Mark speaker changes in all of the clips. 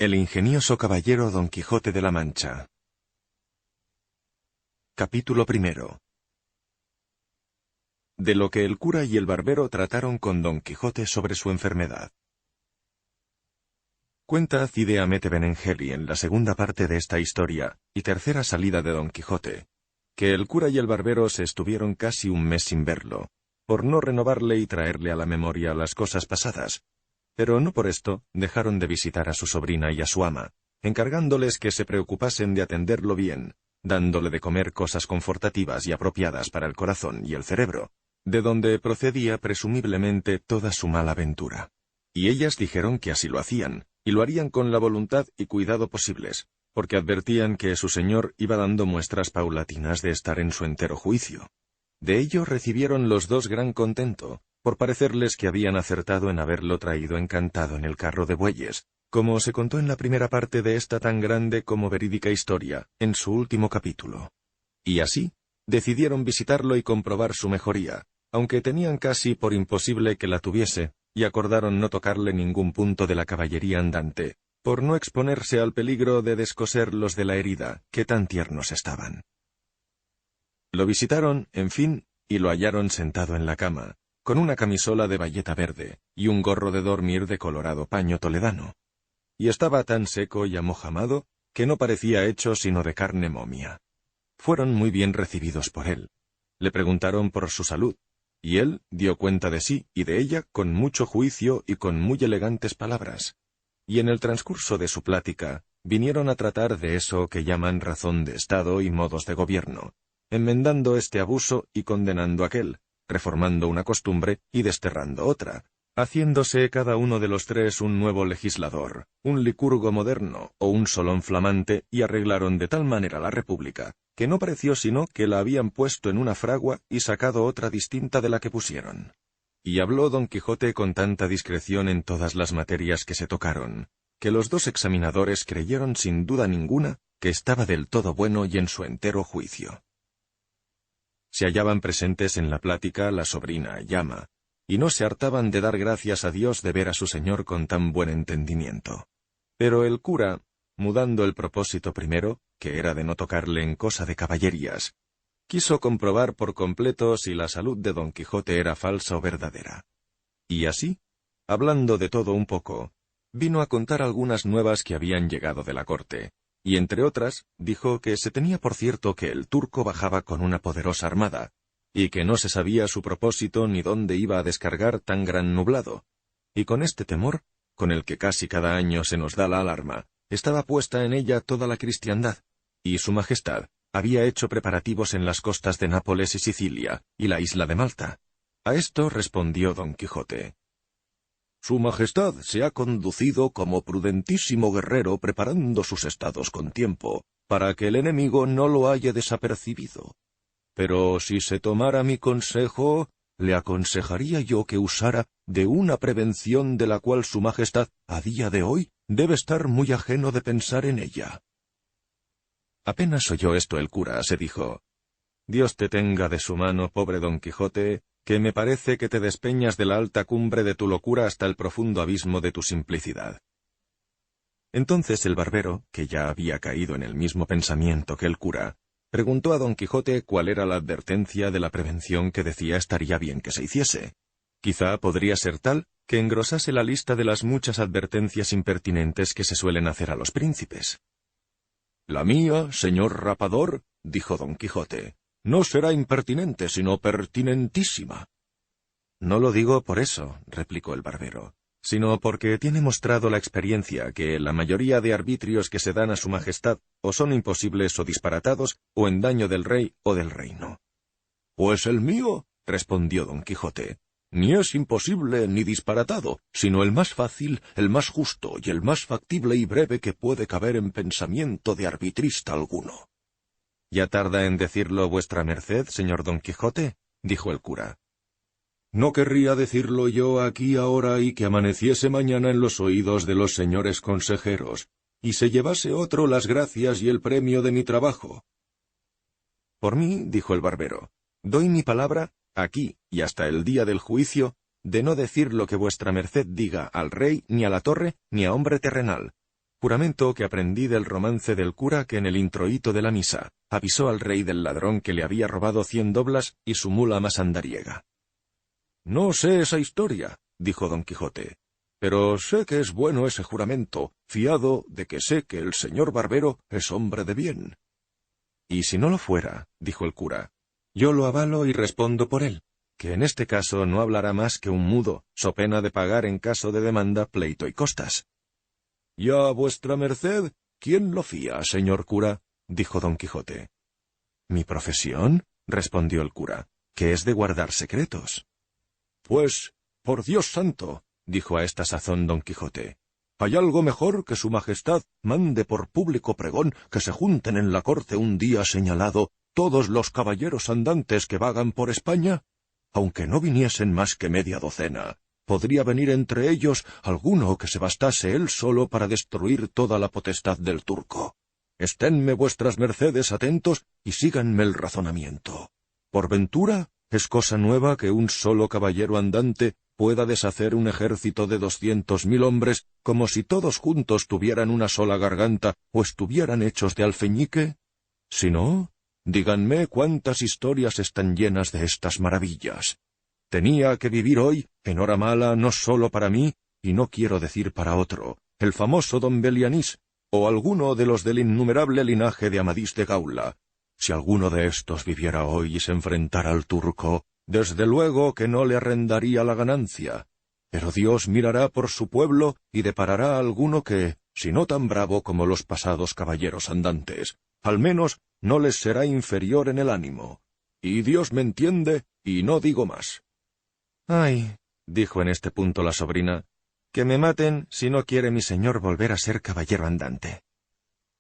Speaker 1: El ingenioso caballero Don Quijote de la Mancha. Capítulo primero. De lo que el cura y el barbero trataron con Don Quijote sobre su enfermedad. Cuenta Cide Hamete Benengeli en la segunda parte de esta historia, y tercera salida de Don Quijote, que el cura y el barbero se estuvieron casi un mes sin verlo, por no renovarle y traerle a la memoria las cosas pasadas, pero no por esto dejaron de visitar a su sobrina y a su ama, encargándoles que se preocupasen de atenderlo bien, dándole de comer cosas confortativas y apropiadas para el corazón y el cerebro, de donde procedía presumiblemente toda su mala ventura. Y ellas dijeron que así lo hacían, y lo harían con la voluntad y cuidado posibles, porque advertían que su señor iba dando muestras paulatinas de estar en su entero juicio. De ello recibieron los dos gran contento, por parecerles que habían acertado en haberlo traído encantado en el carro de bueyes, como se contó en la primera parte de esta tan grande como verídica historia, en su último capítulo. Y así, decidieron visitarlo y comprobar su mejoría, aunque tenían casi por imposible que la tuviese, y acordaron no tocarle ningún punto de la caballería andante, por no exponerse al peligro de descoser los de la herida, que tan tiernos estaban. Lo visitaron, en fin, y lo hallaron sentado en la cama, con una camisola de bayeta verde, y un gorro de dormir de colorado paño toledano. Y estaba tan seco y amojamado, que no parecía hecho sino de carne momia. Fueron muy bien recibidos por él. Le preguntaron por su salud, y él dio cuenta de sí y de ella con mucho juicio y con muy elegantes palabras. Y en el transcurso de su plática, vinieron a tratar de eso que llaman razón de Estado y modos de gobierno, enmendando este abuso y condenando aquel, reformando una costumbre y desterrando otra, haciéndose cada uno de los tres un nuevo legislador, un licurgo moderno o un solón flamante, y arreglaron de tal manera la república, que no pareció sino que la habían puesto en una fragua y sacado otra distinta de la que pusieron. Y habló Don Quijote con tanta discreción en todas las materias que se tocaron, que los dos examinadores creyeron sin duda ninguna que estaba del todo bueno y en su entero juicio. Se hallaban presentes en la plática la sobrina y ama, y no se hartaban de dar gracias a Dios de ver a su señor con tan buen entendimiento. Pero el cura, mudando el propósito primero, que era de no tocarle en cosa de caballerías, quiso comprobar por completo si la salud de Don Quijote era falsa o verdadera. Y así, hablando de todo un poco, vino a contar algunas nuevas que habían llegado de la corte, y entre otras, dijo que se tenía por cierto que el turco bajaba con una poderosa armada, y que no se sabía su propósito ni dónde iba a descargar tan gran nublado, y con este temor, con el que casi cada año se nos da la alarma, estaba puesta en ella toda la cristiandad, y su majestad había hecho preparativos en las costas de Nápoles y Sicilia, y la isla de Malta. A esto respondió Don Quijote: Su majestad se ha conducido como prudentísimo guerrero preparando sus estados con tiempo, para que el enemigo no lo haya desapercibido. Pero si se tomara mi consejo, le aconsejaría yo que usara de una prevención de la cual su majestad, a día de hoy, debe estar muy ajeno de pensar en ella. Apenas oyó esto el cura, se dijo: Dios te tenga de su mano, pobre Don Quijote, que me parece que te despeñas de la alta cumbre de tu locura hasta el profundo abismo de tu simplicidad. Entonces el barbero, que ya había caído en el mismo pensamiento que el cura, preguntó a Don Quijote cuál era la advertencia de la prevención que decía estaría bien que se hiciese. Quizá podría ser tal que engrosase la lista de las muchas advertencias impertinentes que se suelen hacer a los príncipes. La mía, señor rapador, dijo Don Quijote, no será impertinente, sino pertinentísima. No lo digo por eso, replicó el barbero, sino porque tiene mostrado la experiencia que la mayoría de arbitrios que se dan a su majestad o son imposibles o disparatados, o en daño del rey o del reino. Pues el mío, respondió Don Quijote, ni es imposible ni disparatado, sino el más fácil, el más justo y el más factible y breve que puede caber en pensamiento de arbitrista alguno. ¿Ya tarda en decirlo vuestra merced, señor Don Quijote?, dijo el cura. No querría decirlo yo aquí ahora y que amaneciese mañana en los oídos de los señores consejeros, y se llevase otro las gracias y el premio de mi trabajo. Por mí, dijo el barbero, doy mi palabra, aquí y hasta el día del juicio, de no decir lo que vuestra merced diga al rey, ni a la torre, ni a hombre terrenal, juramento que aprendí del romance del cura que en el introito de la misa avisó al rey del ladrón que le había robado 100 doblas y su mula más andariega. No sé esa historia, dijo don Quijote, pero sé que es bueno ese juramento, fiado de que sé que el señor barbero es hombre de bien. Y si no lo fuera, dijo el cura, yo lo avalo y respondo por él, que en este caso no hablará más que un mudo, so pena de pagar en caso de demanda, pleito y costas. —¿Y a vuestra merced quién lo fía, señor cura? —dijo don Quijote. —¿Mi profesión? —respondió el cura—, que es de guardar secretos. —Pues, por Dios santo —dijo a esta sazón don Quijote—, ¿hay algo mejor que su majestad mande por público pregón que se junten en la corte un día señalado todos los caballeros andantes que vagan por España? Aunque no viniesen más que media docena, podría venir entre ellos alguno que se bastase él solo para destruir toda la potestad del turco. Esténme vuestras mercedes atentos y síganme el razonamiento. Por ventura, es cosa nueva que un solo caballero andante pueda deshacer un ejército de 200.000 hombres como si todos juntos tuvieran una sola garganta o estuvieran hechos de alfeñique. Si no, díganme cuántas historias están llenas de estas maravillas. Tenía que vivir hoy, en hora mala, no solo para mí, y no quiero decir para otro, el famoso don Belianís, o alguno de los del innumerable linaje de Amadís de Gaula. Si alguno de estos viviera hoy y se enfrentara al turco, desde luego que no le arrendaría la ganancia. Pero Dios mirará por su pueblo y deparará a alguno que, si no tan bravo como los pasados caballeros andantes, al menos no les será inferior en el ánimo. Y Dios me entiende, y no digo más. —Ay —dijo en este punto la sobrina—, que me maten si no quiere mi señor volver a ser caballero andante.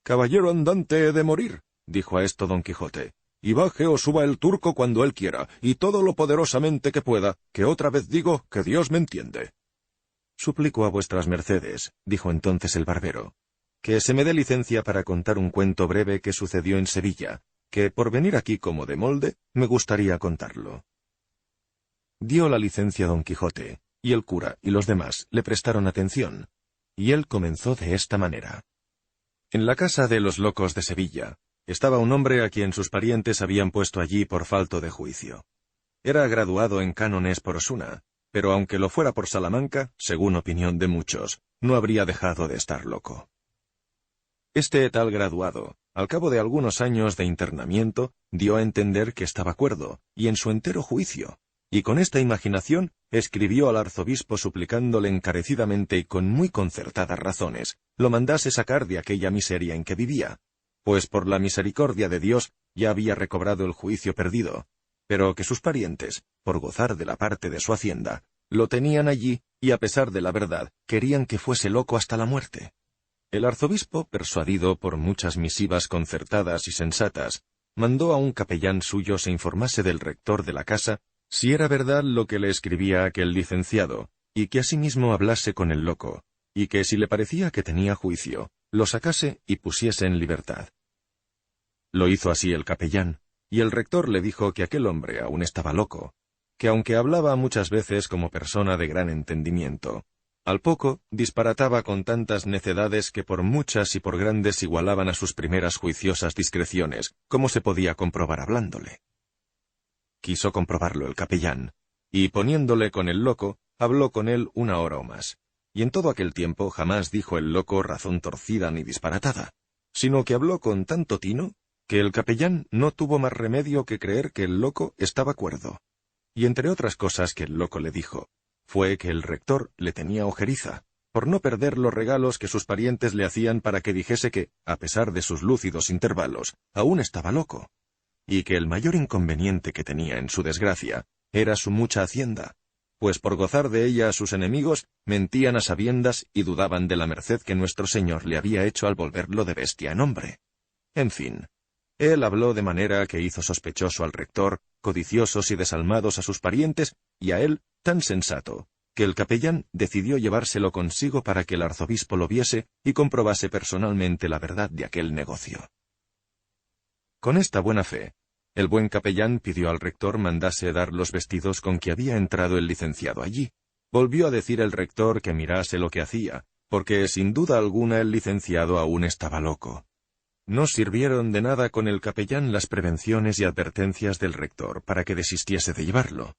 Speaker 1: —Caballero andante he de morir —dijo a esto don Quijote—, y baje o suba el turco cuando él quiera, y todo lo poderosamente que pueda, que otra vez digo que Dios me entiende. —Suplico a vuestras mercedes —dijo entonces el barbero—, que se me dé licencia para contar un cuento breve que sucedió en Sevilla, que por venir aquí como de molde, me gustaría contarlo. Dio la licencia don Quijote, y el cura y los demás le prestaron atención, y él comenzó de esta manera. En la casa de los locos de Sevilla estaba un hombre a quien sus parientes habían puesto allí por falto de juicio. Era graduado en cánones por Osuna, pero aunque lo fuera por Salamanca, según opinión de muchos, no habría dejado de estar loco. Este tal graduado, al cabo de algunos años de internamiento, dio a entender que estaba cuerdo, y en su entero juicio, y con esta imaginación escribió al arzobispo suplicándole encarecidamente y con muy concertadas razones, lo mandase sacar de aquella miseria en que vivía, pues por la misericordia de Dios ya había recobrado el juicio perdido, pero que sus parientes, por gozar de la parte de su hacienda, lo tenían allí y a pesar de la verdad querían que fuese loco hasta la muerte. El arzobispo, persuadido por muchas misivas concertadas y sensatas, mandó a un capellán suyo se informase del rector de la casa si era verdad lo que le escribía aquel licenciado, y que asimismo hablase con el loco, y que si le parecía que tenía juicio, lo sacase y pusiese en libertad. Lo hizo así el capellán, y el rector le dijo que aquel hombre aún estaba loco, que aunque hablaba muchas veces como persona de gran entendimiento, al poco disparataba con tantas necedades que por muchas y por grandes igualaban a sus primeras juiciosas discreciones, como se podía comprobar hablándole. Quiso comprobarlo el capellán, y poniéndole con el loco, habló con él 1 hora o más, y en todo aquel tiempo jamás dijo el loco razón torcida ni disparatada, sino que habló con tanto tino, que el capellán no tuvo más remedio que creer que el loco estaba cuerdo. Y entre otras cosas que el loco le dijo, fue que el rector le tenía ojeriza, por no perder los regalos que sus parientes le hacían para que dijese que, a pesar de sus lúcidos intervalos, aún estaba loco, y que el mayor inconveniente que tenía en su desgracia era su mucha hacienda, pues por gozar de ella sus enemigos mentían a sabiendas y dudaban de la merced que nuestro Señor le había hecho al volverlo de bestia en hombre. En fin, él habló de manera que hizo sospechoso al rector, codiciosos y desalmados a sus parientes, y a él tan sensato, que el capellán decidió llevárselo consigo para que el arzobispo lo viese y comprobase personalmente la verdad de aquel negocio. Con esta buena fe, el buen capellán pidió al rector mandase dar los vestidos con que había entrado el licenciado allí. Volvió a decir el rector que mirase lo que hacía, porque sin duda alguna el licenciado aún estaba loco. No sirvieron de nada con el capellán las prevenciones y advertencias del rector para que desistiese de llevarlo.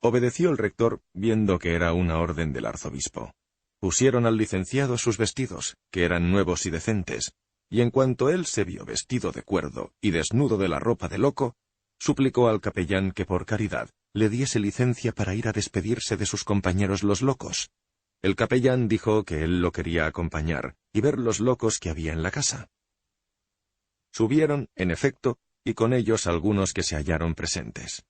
Speaker 1: Obedeció el rector, viendo que era una orden del arzobispo. Pusieron al licenciado sus vestidos, que eran nuevos y decentes, y en cuanto él se vio vestido de cuerdo y desnudo de la ropa de loco, suplicó al capellán que por caridad le diese licencia para ir a despedirse de sus compañeros los locos. El capellán dijo que él lo quería acompañar y ver los locos que había en la casa. Subieron, en efecto, y con ellos algunos que se hallaron presentes.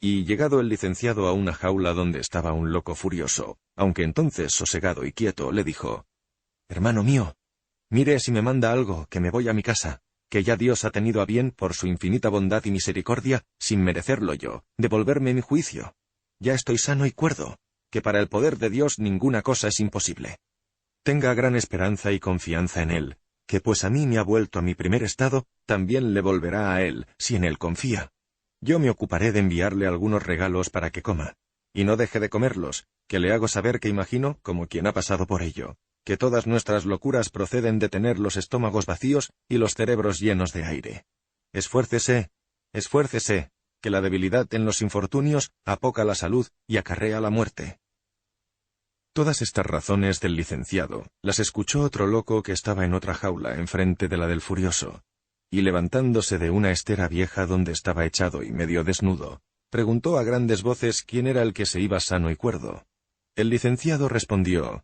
Speaker 1: Y llegado el licenciado a una jaula donde estaba un loco furioso, aunque entonces sosegado y quieto, le dijo: «Hermano mío, mire si me manda algo, que me voy a mi casa, que ya Dios ha tenido a bien, por su infinita bondad y misericordia, sin merecerlo yo, devolverme mi juicio. Ya estoy sano y cuerdo, que para el poder de Dios ninguna cosa es imposible. Tenga gran esperanza y confianza en él, que pues a mí me ha vuelto a mi primer estado, también le volverá a él, si en él confía. Yo me ocuparé de enviarle algunos regalos para que coma, y no deje de comerlos, que le hago saber que imagino, como quien ha pasado por ello, que todas nuestras locuras proceden de tener los estómagos vacíos y los cerebros llenos de aire. Esfuércese, esfuércese, que la debilidad en los infortunios apoca la salud y acarrea la muerte». Todas estas razones del licenciado las escuchó otro loco que estaba en otra jaula enfrente de la del furioso, y levantándose de una estera vieja donde estaba echado y medio desnudo, preguntó a grandes voces quién era el que se iba sano y cuerdo. El licenciado respondió: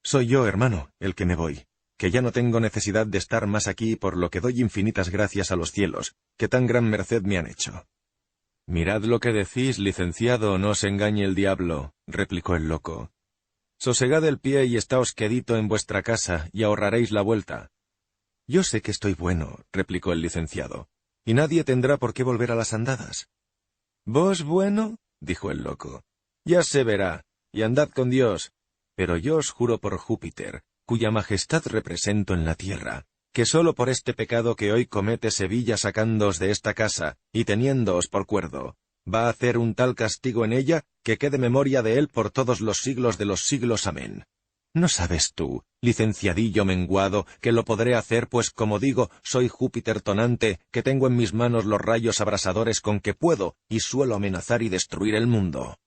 Speaker 1: «Soy yo, hermano, el que me voy, que ya no tengo necesidad de estar más aquí, por lo que doy infinitas gracias a los cielos, que tan gran merced me han hecho». «Mirad lo que decís, licenciado, no os engañe el diablo», replicó el loco. «Sosegad el pie y estáos quedito en vuestra casa, y ahorraréis la vuelta». «Yo sé que estoy bueno», replicó el licenciado, «y nadie tendrá por qué volver a las andadas». «¿Vos bueno?», dijo el loco. «Ya se verá, y andad con Dios. Pero yo os juro por Júpiter, cuya majestad represento en la tierra, que sólo por este pecado que hoy comete Sevilla sacándoos de esta casa y teniéndoos por cuerdo, va a hacer un tal castigo en ella que quede memoria de él por todos los siglos de los siglos. Amén. ¿No sabes tú, licenciadillo menguado, que lo podré hacer, pues como digo, soy Júpiter tonante, que tengo en mis manos los rayos abrasadores con que puedo y suelo amenazar y destruir el mundo?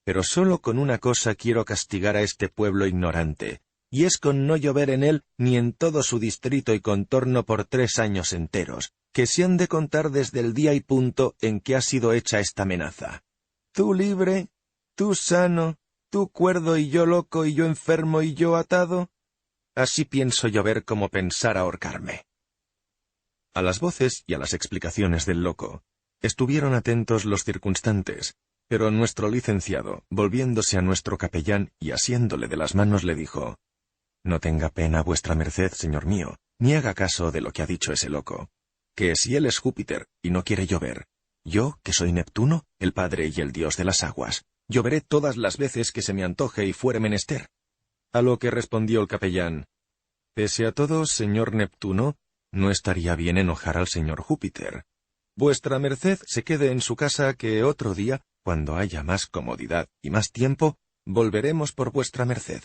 Speaker 1: Pero sólo con una cosa quiero castigar a este pueblo ignorante, y es con no llover en él ni en todo su distrito y contorno por 3 años enteros, que se han de contar desde el día y punto en que ha sido hecha esta amenaza. Tú libre, tú sano, tú cuerdo y yo loco y yo enfermo y yo atado. Así pienso yo ver cómo pensar ahorcarme». A las voces y a las explicaciones del loco estuvieron atentos los circunstantes, pero nuestro licenciado, volviéndose a nuestro capellán y asiéndole de las manos, le dijo: «No tenga pena vuestra merced, señor mío, ni haga caso de lo que ha dicho ese loco, que si él es Júpiter y no quiere llover, yo, que soy Neptuno, el padre y el dios de las aguas, lloveré todas las veces que se me antoje y fuere menester». A lo que respondió el capellán: «Pese a todo, señor Neptuno, no estaría bien enojar al señor Júpiter. Vuestra merced se quede en su casa, que otro día, cuando haya más comodidad y más tiempo, volveremos por vuestra merced».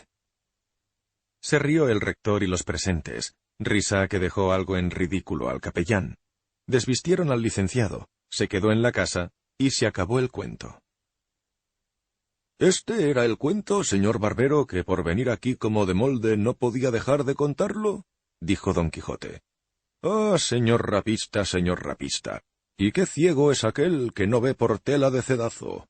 Speaker 1: Se rió el rector y los presentes, risa que dejó algo en ridículo al capellán. Desvistieron al licenciado, se quedó en la casa, y se acabó el cuento. «¿Este era el cuento, señor barbero, que por venir aquí como de molde no podía dejar de contarlo?», dijo don Quijote. «Ah, señor rapista, y qué ciego es aquel que no ve por tela de cedazo.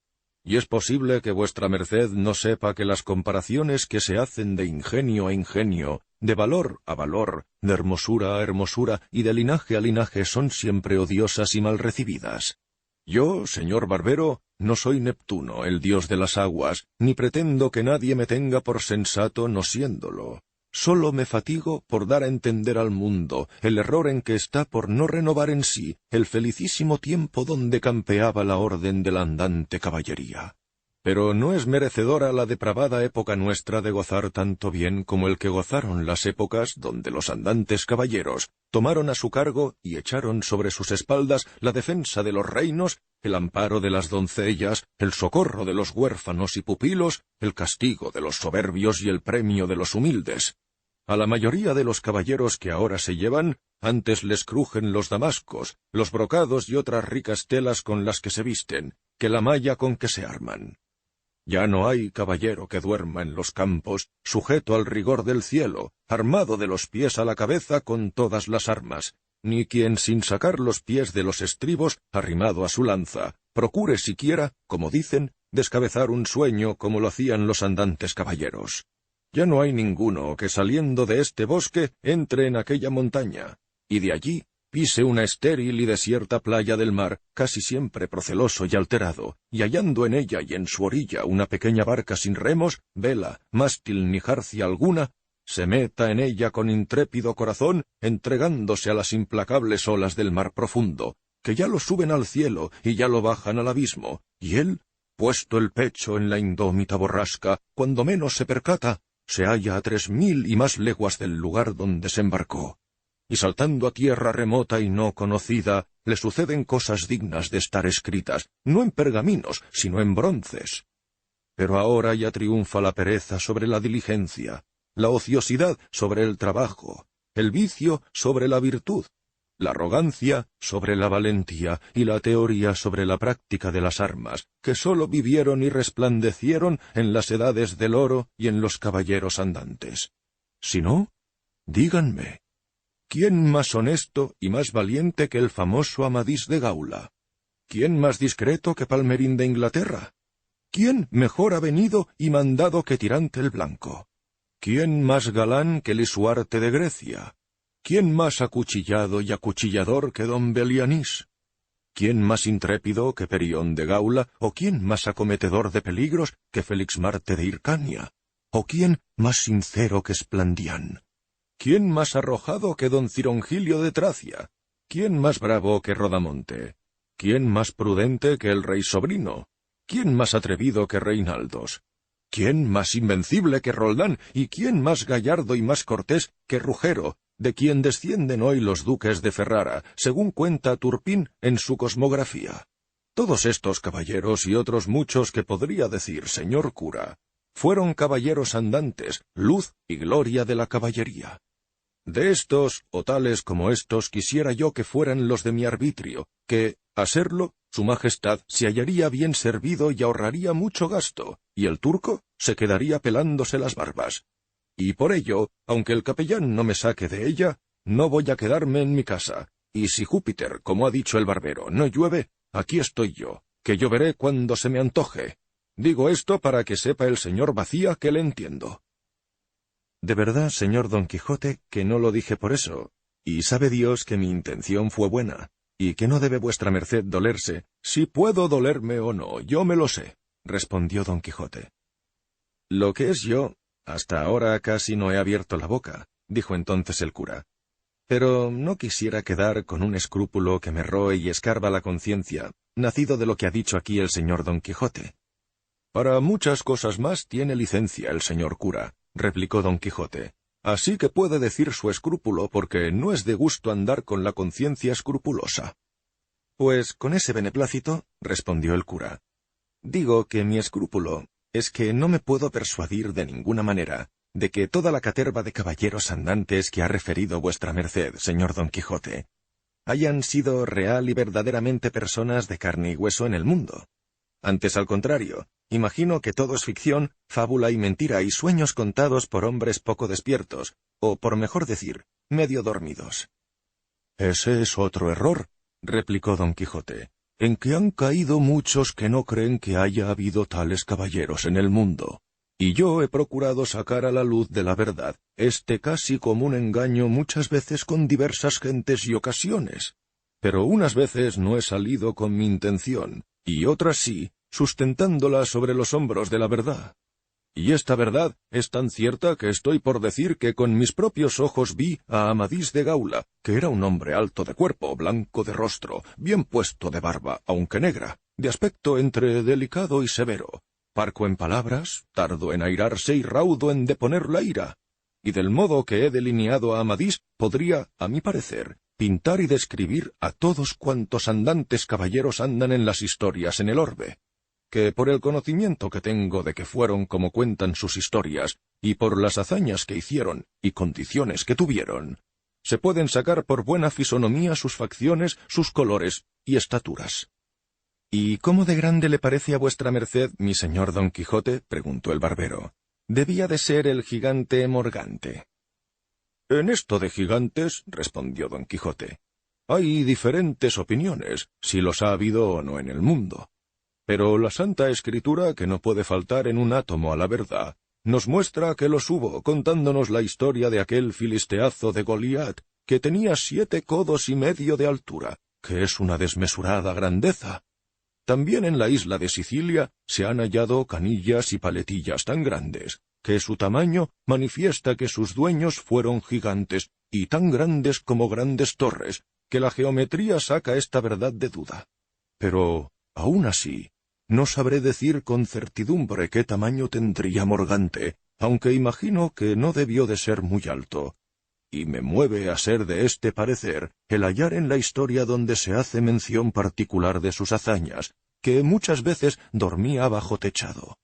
Speaker 1: Y es posible que vuestra merced no sepa que las comparaciones que se hacen de ingenio a ingenio, de valor a valor, de hermosura a hermosura y de linaje a linaje son siempre odiosas y mal recibidas. Yo, señor barbero, no soy Neptuno, el dios de las aguas, ni pretendo que nadie me tenga por sensato no siéndolo. Solo me fatigo por dar a entender al mundo el error en que está por no renovar en sí el felicísimo tiempo donde campeaba la orden de la andante caballería. Pero no es merecedora la depravada época nuestra de gozar tanto bien como el que gozaron las épocas donde los andantes caballeros tomaron a su cargo y echaron sobre sus espaldas la defensa de los reinos, el amparo de las doncellas, el socorro de los huérfanos y pupilos, el castigo de los soberbios y el premio de los humildes. A la mayoría de los caballeros que ahora se llevan, antes les crujen los damascos, los brocados y otras ricas telas con las que se visten, que la malla con que se arman. Ya no hay caballero que duerma en los campos, sujeto al rigor del cielo, armado de los pies a la cabeza con todas las armas, ni quien sin sacar los pies de los estribos, arrimado a su lanza, procure siquiera, como dicen, descabezar un sueño como lo hacían los andantes caballeros. Ya no hay ninguno que saliendo de este bosque entre en aquella montaña, y de allí pise una estéril y desierta playa del mar, casi siempre proceloso y alterado, y hallando en ella y en su orilla una pequeña barca sin remos, vela, mástil ni jarcia alguna, se meta en ella con intrépido corazón, entregándose a las implacables olas del mar profundo, que ya lo suben al cielo y ya lo bajan al abismo, y él, puesto el pecho en la indómita borrasca, cuando menos se percata, se halla a 3000 y más leguas del lugar donde se embarcó. Y saltando a tierra remota y no conocida, le suceden cosas dignas de estar escritas, no en pergaminos, sino en bronces. Pero ahora ya triunfa la pereza sobre la diligencia, la ociosidad sobre el trabajo, el vicio sobre la virtud, la arrogancia sobre la valentía y la teoría sobre la práctica de las armas, que sólo vivieron y resplandecieron en las edades del oro y en los caballeros andantes. Si no, díganme, ¿quién más honesto y más valiente que el famoso Amadís de Gaula? ¿Quién más discreto que Palmerín de Inglaterra? ¿Quién mejor avenido y mandado que Tirante el Blanco? ¿Quién más galán que Lisuarte de Grecia? ¿Quién más acuchillado y acuchillador que don Belianís? ¿Quién más intrépido que Perión de Gaula? ¿O quién más acometedor de peligros que Félix Marte de Hircania? ¿O quién más sincero que Esplandián? ¿Quién más arrojado que don Cirongilio de Tracia? ¿Quién más bravo que Rodamonte? ¿Quién más prudente que el rey sobrino? ¿Quién más atrevido que Reinaldos? ¿Quién más invencible que Roldán? ¿Y quién más gallardo y más cortés que Rugero, de quien descienden hoy los duques de Ferrara, según cuenta Turpín en su Cosmografía? Todos estos caballeros y otros muchos que podría decir señor cura, fueron caballeros andantes, luz y gloria de la caballería. De estos, o tales como estos, quisiera yo que fueran los de mi arbitrio, que, a serlo, su majestad se hallaría bien servido y ahorraría mucho gasto, y el turco se quedaría pelándose las barbas. Y por ello, aunque el capellán no me saque de ella, no voy a quedarme en mi casa, y si Júpiter, como ha dicho el barbero, no llueve, aquí estoy yo, que lloveré cuando se me antoje. Digo esto para que sepa el señor Bacía que le entiendo. De verdad, señor Don Quijote, que no lo dije por eso, y sabe Dios que mi intención fue buena, y que no debe vuestra merced dolerse. Si puedo dolerme o no, yo me lo sé, respondió Don Quijote. Lo que es yo, hasta ahora casi no he abierto la boca, dijo entonces el cura. Pero no quisiera quedar con un escrúpulo que me roe y escarba la conciencia, nacido de lo que ha dicho aquí el señor Don Quijote. Para muchas cosas más tiene licencia el señor cura, replicó Don Quijote, así que puede decir su escrúpulo porque no es de gusto andar con la conciencia escrupulosa. Pues con ese beneplácito, respondió el cura, digo que mi escrúpulo es que no me puedo persuadir de ninguna manera de que toda la caterva de caballeros andantes que ha referido vuestra merced, señor Don Quijote, hayan sido real y verdaderamente personas de carne y hueso en el mundo. Antes, al contrario, imagino que todo es ficción, fábula y mentira y sueños contados por hombres poco despiertos, o por mejor decir, medio dormidos. Ese es otro error, replicó Don Quijote, en que han caído muchos que no creen que haya habido tales caballeros en el mundo. Y yo he procurado sacar a la luz de la verdad este casi común engaño muchas veces con diversas gentes y ocasiones. Pero unas veces no he salido con mi intención, y otras sí, sustentándola sobre los hombros de la verdad. Y esta verdad es tan cierta que estoy por decir que con mis propios ojos vi a Amadís de Gaula, que era un hombre alto de cuerpo, blanco de rostro, bien puesto de barba, aunque negra, de aspecto entre delicado y severo, parco en palabras, tardo en airarse y raudo en deponer la ira. Y del modo que he delineado a Amadís, podría, a mi parecer, pintar y describir a todos cuantos andantes caballeros andan en las historias en el orbe, que por el conocimiento que tengo de que fueron como cuentan sus historias, y por las hazañas que hicieron y condiciones que tuvieron, se pueden sacar por buena fisonomía sus facciones, sus colores y estaturas. —¿Y cómo de grande le parece a vuestra merced, mi señor Don Quijote? —preguntó el barbero. —Debía de ser el gigante Morgante. —En esto de gigantes —respondió Don Quijote—, hay diferentes opiniones, si los ha habido o no en el mundo. Pero la Santa Escritura, que no puede faltar en un átomo a la verdad, nos muestra que los hubo, contándonos la historia de aquel filisteazo de Goliat, que tenía 7 codos y medio de altura, que es una desmesurada grandeza. También en la isla de Sicilia se han hallado canillas y paletillas tan grandes, que su tamaño manifiesta que sus dueños fueron gigantes, y tan grandes como grandes torres, que la geometría saca esta verdad de duda. Pero, aún así, no sabré decir con certidumbre qué tamaño tendría Morgante, aunque imagino que no debió de ser muy alto. Y me mueve a ser de este parecer el hallar en la historia donde se hace mención particular de sus hazañas, que muchas veces dormía bajo techado.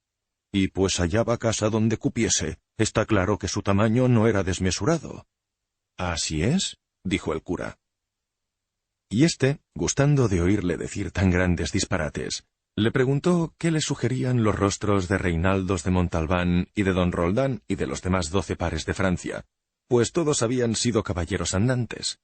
Speaker 1: Y pues hallaba casa donde cupiese, está claro que su tamaño no era desmesurado. —¿Así es? —dijo el cura. Y gustando de oírle decir tan grandes disparates, le preguntó qué le sugerían los rostros de Reinaldos de Montalbán y de don Roldán y de los demás 12 pares de Francia, pues todos habían sido caballeros andantes.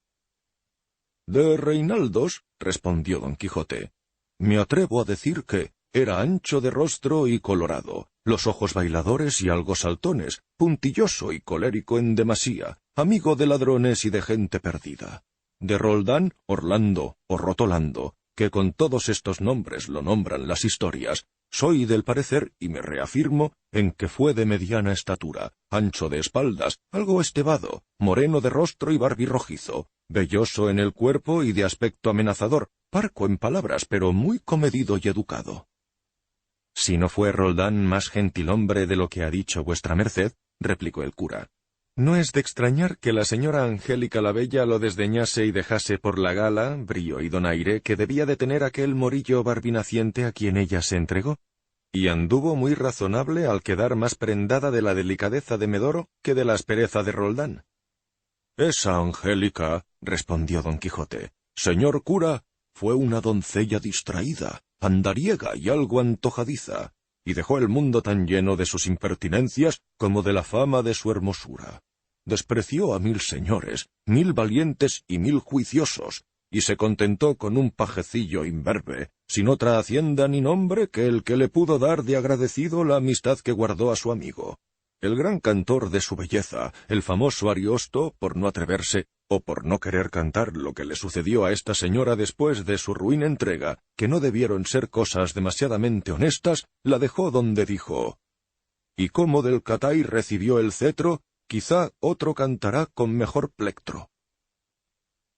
Speaker 1: —De Reinaldos —respondió Don Quijote—, me atrevo a decir que era ancho de rostro y colorado, los ojos bailadores y algo saltones, puntilloso y colérico en demasía, amigo de ladrones y de gente perdida. De Roldán, Orlando o Rotolando, que con todos estos nombres lo nombran las historias, soy del parecer, y me reafirmo, en que fue de mediana estatura, ancho de espaldas, algo estevado, moreno de rostro y barbirrojizo, velloso en el cuerpo y de aspecto amenazador, parco en palabras, pero muy comedido y educado. —Si no fue Roldán más gentilhombre de lo que ha dicho vuestra merced —replicó el cura—, no es de extrañar que la señora Angélica la Bella lo desdeñase y dejase por la gala, brío y donaire que debía de tener aquel morillo barbinaciente a quien ella se entregó, y anduvo muy razonable al quedar más prendada de la delicadeza de Medoro que de la aspereza de Roldán. —Esa Angélica —respondió Don Quijote—, señor cura, fue una doncella distraída, andariega y algo antojadiza, y dejó el mundo tan lleno de sus impertinencias como de la fama de su hermosura. Despreció a 1000 señores, 1000 valientes y 1000 juiciosos, y se contentó con un pajecillo imberbe, sin otra hacienda ni nombre que el que le pudo dar de agradecido la amistad que guardó a su amigo. El gran cantor de su belleza, el famoso Ariosto, por no atreverse, o por no querer cantar lo que le sucedió a esta señora después de su ruin entrega, que no debieron ser cosas demasiadamente honestas, la dejó donde dijo: «Y como del Catay recibió el cetro, quizá otro cantará con mejor plectro».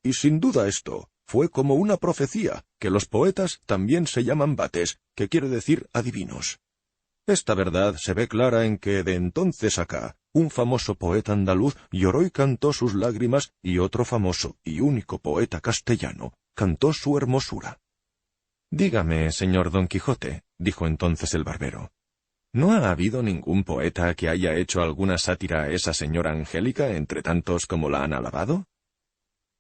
Speaker 1: Y sin duda esto fue como una profecía, que los poetas también se llaman vates, que quiere decir adivinos. Esta verdad se ve clara en que de entonces acá, un famoso poeta andaluz lloró y cantó sus lágrimas, y otro famoso y único poeta castellano cantó su hermosura. «Dígame, señor Don Quijote», dijo entonces el barbero, ¿no ha habido ningún poeta que haya hecho alguna sátira a esa señora Angélica entre tantos como la han alabado?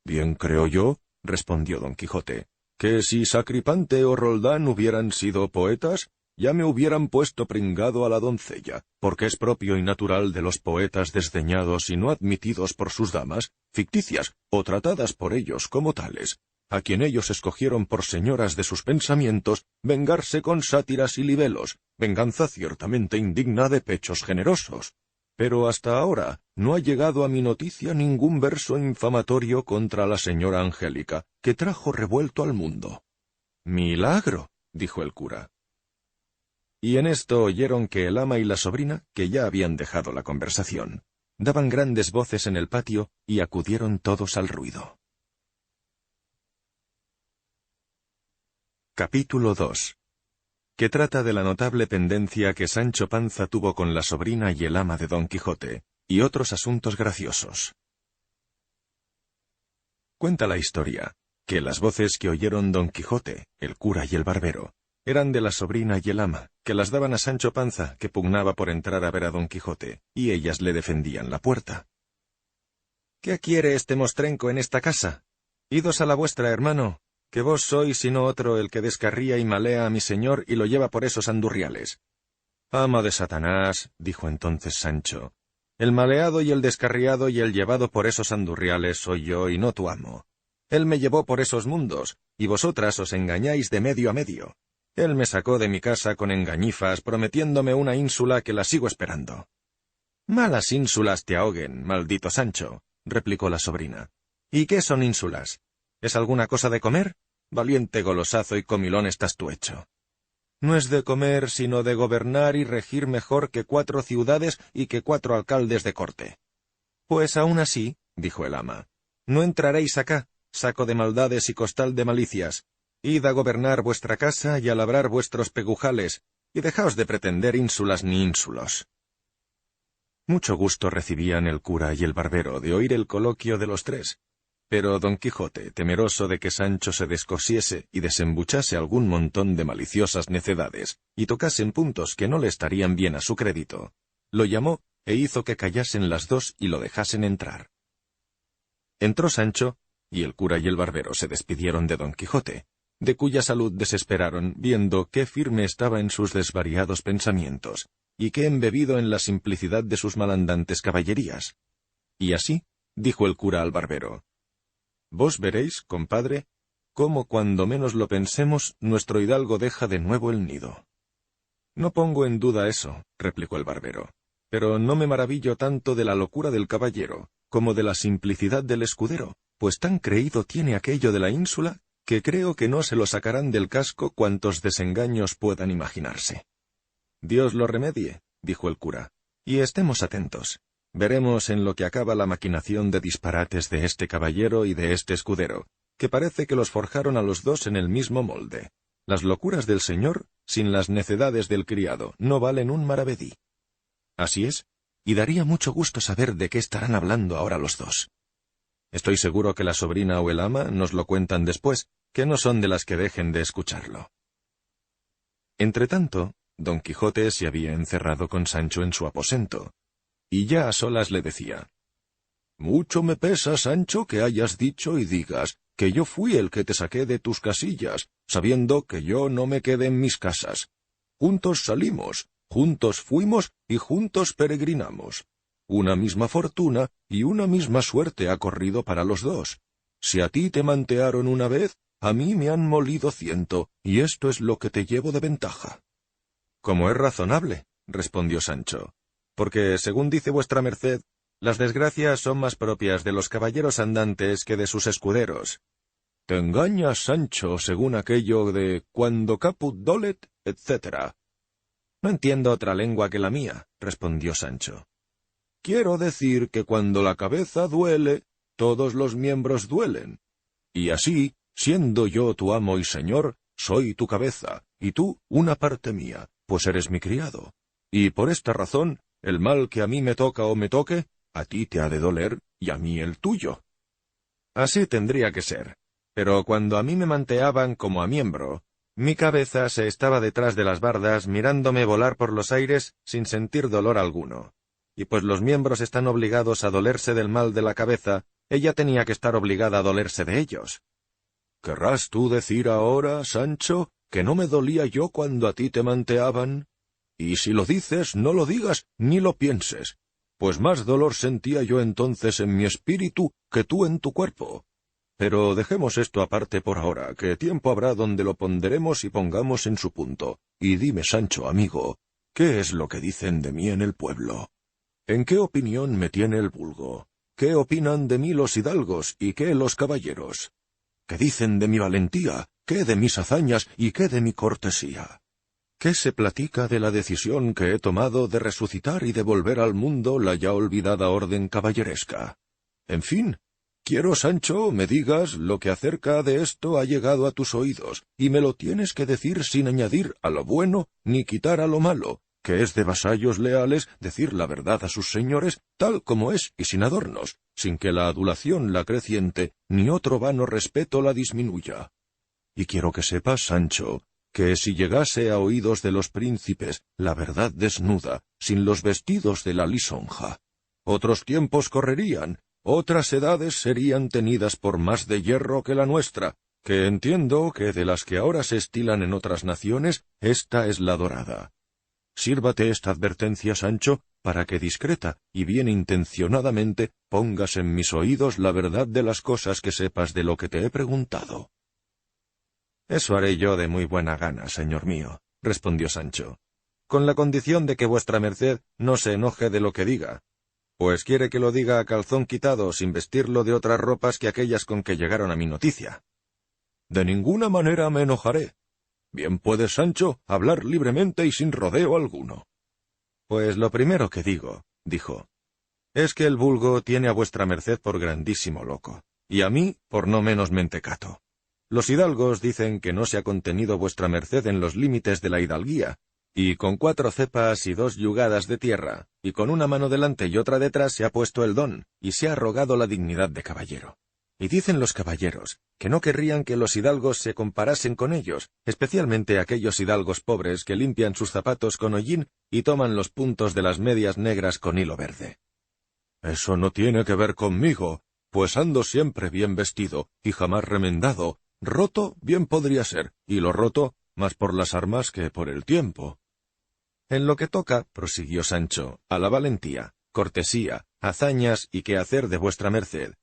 Speaker 1: «Bien creo yo», respondió Don Quijote, «que si Sacripante o Roldán hubieran sido poetas, ya me hubieran puesto pringado a la doncella, porque es propio y natural de los poetas desdeñados y no admitidos por sus damas, ficticias o tratadas por ellos como tales, a quien ellos escogieron por señoras de sus pensamientos, vengarse con sátiras y libelos, venganza ciertamente indigna de pechos generosos. Pero hasta ahora no ha llegado a mi noticia ningún verso infamatorio contra la señora Angélica, que trajo revuelto al mundo». «Milagro», dijo el cura. Y en esto oyeron que el ama y la sobrina, que ya habían dejado la conversación, daban grandes voces en el patio y acudieron todos al ruido. Capítulo 2. Que trata de la notable pendencia que Sancho Panza tuvo con la sobrina y el ama de Don Quijote, y otros asuntos graciosos. Cuenta la historia, que las voces que oyeron Don Quijote, el cura y el barbero, Eran de la sobrina y el ama, que las daban a Sancho Panza, que pugnaba por entrar a ver a Don Quijote, y ellas le defendían la puerta. —¿Qué quiere este mostrenco en esta casa? Idos a la vuestra, hermano, que vos sois sino otro el que descarría y malea a mi señor y lo lleva por esos andurriales. —Ama de Satanás —dijo entonces Sancho—, el maleado y el descarriado y el llevado por esos andurriales soy yo y no tu amo. Él me llevó por esos mundos, y vosotras os engañáis de medio a medio. Él me sacó de mi casa con engañifas, prometiéndome una ínsula que la sigo esperando. —Malas ínsulas te ahoguen, maldito Sancho —replicó la sobrina—. ¿Y qué son ínsulas? ¿Es alguna cosa de comer? Valiente golosazo y comilón estás tú hecho. No es de comer, sino de gobernar y regir mejor que 4 ciudades y que 4 alcaldes de corte. Pues aún así, dijo el ama, no entraréis acá, saco de maldades y costal de malicias. Id a gobernar vuestra casa y a labrar vuestros pegujales, y dejaos de pretender ínsulas ni ínsulos. Mucho gusto recibían el cura y el barbero de oír el coloquio de los tres, pero Don Quijote, temeroso de que Sancho se descosiese y desembuchase algún montón de maliciosas necedades, y tocasen puntos que no le estarían bien a su crédito, lo llamó e hizo que callasen las dos y lo dejasen entrar. Entró Sancho, y el cura y el barbero se despidieron de Don Quijote, de cuya salud desesperaron, viendo qué firme estaba en sus desvariados pensamientos, y qué embebido en la simplicidad de sus malandantes caballerías. Y así, dijo el cura al barbero, vos veréis, compadre, cómo cuando menos lo pensemos, nuestro hidalgo deja de nuevo el nido. No pongo en duda eso, replicó el barbero, pero no me maravillo tanto de la locura del caballero, como de la simplicidad del escudero, pues tan creído tiene aquello de la ínsula, que creo que no se lo sacarán del casco cuantos desengaños puedan imaginarse. Dios lo remedie, dijo el cura, y estemos atentos. Veremos en lo que acaba la maquinación de disparates de este caballero y de este escudero, que parece que los forjaron a los dos en el mismo molde. Las locuras del señor, sin las necedades del criado, no valen un maravedí. Así es, y daría mucho gusto saber de qué estarán hablando ahora los dos. Estoy seguro que la sobrina o el ama nos lo cuentan después, que no son de las que dejen de escucharlo. Entretanto, Don Quijote se había encerrado con Sancho en su aposento, y ya a solas le decía, «Mucho me pesa, Sancho, que hayas dicho y digas que yo fui el que te saqué de tus casillas, sabiendo que yo no me quedé en mis casas. Juntos salimos, juntos fuimos y juntos peregrinamos. Una misma fortuna y una misma suerte ha corrido para los dos. Si a ti te mantearon una vez, a mí me han molido 100, y esto es lo que te llevo de ventaja». «Como es razonable», respondió Sancho, «porque, según dice vuestra merced, las desgracias son más propias de los caballeros andantes que de sus escuderos». «Te engañas, Sancho, según aquello de cuando caput dolet, etc. «No entiendo otra lengua que la mía», respondió Sancho. «Quiero decir que cuando la cabeza duele, todos los miembros duelen. Y así, siendo yo tu amo y señor, soy tu cabeza, y tú una parte mía, pues eres mi criado. Y por esta razón, el mal que a mí me toca o me toque, a ti te ha de doler, y a mí el tuyo». «Así tendría que ser. Pero cuando a mí me manteaban como a miembro, mi cabeza se estaba detrás de las bardas mirándome volar por los aires sin sentir dolor alguno. Y pues los miembros están obligados a dolerse del mal de la cabeza, ella tenía que estar obligada a dolerse de ellos». «¿Querrás tú decir ahora, Sancho, que no me dolía yo cuando a ti te manteaban? Y si lo dices, no lo digas ni lo pienses, pues más dolor sentía yo entonces en mi espíritu que tú en tu cuerpo. Pero dejemos esto aparte por ahora, que tiempo habrá donde lo ponderemos y pongamos en su punto. Y dime, Sancho, amigo, ¿qué es lo que dicen de mí en el pueblo? ¿En qué opinión me tiene el vulgo? ¿Qué opinan de mí los hidalgos y qué los caballeros? ¿Qué dicen de mi valentía? ¿Qué de mis hazañas y qué de mi cortesía? ¿Qué se platica de la decisión que he tomado de resucitar y devolver al mundo la ya olvidada orden caballeresca? En fin, quiero, Sancho, me digas lo que acerca de esto ha llegado a tus oídos, y me lo tienes que decir sin añadir a lo bueno ni quitar a lo malo, que es de vasallos leales decir la verdad a sus señores tal como es y sin adornos, sin que la adulación la acreciente ni otro vano respeto la disminuya. Y quiero que sepas, Sancho, que si llegase a oídos de los príncipes la verdad desnuda, sin los vestidos de la lisonja, otros tiempos correrían, otras edades serían tenidas por más de hierro que la nuestra, que entiendo que de las que ahora se estilan en otras naciones, esta es la dorada. Sírvate esta advertencia, Sancho, para que discreta y bien intencionadamente pongas en mis oídos la verdad de las cosas que sepas de lo que te he preguntado. Eso haré yo de muy buena gana, señor mío, respondió Sancho, con la condición de que vuestra merced no se enoje de lo que diga, pues quiere que lo diga a calzón quitado, sin vestirlo de otras ropas que aquellas con que llegaron a mi noticia. De ninguna manera me enojaré. Bien puedes, Sancho, hablar libremente y sin rodeo alguno. Pues lo primero que digo, dijo, es que el vulgo tiene a vuestra merced por grandísimo loco, y a mí por no menos mentecato. Los hidalgos dicen que no se ha contenido vuestra merced en los límites de la hidalguía, y con 4 cepas y 2 yugadas de tierra, y con una mano delante y otra detrás se ha puesto el don, y se ha arrogado la dignidad de caballero. Y dicen los caballeros que no querrían que los hidalgos se comparasen con ellos, especialmente aquellos hidalgos pobres que limpian sus zapatos con hollín y toman los puntos de las medias negras con hilo verde. Eso no tiene que ver conmigo, pues ando siempre bien vestido y jamás remendado. Roto bien podría ser, y lo roto más por las armas que por el tiempo. En lo que toca, prosiguió Sancho, a la valentía, cortesía, hazañas y quehacer de vuestra merced,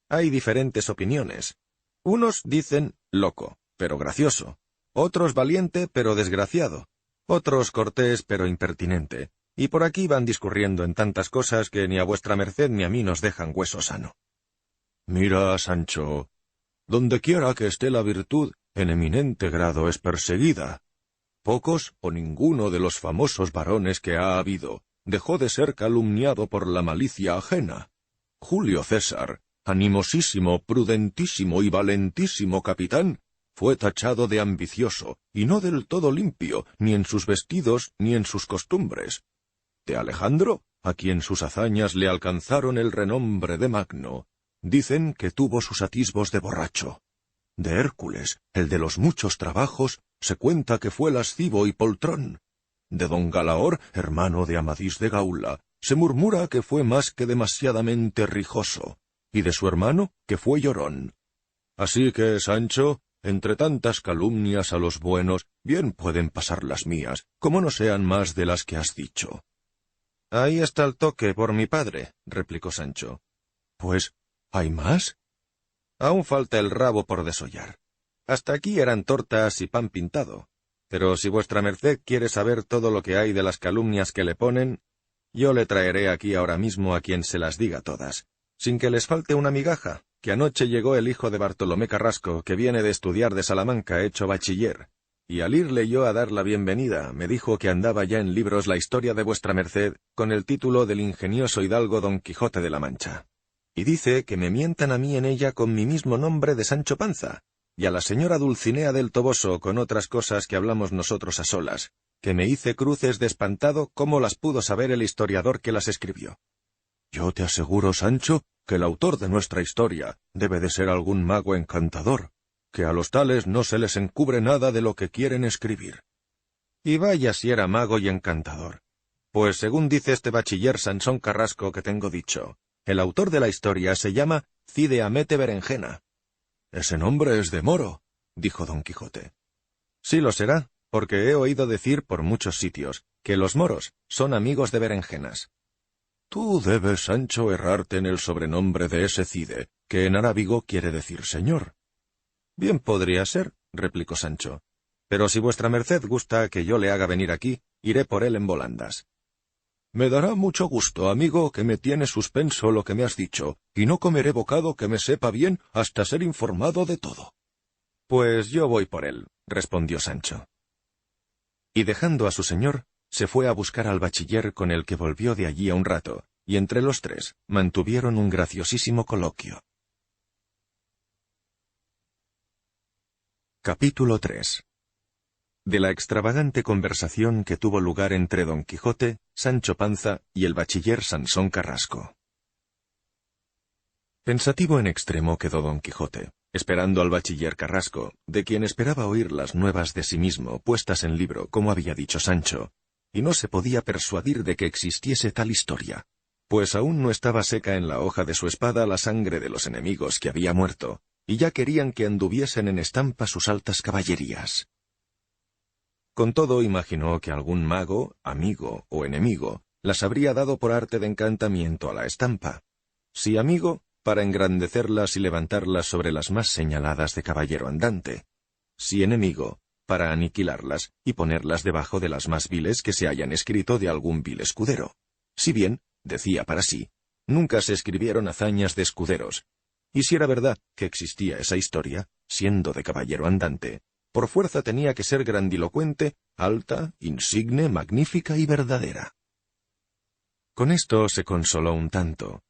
Speaker 1: hay diferentes opiniones. Unos dicen loco, pero gracioso, otros valiente, pero desgraciado, otros cortés, pero impertinente, y por aquí van discurriendo en tantas cosas que ni a vuestra merced ni a mí nos dejan hueso sano. Mira, Sancho, donde quiera que esté la virtud, en eminente grado es perseguida. Pocos o ninguno de los famosos varones que ha habido dejó de ser calumniado por la malicia ajena. Julio César, animosísimo, prudentísimo y valentísimo capitán, fue tachado de ambicioso, y no del todo limpio, ni en sus vestidos ni en sus costumbres. De Alejandro, a quien sus hazañas le alcanzaron el renombre de magno, dicen que tuvo sus atisbos de borracho. De Hércules, el de los muchos trabajos, se cuenta que fue lascivo y poltrón. De don Galaor, hermano de Amadís de Gaula, se murmura que fue más que demasiadamente rijoso, y de su hermano, que fue llorón. Así que, Sancho, entre tantas calumnias a los buenos, bien pueden pasar las mías, como no sean más de las que has dicho. Ahí está el toque por mi padre, replicó Sancho. Pues, ¿hay más? Aún falta el rabo por desollar. Hasta aquí eran tortas y pan pintado. Pero si vuestra merced quiere saber todo lo que hay de las calumnias que le ponen, yo le traeré aquí ahora mismo a quien se las diga todas, sin que les falte una migaja, que anoche llegó el hijo de Bartolomé Carrasco, que viene de estudiar de Salamanca hecho bachiller, y al irle yo a dar la bienvenida, me dijo que andaba ya en libros la historia de vuestra merced, con el título del ingenioso hidalgo Don Quijote de la Mancha. Y dice que me mientan a mí en ella con mi mismo nombre de Sancho Panza, y a la señora Dulcinea del Toboso con otras cosas que hablamos nosotros a solas, que me hice cruces de espantado cómo las pudo saber el historiador que las escribió. Yo te aseguro, Sancho, que el autor de nuestra historia debe de ser algún mago encantador, que a los tales no se les encubre nada de lo que quieren escribir. Y vaya si era mago y encantador, pues según dice este bachiller Sansón Carrasco que tengo dicho, el autor de la historia se llama Cide Hamete Berenjena. Ese nombre es de moro, dijo Don Quijote. Sí lo será, porque he oído decir por muchos sitios que los moros son amigos de berenjenas. Tú debes, Sancho, errarte en el sobrenombre de ese Cide, que en arábigo quiere decir señor. Bien podría ser, replicó Sancho, pero si vuestra merced gusta que yo le haga venir aquí, iré por él en volandas. Me dará mucho gusto, amigo, que me tiene suspenso lo que me has dicho, y no comeré bocado que me sepa bien hasta ser informado de todo. Pues yo voy por él, respondió Sancho. Y dejando a su señor, se fue a buscar al bachiller con el que volvió de allí a un rato, y entre los tres mantuvieron un graciosísimo coloquio. Capítulo 3. De la extravagante conversación que tuvo lugar entre Don Quijote, Sancho Panza y el bachiller Sansón Carrasco. Pensativo en extremo quedó Don Quijote, esperando al bachiller Carrasco, de quien esperaba oír las nuevas de sí mismo puestas en libro, como había dicho Sancho, y no se podía persuadir de que existiese tal historia, pues aún no estaba seca en la hoja de su espada la sangre de los enemigos que había muerto, y ya querían que anduviesen en estampa sus altas caballerías. Con todo imaginó que algún mago, amigo o enemigo, las habría dado por arte de encantamiento a la estampa. Si amigo, para engrandecerlas y levantarlas sobre las más señaladas de caballero andante. Si enemigo, para aniquilarlas y ponerlas debajo de las más viles que se hayan escrito de algún vil escudero. Si bien, decía para sí, nunca se escribieron hazañas de escuderos, y si era verdad que existía esa historia, siendo de caballero andante, por fuerza tenía que ser grandilocuente, alta, insigne, magnífica y verdadera. Con esto se consoló un tanto,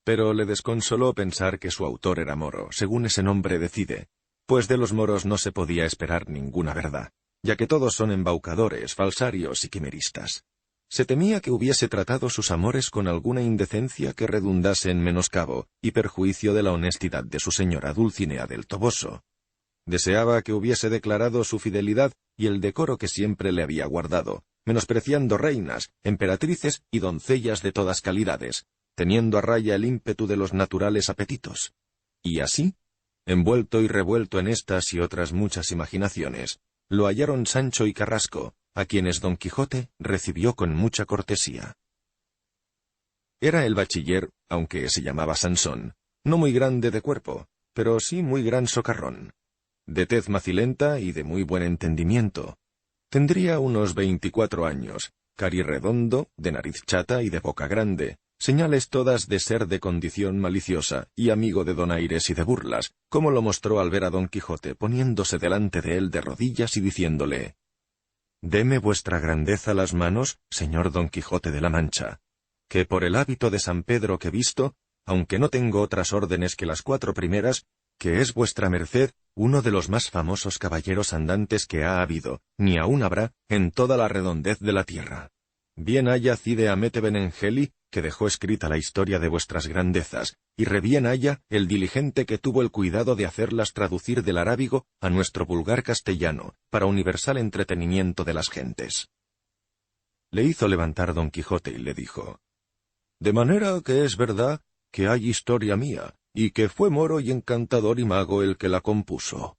Speaker 1: pero le desconsoló pensar que su autor era moro, según ese nombre decide, pues de los moros no se podía esperar ninguna verdad, ya que todos son embaucadores, falsarios y quimeristas. Se temía que hubiese tratado sus amores con alguna indecencia que redundase en menoscabo y perjuicio de la honestidad de su señora Dulcinea del Toboso. Deseaba que hubiese declarado su fidelidad y el decoro que siempre le había guardado, menospreciando reinas, emperatrices y doncellas de todas calidades, teniendo a raya el ímpetu de los naturales apetitos. Y así, envuelto y revuelto en estas y otras muchas imaginaciones, lo hallaron Sancho y Carrasco, a quienes Don Quijote recibió con mucha cortesía. Era el bachiller, aunque se llamaba Sansón, no muy grande de cuerpo, pero sí muy gran socarrón, de tez macilenta y de muy buen entendimiento. Tendría unos 24 años, carirredondo, de nariz chata y de boca grande, señales todas de ser de condición maliciosa y amigo de donaires y de burlas, como lo mostró al ver a Don Quijote poniéndose delante de él de rodillas y diciéndole: «Deme vuestra grandeza las manos, señor Don Quijote de la Mancha, que por el hábito de San Pedro que visto, aunque no tengo otras órdenes que las 4 primeras, que es vuestra merced uno de los más famosos caballeros andantes que ha habido, ni aún habrá, en toda la redondez de la tierra. Bien haya Cide Hamete Benengeli, que dejó escrita la historia de vuestras grandezas, y rebien haya el diligente que tuvo el cuidado de hacerlas traducir del arábigo a nuestro vulgar castellano, para universal entretenimiento de las gentes». Le hizo levantar Don Quijote y le dijo: «De manera que es verdad que hay historia mía, y que fue moro y encantador y mago el que la compuso».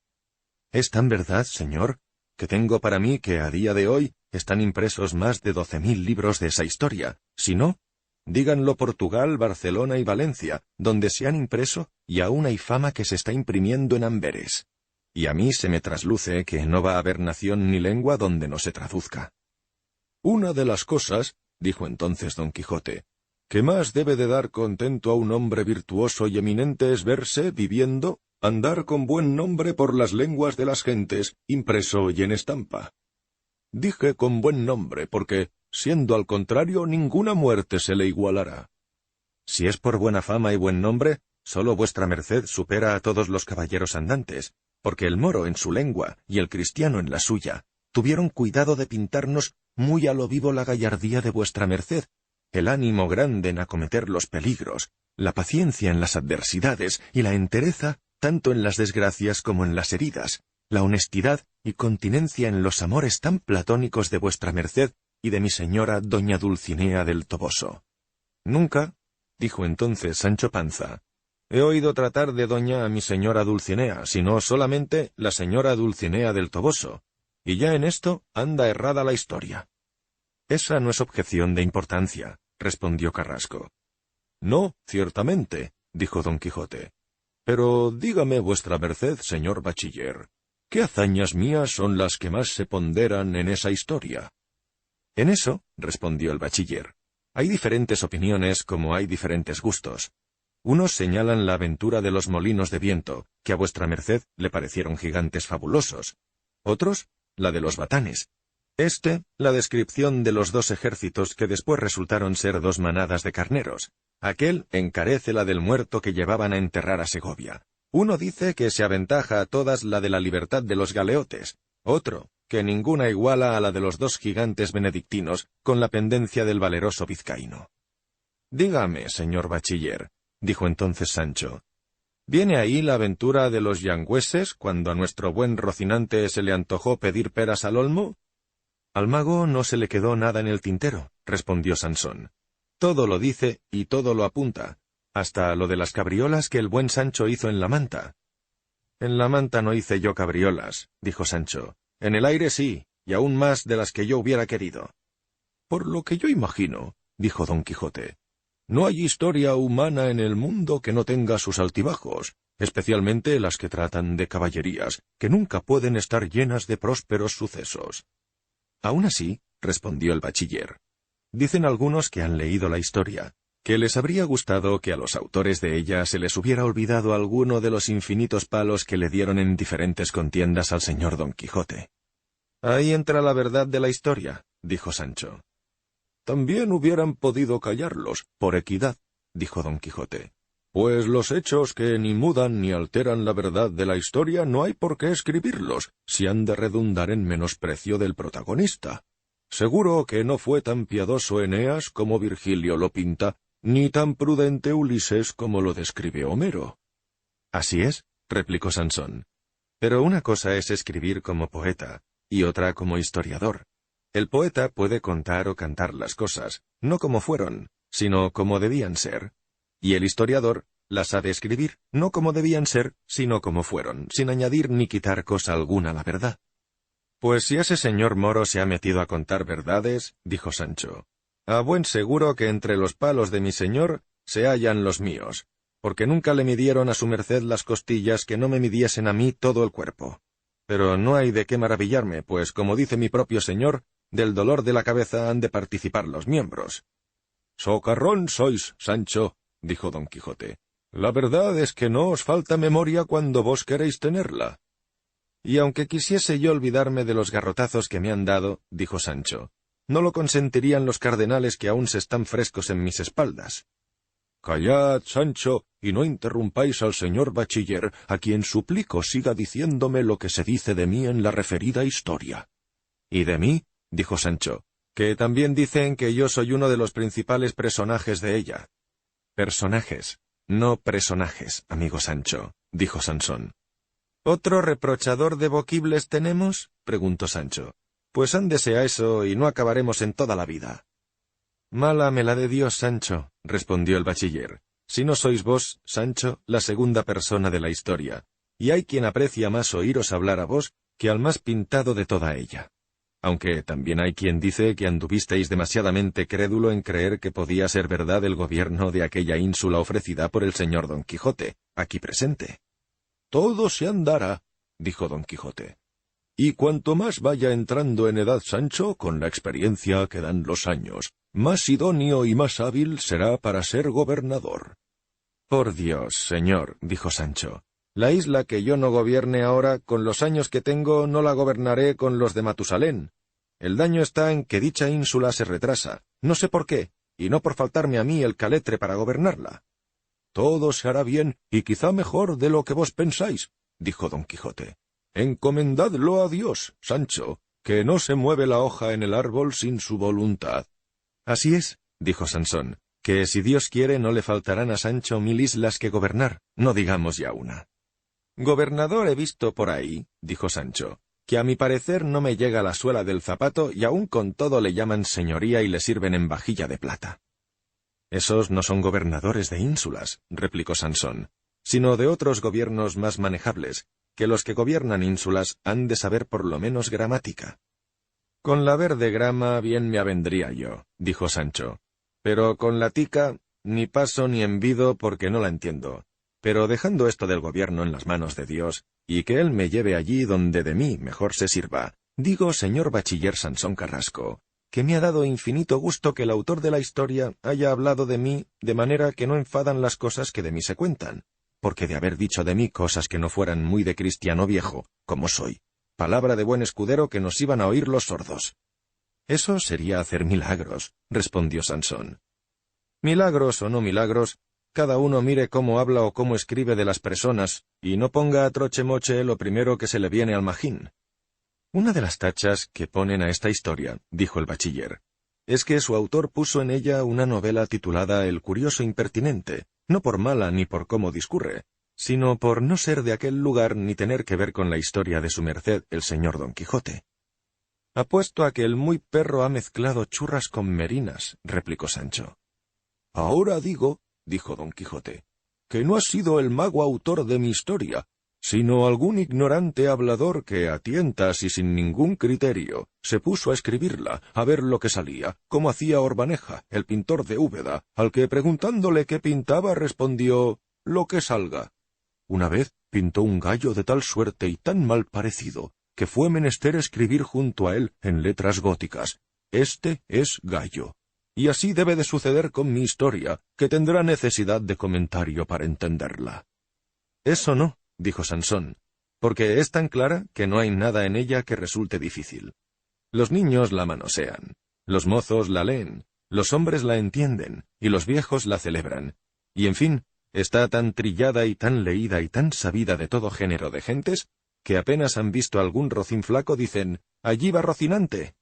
Speaker 1: «Es tan verdad, señor, que tengo para mí que a día de hoy están impresos más de 12.000 libros de esa historia. Si no, díganlo Portugal, Barcelona y Valencia, donde se han impreso, y aún hay fama que se está imprimiendo en Amberes. Y a mí se me trasluce que no va a haber nación ni lengua donde no se traduzca». «Una de las cosas», dijo entonces Don Quijote, «que más debe de dar contento a un hombre virtuoso y eminente es verse, viviendo, andar con buen nombre por las lenguas de las gentes, impreso y en estampa. Dije con buen nombre, porque, siendo al contrario, ninguna muerte se le igualará». «Si es por buena fama y buen nombre, sólo vuestra merced supera a todos los caballeros andantes, porque el moro en su lengua y el cristiano en la suya tuvieron cuidado de pintarnos muy a lo vivo la gallardía de vuestra merced, el ánimo grande en acometer los peligros, la paciencia en las adversidades y la entereza tanto en las desgracias como en las heridas, la honestidad y continencia en los amores tan platónicos de vuestra merced y de mi señora doña Dulcinea del Toboso. Nunca», dijo entonces Sancho Panza, «he oído tratar de doña a mi señora Dulcinea, sino solamente la señora Dulcinea del Toboso, y ya en esto anda errada la historia». «Esa no es objeción de importancia», respondió Carrasco. «No, ciertamente», dijo Don Quijote. «Pero dígame vuestra merced, señor bachiller, ¿qué hazañas mías son las que más se ponderan en esa historia?» «En eso», respondió el bachiller, «hay diferentes opiniones como hay diferentes gustos. Unos señalan la aventura de los molinos de viento, que a vuestra merced le parecieron gigantes fabulosos. Otros, la de los batanes. La descripción de los 2 ejércitos que después resultaron ser 2 manadas de carneros. Aquel encarece la del muerto que llevaban a enterrar a Segovia. Uno dice que se aventaja a todas la de la libertad de los galeotes. Otro, que ninguna iguala a la de los 2 gigantes benedictinos con la pendencia del valeroso vizcaíno». «Dígame, señor bachiller», dijo entonces Sancho, ¿Viene ahí la aventura de los yangüeses cuando a nuestro buen Rocinante se le antojó pedir peras al olmo? Al mago no se le quedó nada en el tintero, respondió Sansón. Todo lo dice y todo lo apunta, hasta lo de las cabriolas que el buen Sancho hizo en la manta. En la manta no hice yo cabriolas, dijo Sancho. En el aire sí, y aún más de las que yo hubiera querido. Por lo que yo imagino, dijo Don Quijote, no hay historia humana en el mundo que no tenga sus altibajos, especialmente las que tratan de caballerías, que nunca pueden estar llenas de prósperos sucesos. Aún así, respondió el bachiller, dicen algunos que han leído la historia, que les habría gustado que a los autores de ella se les hubiera olvidado alguno de los infinitos palos que le dieron en diferentes contiendas al señor Don Quijote. Ahí entra la verdad de la historia, dijo Sancho. También hubieran podido callarlos, por equidad, dijo Don Quijote, pues los hechos que ni mudan ni alteran la verdad de la historia no hay por qué escribirlos, si han de redundar en menosprecio del protagonista. Seguro que no fue tan piadoso Eneas como Virgilio lo pinta, ni tan prudente Ulises como lo describe Homero. Así es, replicó Sansón. Pero una cosa es escribir como poeta, y otra como historiador. El poeta puede contar o cantar las cosas, no como fueron, sino como debían ser. Y el historiador las ha de escribir, no como debían ser, sino como fueron, sin añadir ni quitar cosa alguna a la verdad. Pues si ese señor moro se ha metido a contar verdades, dijo Sancho, a buen seguro que entre los palos de mi señor se hallan los míos, porque nunca le midieron a su merced las costillas que no me midiesen a mí todo el cuerpo. Pero no hay de qué maravillarme, pues como dice mi propio señor, del dolor de la cabeza han de participar los miembros. Socarrón sois, Sancho, dijo Don Quijote. La verdad es que no os falta memoria cuando vos queréis tenerla. Y aunque quisiese yo olvidarme de los garrotazos que me han dado, dijo Sancho, no lo consentirían los cardenales que aún se están frescos en mis espaldas. Callad, Sancho, y no interrumpáis al señor bachiller, a quien suplico siga diciéndome lo que se dice de mí en la referida historia. ¿Y de mí? Dijo Sancho, que también dicen que yo soy uno de los principales personajes de ella. Personajes, no personajes, amigo Sancho, dijo Sansón. ¿Otro reprochador de voquibles tenemos? Preguntó Sancho. Pues ándese a eso y no acabaremos en toda la vida. Mala me la de Dios, Sancho, respondió el bachiller, si no sois vos, Sancho, la segunda persona de la historia, y hay quien aprecia más oíros hablar a vos que al más pintado de toda ella. Aunque también hay quien dice que anduvisteis demasiadamente crédulo en creer que podía ser verdad el gobierno de aquella ínsula ofrecida por el señor Don Quijote, aquí presente. Todo se andará, dijo Don Quijote. Y cuanto más vaya entrando en edad Sancho, con la experiencia que dan los años, más idóneo y más hábil será para ser gobernador. Por Dios, señor, dijo Sancho, la isla que yo no gobierne ahora, con los años que tengo, no la gobernaré con los de Matusalén. El daño está en que dicha ínsula se retrasa, no sé por qué, y no por faltarme a mí el caletre para gobernarla. Todo se hará bien, y quizá mejor de lo que vos pensáis, dijo Don Quijote. Encomendadlo a Dios, Sancho, que no se mueve la hoja en el árbol sin su voluntad. Así es, dijo Sansón, que si Dios quiere no le faltarán a Sancho 1000 islas que gobernar, no digamos ya una. Gobernador he visto por ahí, dijo Sancho, que a mi parecer no me llega la suela del zapato y aún con todo le llaman señoría y le sirven en vajilla de plata. Esos no son gobernadores de ínsulas, replicó Sansón, sino de otros gobiernos más manejables, que los que gobiernan ínsulas han de saber por lo menos gramática. Con la verde grama bien me avendría yo, dijo Sancho, pero con la tica ni paso ni envido porque no la entiendo. Pero dejando esto del gobierno en las manos de Dios, y que Él me lleve allí donde de mí mejor se sirva, digo, señor bachiller Sansón Carrasco, que me ha dado infinito gusto que el autor de la historia haya hablado de mí de manera que no enfadan las cosas que de mí se cuentan, porque de haber dicho de mí cosas que no fueran muy de cristiano viejo, como soy, palabra de buen escudero que nos iban a oír los sordos. Eso sería hacer milagros, respondió Sansón. Milagros o no milagros, cada uno mire cómo habla o cómo escribe de las personas, y no ponga a troche-moche lo primero que se le viene al magín. Una de las tachas que ponen a esta historia, dijo el bachiller, es que su autor puso en ella una novela titulada El curioso impertinente, no por mala ni por cómo discurre, sino por no ser de aquel lugar ni tener que ver con la historia de su merced el señor Don Quijote. Apuesto a que el muy perro ha mezclado churras con merinas, replicó Sancho. Ahora digo, dijo Don Quijote, que no ha sido el mago autor de mi historia, sino algún ignorante hablador que a tientas y sin ningún criterio se puso a escribirla, a ver lo que salía, como hacía Orbaneja, el pintor de Úbeda, al que preguntándole qué pintaba respondió, lo que salga. Una vez pintó un gallo de tal suerte y tan mal parecido, que fue menester escribir junto a él en letras góticas, este es gallo. Y así debe de suceder con mi historia, que tendrá necesidad de comentario para entenderla. Eso no, dijo Sansón, porque es tan clara que no hay nada en ella que resulte difícil. Los niños la manosean, los mozos la leen, los hombres la entienden, y los viejos la celebran, y en fin, está tan trillada y tan leída y tan sabida de todo género de gentes, que apenas han visto algún rocín flaco dicen, allí va Rocinante.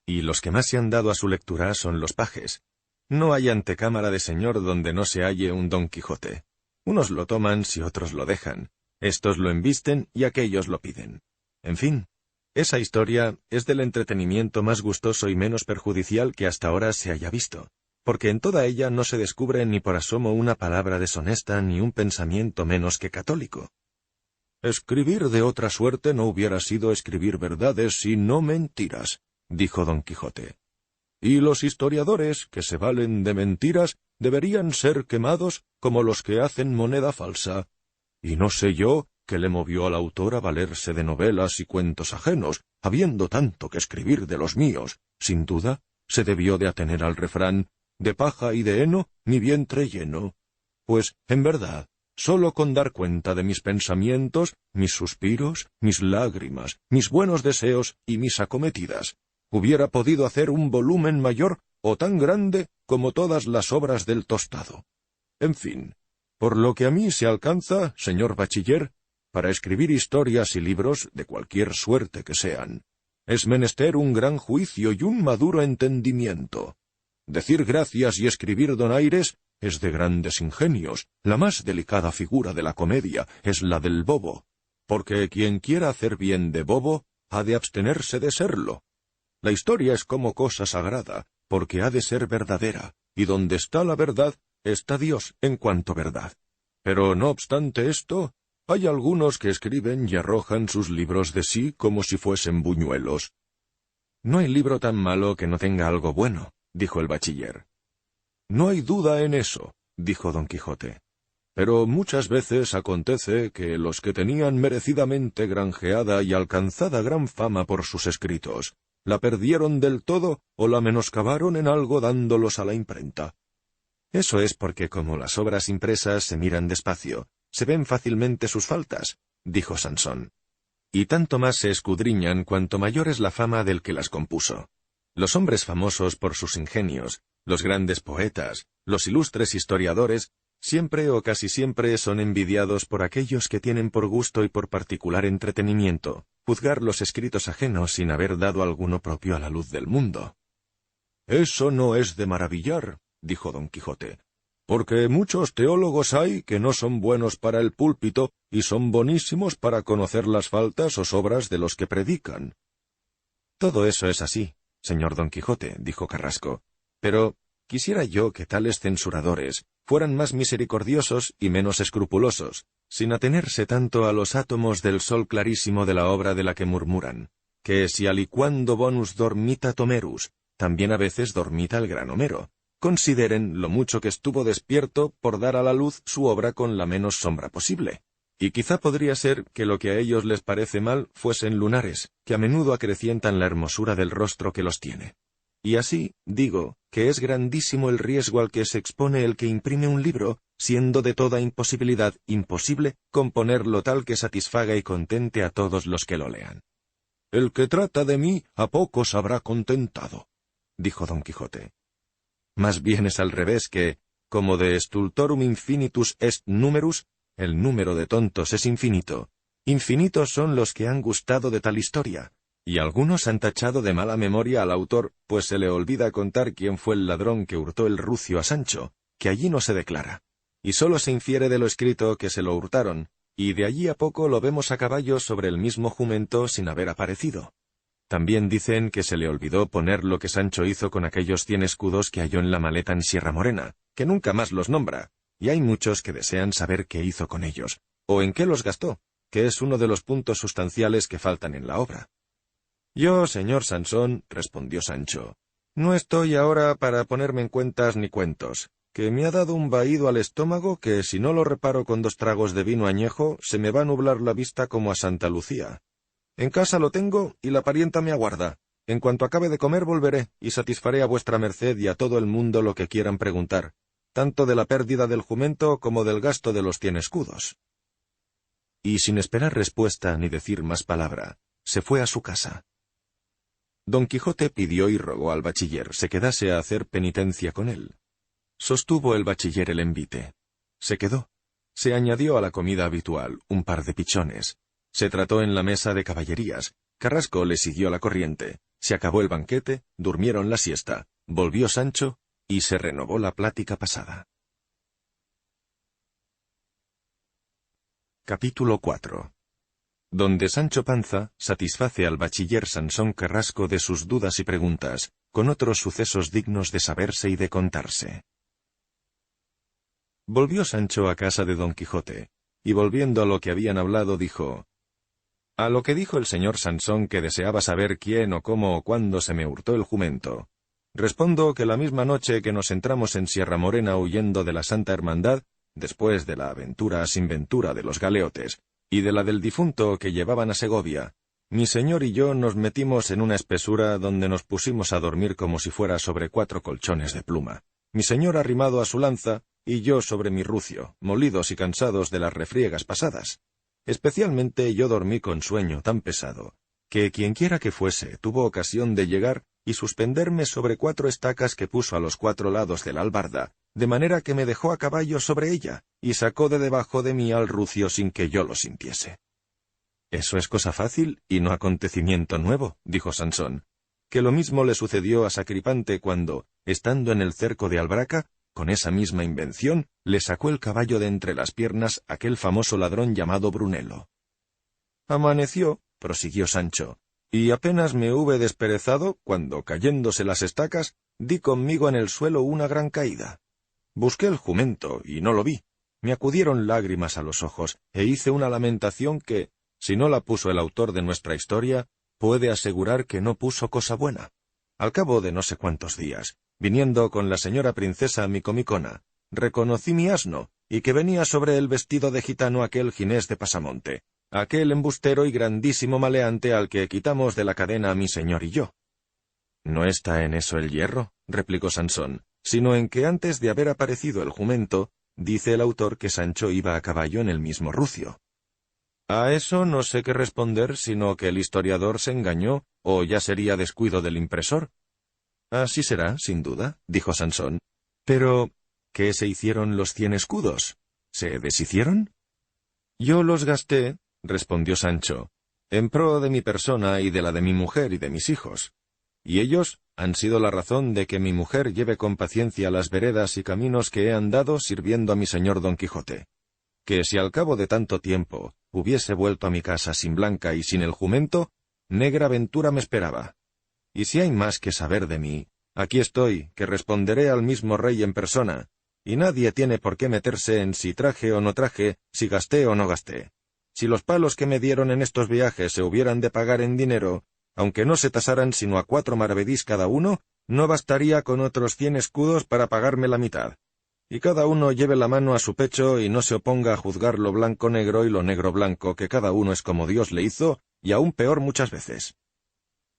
Speaker 1: Y los que más se han dado a su lectura son los pajes. No hay antecámara de señor donde no se halle un Don Quijote. Unos lo toman si otros lo dejan, estos lo embisten y aquellos lo piden. En fin, esa historia es del entretenimiento más gustoso y menos perjudicial que hasta ahora se haya visto, porque en toda ella no se descubre ni por asomo una palabra deshonesta ni un pensamiento menos que católico. Escribir de otra suerte no hubiera sido escribir verdades sino mentiras, dijo Don Quijote. Y los historiadores, que se valen de mentiras, deberían ser quemados como los que hacen moneda falsa. Y no sé yo qué le movió al autor a valerse de novelas y cuentos ajenos, habiendo tanto que escribir de los míos. Sin duda, se debió de atener al refrán, de paja y de heno, mi vientre lleno. Pues, en verdad, sólo con dar cuenta de mis pensamientos, mis suspiros, mis lágrimas, mis buenos deseos y mis acometidas, hubiera podido hacer un volumen mayor o tan grande como todas las obras del Tostado. En fin, por lo que a mí se alcanza, señor bachiller, para escribir historias y libros de cualquier suerte que sean, es menester un gran juicio y un maduro entendimiento. Decir gracias y escribir donaires es de grandes ingenios. La más delicada figura de la comedia es la del bobo, porque quien quiera hacer bien de bobo ha de abstenerse de serlo. La historia es como cosa sagrada, porque ha de ser verdadera, y donde está la verdad, está Dios en cuanto verdad. Pero no obstante esto, hay algunos que escriben y arrojan sus libros de sí como si fuesen buñuelos. No hay libro tan malo que no tenga algo bueno, dijo el bachiller. No hay duda en eso, dijo Don Quijote. Pero muchas veces acontece que los que tenían merecidamente granjeada y alcanzada gran fama por sus escritos, la perdieron del todo o la menoscabaron en algo dándolos a la imprenta. Eso es porque como las obras impresas se miran despacio, se ven fácilmente sus faltas, dijo Sansón. Y tanto más se escudriñan cuanto mayor es la fama del que las compuso. Los hombres famosos por sus ingenios, los grandes poetas, los ilustres historiadores, siempre o casi siempre son envidiados por aquellos que tienen por gusto y por particular entretenimiento juzgar los escritos ajenos sin haber dado alguno propio a la luz del mundo. Eso no es de maravillar, dijo Don Quijote, porque muchos teólogos hay que no son buenos para el púlpito y son bonísimos para conocer las faltas o sobras de los que predican. Todo eso es así, señor Don Quijote, dijo Carrasco, pero quisiera yo que tales censuradores fueran más misericordiosos y menos escrupulosos, sin atenerse tanto a los átomos del sol clarísimo de la obra de la que murmuran, que si aliquando bonus dormita Tomerus, también a veces dormita el gran Homero. Consideren lo mucho que estuvo despierto por dar a la luz su obra con la menos sombra posible. Y quizá podría ser que lo que a ellos les parece mal fuesen lunares, que a menudo acrecientan la hermosura del rostro que los tiene. Y así, digo, que es grandísimo el riesgo al que se expone el que imprime un libro, siendo de toda imposibilidad imposible componerlo tal que satisfaga y contente a todos los que lo lean. El que trata de mí a pocos habrá contentado, dijo Don Quijote. Más bien es al revés que, como de stultorum infinitus est numerus, el número de tontos es infinito. Infinitos son los que han gustado de tal historia, y algunos han tachado de mala memoria al autor, pues se le olvida contar quién fue el ladrón que hurtó el rucio a Sancho, que allí no se declara. y sólo se infiere de lo escrito que se lo hurtaron, y de allí a poco lo vemos a caballo sobre el mismo jumento sin haber aparecido. También dicen que se le olvidó poner lo que Sancho hizo con aquellos 100 escudos que halló en la maleta en Sierra Morena, que nunca más los nombra, y hay muchos que desean saber qué hizo con ellos, o en qué los gastó, que es uno de los puntos sustanciales que faltan en la obra. Yo, señor Sansón, respondió Sancho, no estoy ahora para ponerme en cuentas ni cuentos, que me ha dado un vaído al estómago que si no lo reparo con 2 tragos de vino añejo, se me va a nublar la vista como a Santa Lucía. En casa lo tengo y la parienta me aguarda. En cuanto acabe de comer volveré y satisfaré a vuestra merced y a todo el mundo lo que quieran preguntar, tanto de la pérdida del jumento como del gasto de los 100 escudos. Y sin esperar respuesta ni decir más palabra, se fue a su casa. Don Quijote pidió y rogó al bachiller se quedase a hacer penitencia con él. Sostuvo el bachiller el envite. Se quedó. Se añadió a la comida habitual un par de pichones. Se trató en la mesa de caballerías. Carrasco le siguió la corriente. Se acabó el banquete, durmieron la siesta, volvió Sancho, y se renovó la plática pasada. Capítulo 4. Donde Sancho Panza satisface al bachiller Sansón Carrasco de sus dudas y preguntas, con otros sucesos dignos de saberse y de contarse. Volvió Sancho a casa de Don Quijote, y volviendo a lo que habían hablado dijo: a lo que dijo el señor Sansón que deseaba saber quién o cómo o cuándo se me hurtó el jumento. Respondo que la misma noche que nos entramos en Sierra Morena huyendo de la Santa Hermandad, después de la aventura sin ventura de los galeotes, y de la del difunto que llevaban a Segovia, mi señor y yo nos metimos en una espesura donde nos pusimos a dormir como si fuera sobre 4 colchones de pluma, mi señor arrimado a su lanza, y yo sobre mi rucio, molidos y cansados de las refriegas pasadas. Especialmente yo dormí con sueño tan pesado, que quienquiera que fuese tuvo ocasión de llegar y suspenderme sobre 4 estacas que puso a los 4 lados de la albarda, de manera que me dejó a caballo sobre ella, y sacó de debajo de mí al rucio sin que yo lo sintiese. Eso es cosa fácil y no acontecimiento nuevo, dijo Sansón, que lo mismo le sucedió a Sacripante cuando, estando en el cerco de Albraca, con esa misma invención, le sacó el caballo de entre las piernas aquel famoso ladrón llamado Brunelo. Amaneció, prosiguió Sancho, y apenas me hube desperezado, cuando, cayéndose las estacas, di conmigo en el suelo una gran caída. Busqué el jumento, y no lo vi. Me acudieron lágrimas a los ojos, e hice una lamentación que, si no la puso el autor de nuestra historia, puede asegurar que no puso cosa buena. Al cabo de no sé cuántos días, viniendo con la señora princesa Micomicona, reconocí mi asno, y que venía sobre el vestido de gitano aquel ginés de pasamonte, aquel embustero y grandísimo maleante al que quitamos de la cadena a mi señor y yo. No está en eso el hierro, replicó Sansón, sino en que antes de haber aparecido el jumento, dice el autor que Sancho iba a caballo en el mismo rucio. A eso no sé qué responder, sino que el historiador se engañó, o ya sería descuido del impresor. Así será, sin duda, dijo Sansón. Pero, ¿qué se hicieron los 100 escudos? ¿Se deshicieron? Yo los gasté, respondió Sancho, en pro de mi persona y de la de mi mujer y de mis hijos. Y ellos han sido la razón de que mi mujer lleve con paciencia las veredas y caminos que he andado sirviendo a mi señor Don Quijote. Que si al cabo de tanto tiempo hubiese vuelto a mi casa sin Blanca y sin el jumento, negra ventura me esperaba. Y si hay más que saber de mí, aquí estoy, que responderé al mismo rey en persona, y nadie tiene por qué meterse en si traje o no traje, si gasté o no gasté. Si los palos que me dieron en estos viajes se hubieran de pagar en dinero, aunque no se tasaran sino a 4 maravedís cada uno, no bastaría con otros 100 escudos para pagarme la mitad. Y cada uno lleve la mano a su pecho y no se oponga a juzgar lo blanco negro y lo negro blanco, que cada uno es como Dios le hizo, y aún peor muchas veces.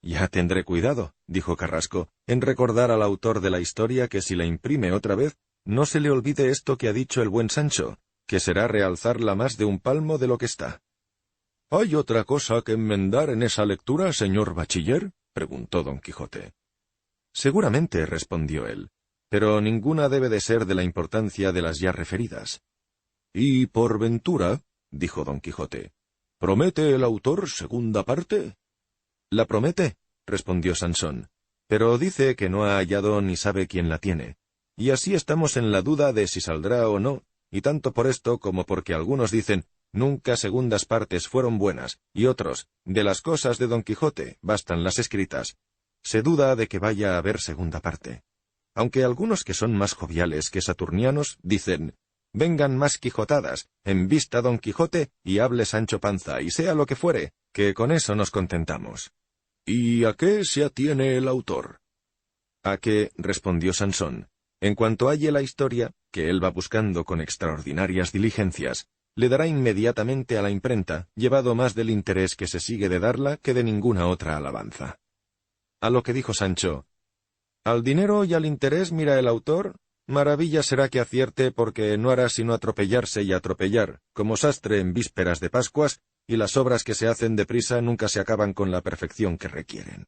Speaker 1: Ya tendré cuidado, dijo Carrasco, en recordar al autor de la historia que si la imprime otra vez, no se le olvide esto que ha dicho el buen Sancho, que será realzarla más de un palmo de lo que está. ¿Hay otra cosa que enmendar en esa lectura, señor bachiller? Preguntó Don Quijote. Seguramente, respondió él, pero ninguna debe de ser de la importancia de las ya referidas. Y por ventura, dijo Don Quijote, ¿promete el autor segunda parte? La promete, respondió Sansón, pero dice que no ha hallado ni sabe quién la tiene, y así estamos en la duda de si saldrá o no, y tanto por esto como porque algunos dicen, nunca segundas partes fueron buenas, y otros, de las cosas de Don Quijote, bastan las escritas, se duda de que vaya a haber segunda parte. Aunque algunos que son más joviales que saturnianos, dicen, vengan más quijotadas, embista Don Quijote y hable Sancho Panza, y sea lo que fuere, que con eso nos contentamos. ¿Y a qué se atiene el autor? A que, respondió Sansón, en cuanto halle la historia, que él va buscando con extraordinarias diligencias, le dará inmediatamente a la imprenta, llevado más del interés que se sigue de darla que de ninguna otra alabanza. A lo que dijo Sancho, al dinero y al interés mira el autor, maravilla será que acierte porque no hará sino atropellarse y atropellar, como sastre en vísperas de Pascuas, y las obras que se hacen deprisa nunca se acaban con la perfección que requieren.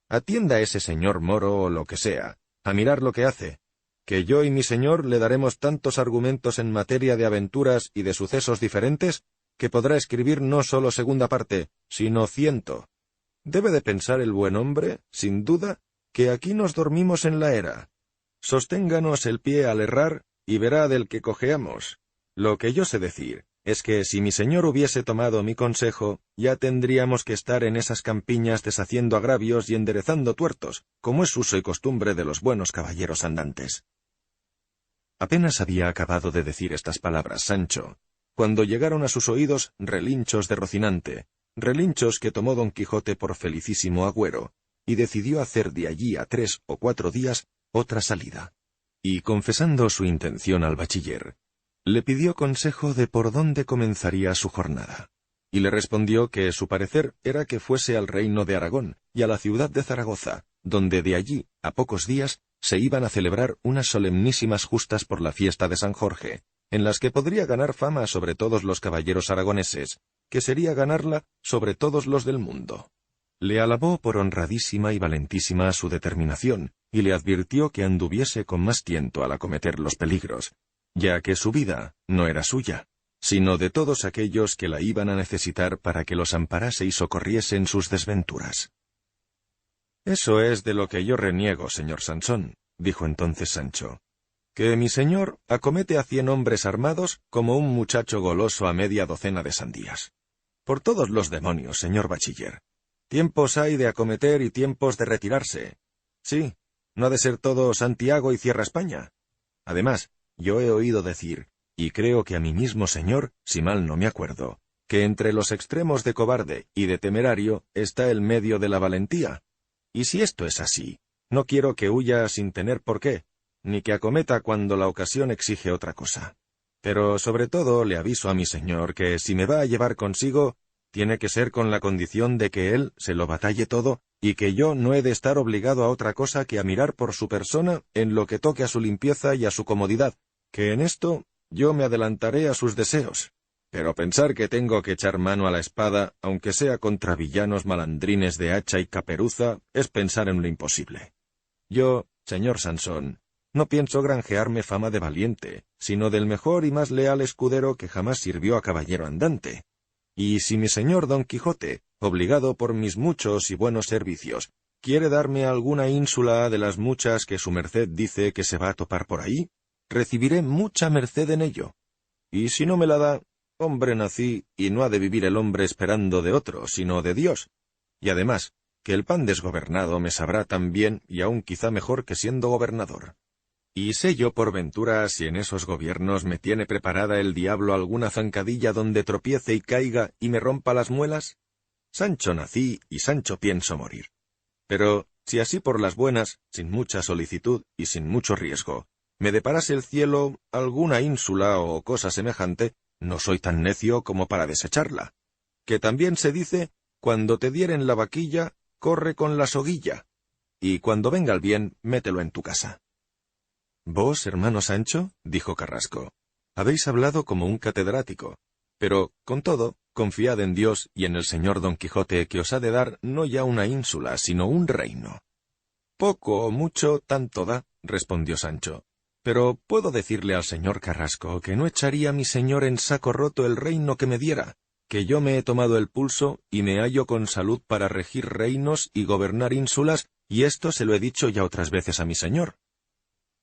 Speaker 1: Atienda ese señor moro o lo que sea, a mirar lo que hace, que yo y mi señor le daremos tantos argumentos en materia de aventuras y de sucesos diferentes, que podrá escribir no sólo segunda parte, sino 100. Debe de pensar el buen hombre, sin duda, que aquí nos dormimos en la era. Sosténganos el pie al errar, y verá del que cojeamos. Lo que yo sé decir es que si mi señor hubiese tomado mi consejo, ya tendríamos que estar en esas campiñas deshaciendo agravios y enderezando tuertos, como es uso y costumbre de los buenos caballeros andantes. Apenas había acabado de decir estas palabras Sancho, cuando llegaron a sus oídos relinchos de Rocinante, relinchos que tomó Don Quijote por felicísimo agüero, y decidió hacer de allí a 3 o 4 días otra salida. Y confesando su intención al bachiller, le pidió consejo de por dónde comenzaría su jornada, y le respondió que su parecer era que fuese al reino de Aragón y a la ciudad de Zaragoza, donde de allí, a pocos días, se iban a celebrar unas solemnísimas justas por la fiesta de San Jorge, en las que podría ganar fama sobre todos los caballeros aragoneses, que sería ganarla sobre todos los del mundo. Le alabó por honradísima y valentísima su determinación, y le advirtió que anduviese con más tiento al acometer los peligros, ya que su vida no era suya, sino de todos aquellos que la iban a necesitar para que los amparase y socorriese en sus desventuras. Eso es de lo que yo reniego, señor Sansón, dijo entonces Sancho, que mi señor acomete a 100 hombres armados como un muchacho goloso a media docena de sandías. Por todos los demonios, señor bachiller. Tiempos hay de acometer y tiempos de retirarse. Sí, no ha de ser todo Santiago y Cierra España. Además, yo he oído decir, y creo que a mi mismo señor, si mal no me acuerdo, que entre los extremos de cobarde y de temerario está el medio de la valentía. Y si esto es así, no quiero que huya sin tener por qué, ni que acometa cuando la ocasión exige otra cosa. Pero sobre todo le aviso a mi señor que si me va a llevar consigo, tiene que ser con la condición de que él se lo batalle todo, y que yo no he de estar obligado a otra cosa que a mirar por su persona en lo que toque a su limpieza y a su comodidad, que en esto yo me adelantaré a sus deseos. Pero pensar que tengo que echar mano a la espada, aunque sea contra villanos malandrines de hacha y caperuza, es pensar en lo imposible. Yo, señor Sansón, no pienso granjearme fama de valiente, sino del mejor y más leal escudero que jamás sirvió a caballero andante. Y si mi señor Don Quijote, obligado por mis muchos y buenos servicios, quiere darme alguna ínsula de las muchas que su merced dice que se va a topar por ahí, recibiré mucha merced en ello. Y si no me la da, hombre nací, y no ha de vivir el hombre esperando de otro, sino de Dios. Y además, que el pan desgobernado me sabrá tan bien y aún quizá mejor que siendo gobernador. Y sé yo por ventura si en esos gobiernos me tiene preparada el diablo alguna zancadilla donde tropiece y caiga y me rompa las muelas. Sancho nací y Sancho pienso morir. Pero, si así por las buenas, sin mucha solicitud y sin mucho riesgo, me deparase el cielo alguna ínsula o cosa semejante, no soy tan necio como para desecharla. Que también se dice, cuando te dieren la vaquilla, corre con la soguilla, y cuando venga el bien, mételo en tu casa. Vos, hermano Sancho, dijo Carrasco, habéis hablado como un catedrático, pero, con todo, confiad en Dios y en el señor Don Quijote que os ha de dar no ya una ínsula, sino un reino. Poco o mucho, tanto da, respondió Sancho, pero puedo decirle al señor Carrasco que no echaría mi señor en saco roto el reino que me diera, que yo me he tomado el pulso y me hallo con salud para regir reinos y gobernar ínsulas, y esto se lo he dicho ya otras veces a mi señor.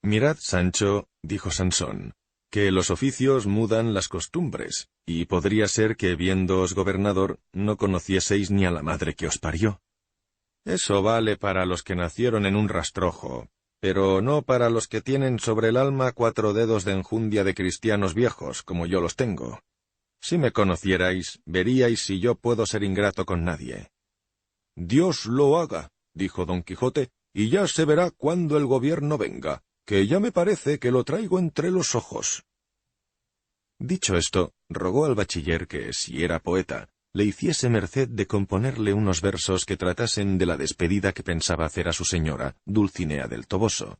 Speaker 1: Mirad, Sancho, dijo Sansón, que los oficios mudan las costumbres, y podría ser que, viéndoos gobernador, no conocieseis ni a la madre que os parió. Eso vale para los que nacieron en un rastrojo, pero no para los que tienen sobre el alma 4 dedos de enjundia de cristianos viejos, como yo los tengo. Si me conocierais, veríais si yo puedo ser ingrato con nadie. Dios lo haga, dijo Don Quijote, y ya se verá cuando el gobierno venga, que ya me parece que lo traigo entre los ojos. Dicho esto, rogó al bachiller que, si era poeta, le hiciese merced de componerle unos versos que tratasen de la despedida que pensaba hacer a su señora, Dulcinea del Toboso,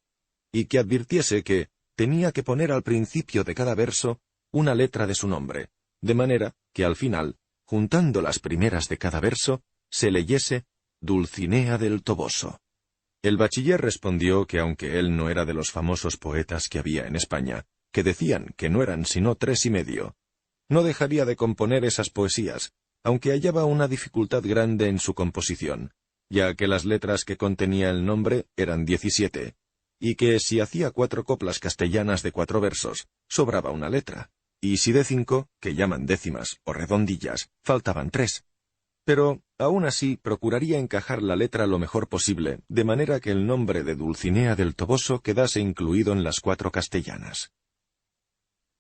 Speaker 1: y que advirtiese que tenía que poner al principio de cada verso una letra de su nombre, de manera que al final, juntando las primeras de cada verso, se leyese Dulcinea del Toboso. El bachiller respondió que aunque él no era de los famosos poetas que había en España, que decían que no eran sino 3 y medio, no dejaría de componer esas poesías, aunque hallaba una dificultad grande en su composición, ya que las letras que contenía el nombre eran 17, y que si hacía 4 coplas castellanas de 4 versos, sobraba una letra, y si de 5, que llaman décimas o redondillas, faltaban 3. Pero, aún así, procuraría encajar la letra lo mejor posible, de manera que el nombre de Dulcinea del Toboso quedase incluido en las 4 castellanas.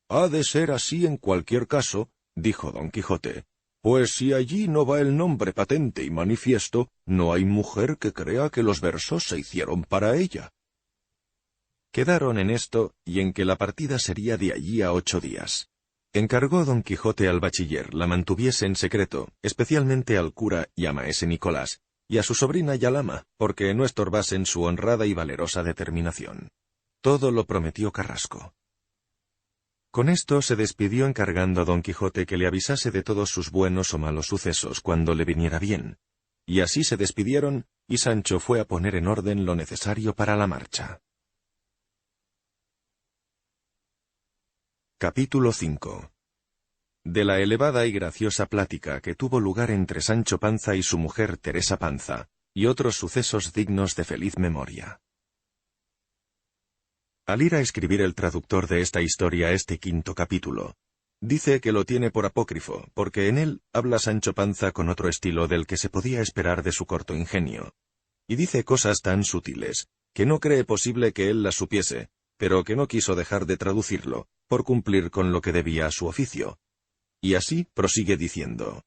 Speaker 1: «Ha de ser así en cualquier caso», dijo Don Quijote, «pues si allí no va el nombre patente y manifiesto, no hay mujer que crea que los versos se hicieron para ella». Quedaron en esto y en que la partida sería de allí a 8 días. Encargó Don Quijote al bachiller la mantuviese en secreto, especialmente al cura y a maese Nicolás, y a su sobrina y al ama, porque no estorbasen su honrada y valerosa determinación. Todo lo prometió Carrasco. Con esto se despidió encargando a Don Quijote que le avisase de todos sus buenos o malos sucesos cuando le viniera bien, y así se despidieron, y Sancho fue a poner en orden lo necesario para la marcha. Capítulo 5. De la elevada y graciosa plática que tuvo lugar entre Sancho Panza y su mujer Teresa Panza, y otros sucesos dignos de feliz memoria. Al ir a escribir el traductor de esta historia este 5º capítulo, dice que lo tiene por apócrifo, porque en él habla Sancho Panza con otro estilo del que se podía esperar de su corto ingenio, y dice cosas tan sutiles, que no cree posible que él las supiese, pero que no quiso dejar de traducirlo, por cumplir con lo que debía a su oficio. Y así prosigue diciendo.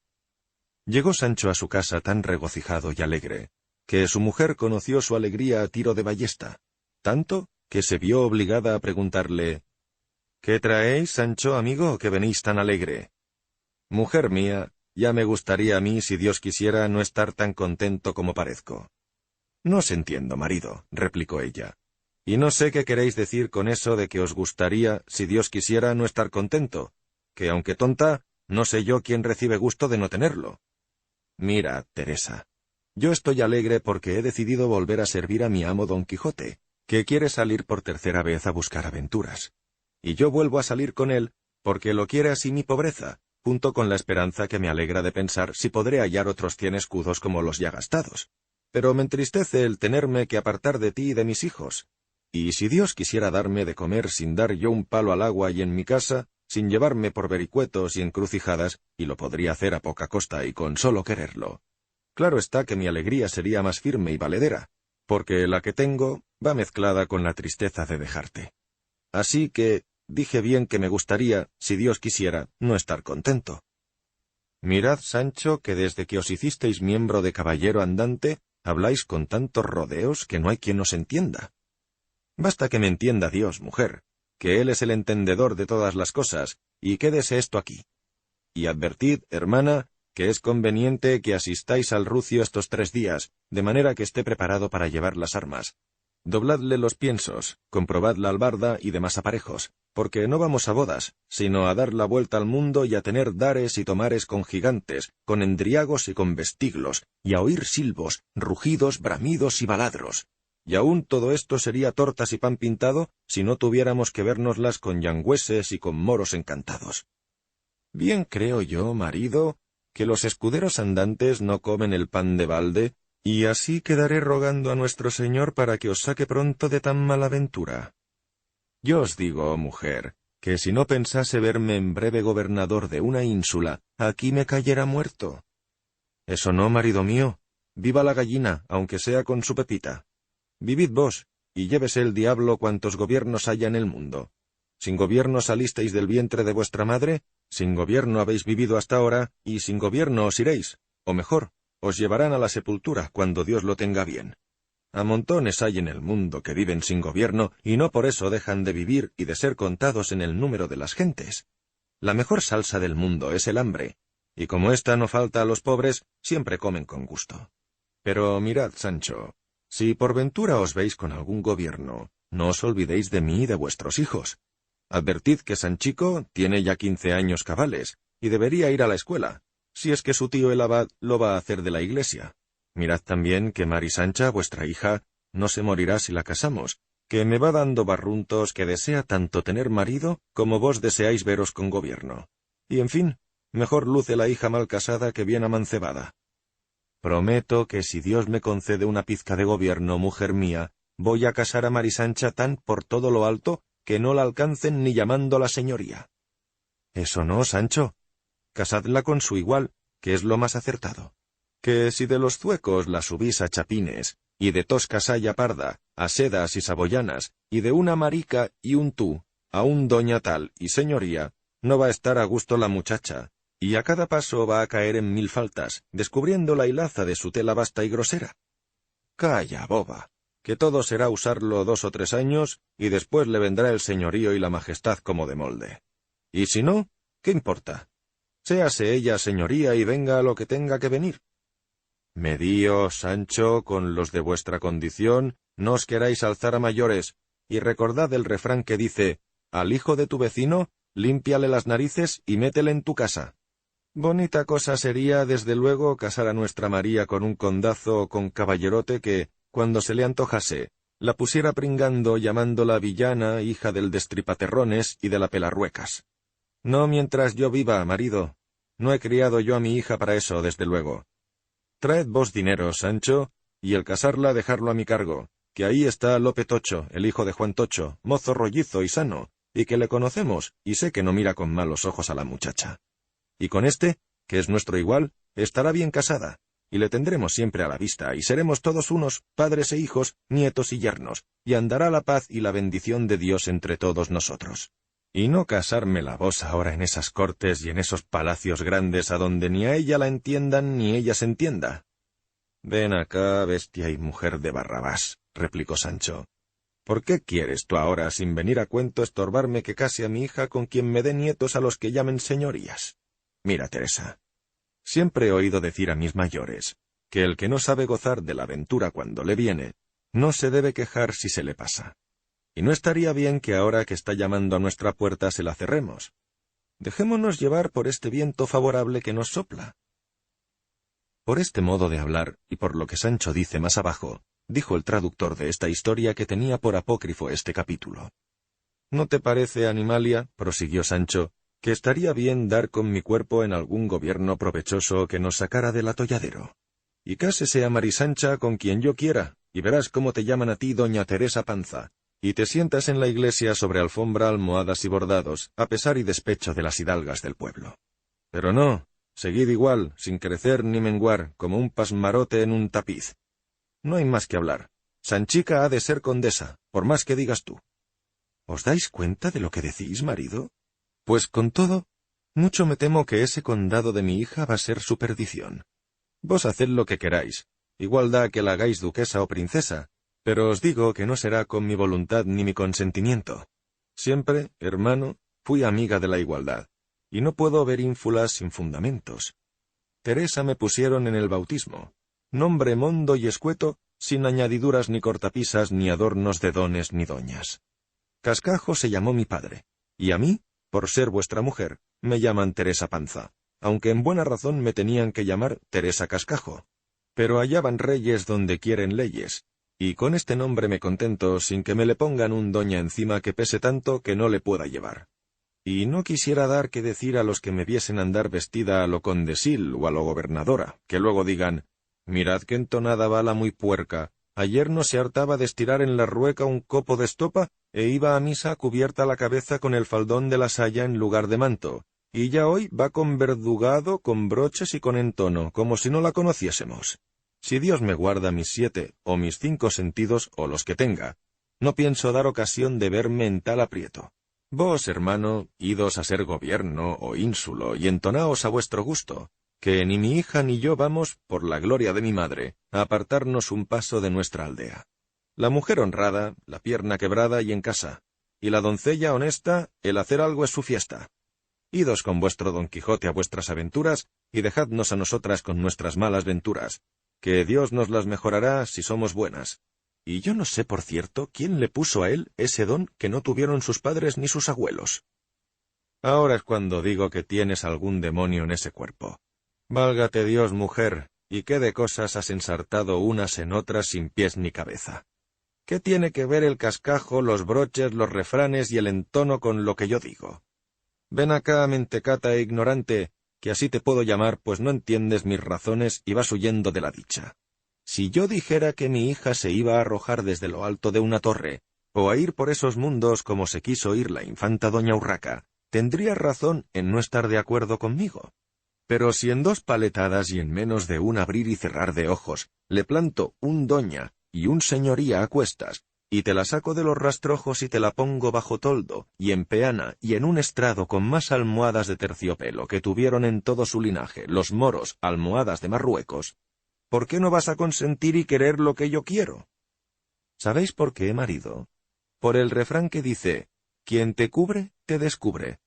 Speaker 1: Llegó Sancho a su casa tan regocijado y alegre, que su mujer conoció su alegría a tiro de ballesta, tanto que se vio obligada a preguntarle, «¿Qué traéis, Sancho, amigo, que venís tan alegre?» «Mujer mía, ya me gustaría a mí, si Dios quisiera, no estar tan contento como parezco». «No os entiendo, marido», replicó ella, «y no sé qué queréis decir con eso de que os gustaría, si Dios quisiera, no estar contento, que aunque tonta, no sé yo quién recibe gusto de no tenerlo». «Mira, Teresa, yo estoy alegre porque he decidido volver a servir a mi amo Don Quijote, que quiere salir por 3ª vez a buscar aventuras. Y yo vuelvo a salir con él, porque lo quiere así mi pobreza, junto con la esperanza que me alegra de pensar si podré hallar otros 100 escudos como los ya gastados. Pero me entristece el tenerme que apartar de ti y de mis hijos. Y si Dios quisiera darme de comer sin dar yo un palo al agua y en mi casa, sin llevarme por vericuetos y encrucijadas, y lo podría hacer a poca costa y con solo quererlo. Claro está que mi alegría sería más firme y valedera, porque la que tengo va mezclada con la tristeza de dejarte. Así que dije bien que me gustaría, si Dios quisiera, no estar contento. Mirad, Sancho, que desde que os hicisteis miembro de caballero andante, habláis con tantos rodeos que no hay quien os entienda. Basta que me entienda Dios, mujer, que Él es el entendedor de todas las cosas, y quédese esto aquí. Y advertid, hermana, que es conveniente que asistáis al rucio estos 3 días, de manera que esté preparado para llevar las armas. Dobladle los piensos, comprobad la albarda y demás aparejos, porque no vamos a bodas, sino a dar la vuelta al mundo y a tener dares y tomares con gigantes, con endriagos y con vestiglos, y a oír silbos, rugidos, bramidos y baladros. Y aún todo esto sería tortas y pan pintado, si no tuviéramos que vérnoslas con yangüeses y con moros encantados. Bien creo yo, marido, que los escuderos andantes no comen el pan de balde, y así quedaré rogando a nuestro Señor para que os saque pronto de tan mala aventura. Yo os digo, mujer, que si no pensase verme en breve gobernador de una ínsula, aquí me cayera muerto. Eso no, marido mío. Viva la gallina, aunque sea con su pepita. Vivid vos, y llévese el diablo cuantos gobiernos haya en el mundo. Sin gobierno salisteis del vientre de vuestra madre, sin gobierno habéis vivido hasta ahora, y sin gobierno os iréis, o mejor, os llevarán a la sepultura cuando Dios lo tenga bien. A montones hay en el mundo que viven sin gobierno, y no por eso dejan de vivir y de ser contados en el número de las gentes. La mejor salsa del mundo es el hambre, y como ésta no falta a los pobres, siempre comen con gusto. Pero mirad, Sancho, si por ventura os veis con algún gobierno, no os olvidéis de mí y de vuestros hijos. Advertid que Sanchico tiene ya 15 años cabales, y debería ir a la escuela, si es que su tío el abad lo va a hacer de la iglesia. Mirad también que Mari Sancha, vuestra hija, no se morirá si la casamos, que me va dando barruntos que desea tanto tener marido como vos deseáis veros con gobierno. Y en fin, mejor luce la hija mal casada que bien amancebada. Prometo que si Dios me concede una pizca de gobierno, mujer mía, voy a casar a Mari Sancha tan por todo lo alto que no la alcancen ni llamándola señoría. Eso no, Sancho. Casadla con su igual, que es lo más acertado. Que si de los zuecos la subís a chapines, y de tosca saya parda, a sedas y saboyanas, y de una marica y un tú, a un doña tal y señoría, no va a estar a gusto la muchacha, y a cada paso va a caer en 1000 faltas, descubriendo la hilaza de su tela vasta y grosera. Calla, boba, que todo será usarlo 2 o 3 años, y después le vendrá el señorío y la majestad como de molde. Y si no, ¿qué importa? Séase ella señoría y venga a lo que tenga que venir. Medíos, Sancho, con los de vuestra condición, no os queráis alzar a mayores, y recordad el refrán que dice, al hijo de tu vecino, límpiale las narices y métele en tu casa. Bonita cosa sería, desde luego, casar a nuestra María con un condazo o con caballerote que, cuando se le antojase, la pusiera pringando llamándola villana, hija del destripaterrones y de la pelarruecas. No mientras yo viva, marido. No he criado yo a mi hija para eso, desde luego. Traed vos dinero, Sancho, y el casarla dejarlo a mi cargo, que ahí está Lope Tocho, el hijo de Juan Tocho, mozo rollizo y sano, y que le conocemos, y sé que no mira con malos ojos a la muchacha. Y con este, que es nuestro igual, estará bien casada, y le tendremos siempre a la vista, y seremos todos unos, padres e hijos, nietos y yernos, y andará la paz y la bendición de Dios entre todos nosotros. Y no casármela vos ahora en esas cortes y en esos palacios grandes a donde ni a ella la entiendan ni ella se entienda. Ven acá, bestia y mujer de Barrabás, replicó Sancho. ¿Por qué quieres tú ahora, sin venir a cuento, estorbarme que case a mi hija con quien me dé nietos a los que llamen señorías? Mira, Teresa, siempre he oído decir a mis mayores que el que no sabe gozar de la ventura cuando le viene, no se debe quejar si se le pasa. Y no estaría bien que ahora que está llamando a nuestra puerta se la cerremos. Dejémonos llevar por este viento favorable que nos sopla. Por este modo de hablar, y por lo que Sancho dice más abajo, dijo el traductor de esta historia que tenía por apócrifo este capítulo. ¿No te parece, Animalia, prosiguió Sancho, que estaría bien dar con mi cuerpo en algún gobierno provechoso que nos sacara del atolladero? Y cásese a Mari Sancha con quien yo quiera, y verás cómo te llaman a ti doña Teresa Panza, y te sientas en la iglesia sobre alfombra, almohadas y bordados, a pesar y despecho de las hidalgas del pueblo. Pero no, seguid igual, sin crecer ni menguar, como un pasmarote en un tapiz. No hay más que hablar. Sanchica ha de ser condesa, por más que digas tú. ¿Os dais cuenta de lo que decís, marido? Pues con todo, mucho me temo que ese condado de mi hija va a ser su perdición. Vos haced lo que queráis, igual da que la hagáis duquesa o princesa, pero os digo que no será con mi voluntad ni mi consentimiento. Siempre, hermano, fui amiga de la igualdad, y no puedo ver ínfulas sin fundamentos. Teresa me pusieron en el bautismo, nombre mondo y escueto, sin añadiduras ni cortapisas ni adornos de dones ni doñas. Cascajo se llamó mi padre, y a mí, por ser vuestra mujer, me llaman Teresa Panza, aunque en buena razón me tenían que llamar Teresa Cascajo. Pero allá van reyes donde quieren leyes, y con este nombre me contento sin que me le pongan un doña encima que pese tanto que no le pueda llevar. Y no quisiera dar que decir a los que me viesen andar vestida a lo condesil o a lo gobernadora, que luego digan, mirad qué entonada va la muy puerca, Ayer no se hartaba de estirar en la rueca un copo de estopa, e iba a misa cubierta la cabeza con el faldón de la saya en lugar de manto, y ya hoy va con verdugado, con broches y con entono, como si no la conociésemos. Si Dios me guarda mis 7 o mis 5 sentidos, o los que tenga, no pienso dar ocasión de verme en tal aprieto. Vos, hermano, idos a ser gobierno o ínsulo, y entonaos a vuestro gusto, que ni mi hija ni yo vamos, por la gloria de mi madre, a apartarnos un paso de nuestra aldea. La mujer honrada, la pierna quebrada y en casa, y la doncella honesta, el hacer algo es su fiesta. Idos con vuestro Don Quijote a vuestras aventuras, y dejadnos a nosotras con nuestras malas venturas, que Dios nos las mejorará si somos buenas. Y yo no sé, por cierto, quién le puso a él ese don que no tuvieron sus padres ni sus abuelos. Ahora es cuando digo que tienes algún demonio en ese cuerpo. Válgate Dios, mujer, y qué de cosas has ensartado unas en otras sin pies ni cabeza. ¿Qué tiene que ver el cascajo, los broches, los refranes y el entono con lo que yo digo? Ven acá, mentecata e ignorante, que así te puedo llamar, pues no entiendes mis razones y vas huyendo de la dicha. Si yo dijera que mi hija se iba a arrojar desde lo alto de una torre, o a ir por esos mundos como se quiso ir la infanta doña Urraca, tendrías razón en no estar de acuerdo conmigo. Pero si en 2 paletadas y en menos de un abrir y cerrar de ojos, le planto un doña y un señoría a cuestas, y te la saco de los rastrojos y te la pongo bajo toldo, y en peana, y en un estrado con más almohadas de terciopelo que tuvieron en todo su linaje los moros almohadas de Marruecos, ¿por qué no vas a consentir y querer lo que yo quiero? ¿Sabéis por qué, marido? Por el refrán que dice, quien te cubre, te descubre.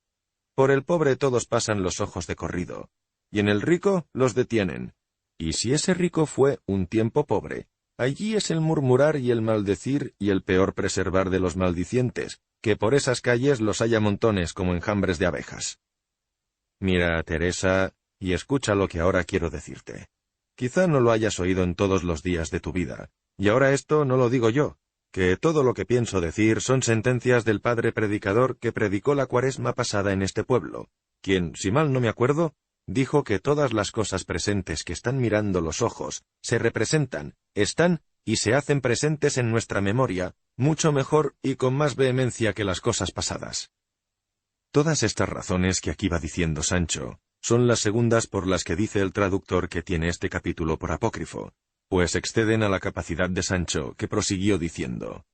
Speaker 1: Por el pobre todos pasan los ojos de corrido, y en el rico los detienen. Y si ese rico fue un tiempo pobre, allí es el murmurar y el maldecir y el peor preservar de los maldicientes, que por esas calles los haya montones como enjambres de abejas. Mira, Teresa, y escucha lo que ahora quiero decirte. Quizá no lo hayas oído en todos los días de tu vida, y ahora esto no lo digo yo, que todo lo que pienso decir son sentencias del padre predicador que predicó la Cuaresma pasada en este pueblo, quien, si mal no me acuerdo, dijo que todas las cosas presentes que están mirando los ojos se representan, están y se hacen presentes en nuestra memoria, mucho mejor y con más vehemencia que las cosas pasadas. Todas estas razones que aquí va diciendo Sancho son las segundas por las que dice el traductor que tiene este capítulo por apócrifo, pues exceden a la capacidad de Sancho, que prosiguió diciendo: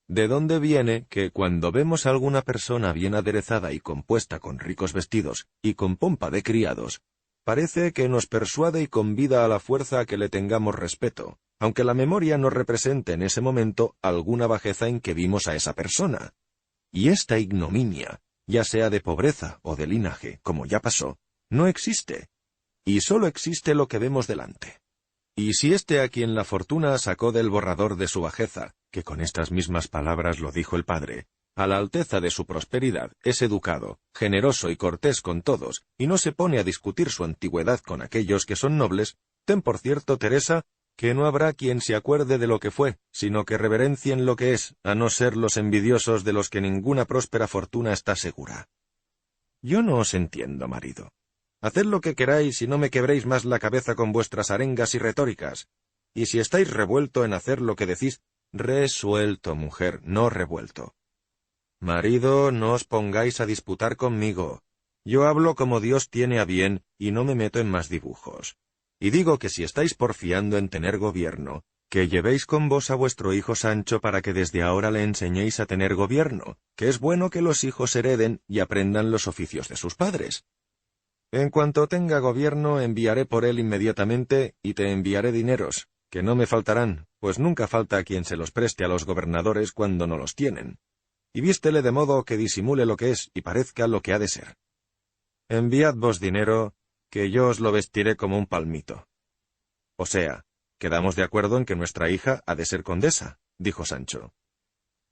Speaker 1: ¿de dónde viene que cuando vemos a alguna persona bien aderezada y compuesta con ricos vestidos y con pompa de criados, parece que nos persuade y convida a la fuerza a que le tengamos respeto, aunque la memoria nos represente en ese momento alguna bajeza en que vimos a esa persona? Y esta ignominia, ya sea de pobreza o de linaje, como ya pasó, no existe, y sólo existe lo que vemos delante. Y si este a quien la fortuna sacó del borrador de su bajeza, que con estas mismas palabras lo dijo el padre, a la alteza de su prosperidad, es educado, generoso y cortés con todos, y no se pone a discutir su antigüedad con aquellos que son nobles, ten por cierto, Teresa, que no habrá quien se acuerde de lo que fue, sino que reverencien lo que es, a no ser los envidiosos de los que ninguna próspera fortuna está segura. Yo no os entiendo, marido. Haced lo que queráis y no me quebréis más la cabeza con vuestras arengas y retóricas. Y si estáis revuelto en hacer lo que decís, resuelto, mujer, no revuelto. Marido, no os pongáis a disputar conmigo. Yo hablo como Dios tiene a bien y no me meto en más dibujos. Y digo que si estáis porfiando en tener gobierno, que llevéis con vos a vuestro hijo Sancho para que desde ahora le enseñéis a tener gobierno, que es bueno que los hijos hereden y aprendan los oficios de sus padres. En cuanto tenga gobierno, enviaré por él inmediatamente y te enviaré dineros, que no me faltarán, pues nunca falta a quien se los preste a los gobernadores cuando no los tienen. Y vístele de modo que disimule lo que es y parezca lo que ha de ser. Enviad vos dinero, que yo os lo vestiré como un palmito. O sea, quedamos de acuerdo en que nuestra hija ha de ser condesa, dijo Sancho.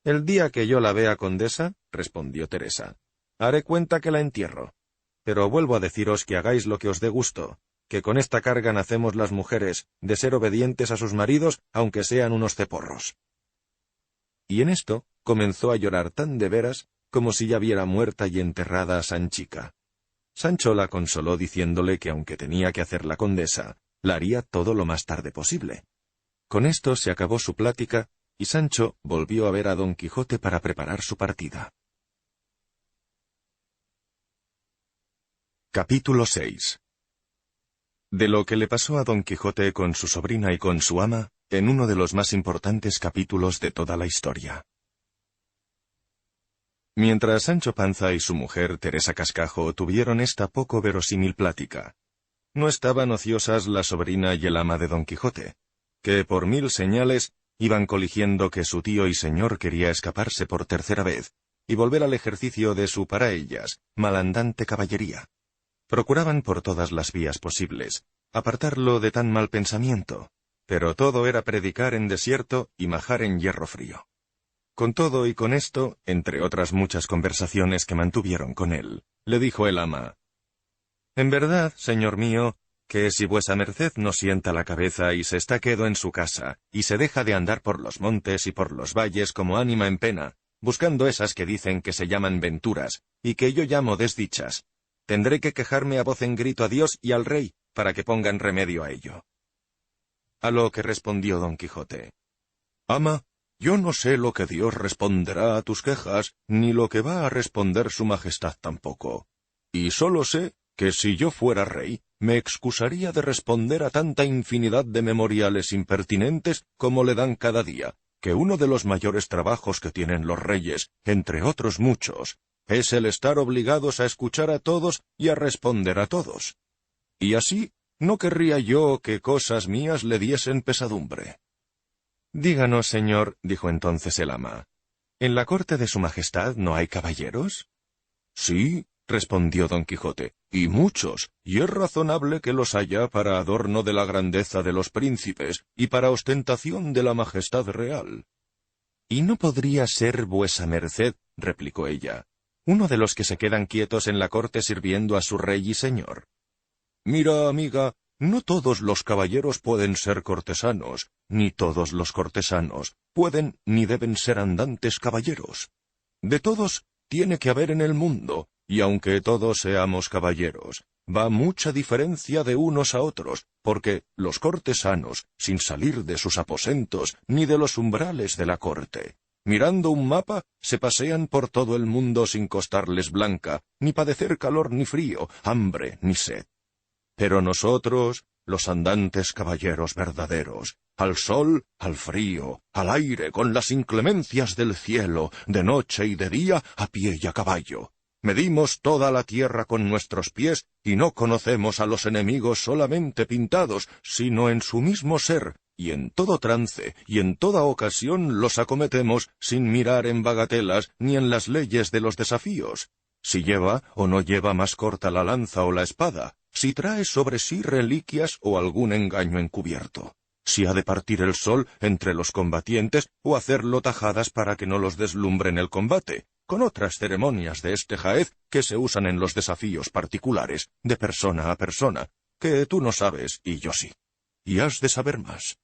Speaker 1: El día que yo la vea condesa, respondió Teresa, haré cuenta que la entierro. Pero vuelvo a deciros que hagáis lo que os dé gusto, que con esta carga nacemos las mujeres, de ser obedientes a sus maridos, aunque sean unos ceporros. Y en esto comenzó a llorar tan de veras como si ya viera muerta y enterrada a Sanchica. Sancho la consoló diciéndole que aunque tenía que hacer la condesa, la haría todo lo más tarde posible. Con esto se acabó su plática, y Sancho volvió a ver a Don Quijote para preparar su partida. Capítulo 6. De lo que le pasó a Don Quijote con su sobrina y con su ama, en uno de los más importantes capítulos de toda la historia. Mientras Sancho Panza y su mujer Teresa Cascajo tuvieron esta poco verosímil plática, no estaban ociosas la sobrina y el ama de Don Quijote, que por 1000 señales iban coligiendo que su tío y señor quería escaparse por tercera vez y volver al ejercicio de su, para ellas, malandante caballería. Procuraban por todas las vías posibles apartarlo de tan mal pensamiento, pero todo era predicar en desierto y majar en hierro frío. Con todo y con esto, entre otras muchas conversaciones que mantuvieron con él, le dijo el ama: «En verdad, señor mío, que si vuesa merced no sienta la cabeza y se está quedo en su casa, y se deja de andar por los montes y por los valles como ánima en pena, buscando esas que dicen que se llaman venturas, y que yo llamo desdichas, tendré que quejarme a voz en grito a Dios y al rey, para que pongan remedio a ello». A lo que respondió Don Quijote: «Ama, yo no sé lo que Dios responderá a tus quejas, ni lo que va a responder su majestad tampoco. Y solo sé que si yo fuera rey, me excusaría de responder a tanta infinidad de memoriales impertinentes como le dan cada día, que uno de los mayores trabajos que tienen los reyes, entre otros muchos, es el estar obligados a escuchar a todos y a responder a todos. Y así, no querría yo que cosas mías le diesen pesadumbre». «Díganos, señor», dijo entonces el ama, «¿en la corte de su majestad no hay caballeros?» «Sí», respondió Don Quijote, «y muchos, y es razonable que los haya para adorno de la grandeza de los príncipes, y para ostentación de la majestad real». «¿Y no podría ser vuesa merced», replicó ella, «uno de los que se quedan quietos en la corte sirviendo a su rey y señor?» «Mira, amiga, no todos los caballeros pueden ser cortesanos, ni todos los cortesanos pueden ni deben ser andantes caballeros. De todos tiene que haber en el mundo, y aunque todos seamos caballeros, va mucha diferencia de unos a otros, porque los cortesanos, sin salir de sus aposentos ni de los umbrales de la corte, mirando un mapa, se pasean por todo el mundo sin costarles blanca, ni padecer calor ni frío, hambre ni sed. Pero nosotros, los andantes caballeros verdaderos, al sol, al frío, al aire, con las inclemencias del cielo, de noche y de día, a pie y a caballo, medimos toda la tierra con nuestros pies, y no conocemos a los enemigos solamente pintados, sino en su mismo ser, y en todo trance, y en toda ocasión los acometemos sin mirar en bagatelas ni en las leyes de los desafíos, si lleva o no lleva más corta la lanza o la espada, si trae sobre sí reliquias o algún engaño encubierto, si ha de partir el sol entre los combatientes o hacerlo tajadas para que no los deslumbre en el combate, con otras ceremonias de este jaez que se usan en los desafíos particulares, de persona a persona, que tú no sabes y yo sí. Y has de saber más,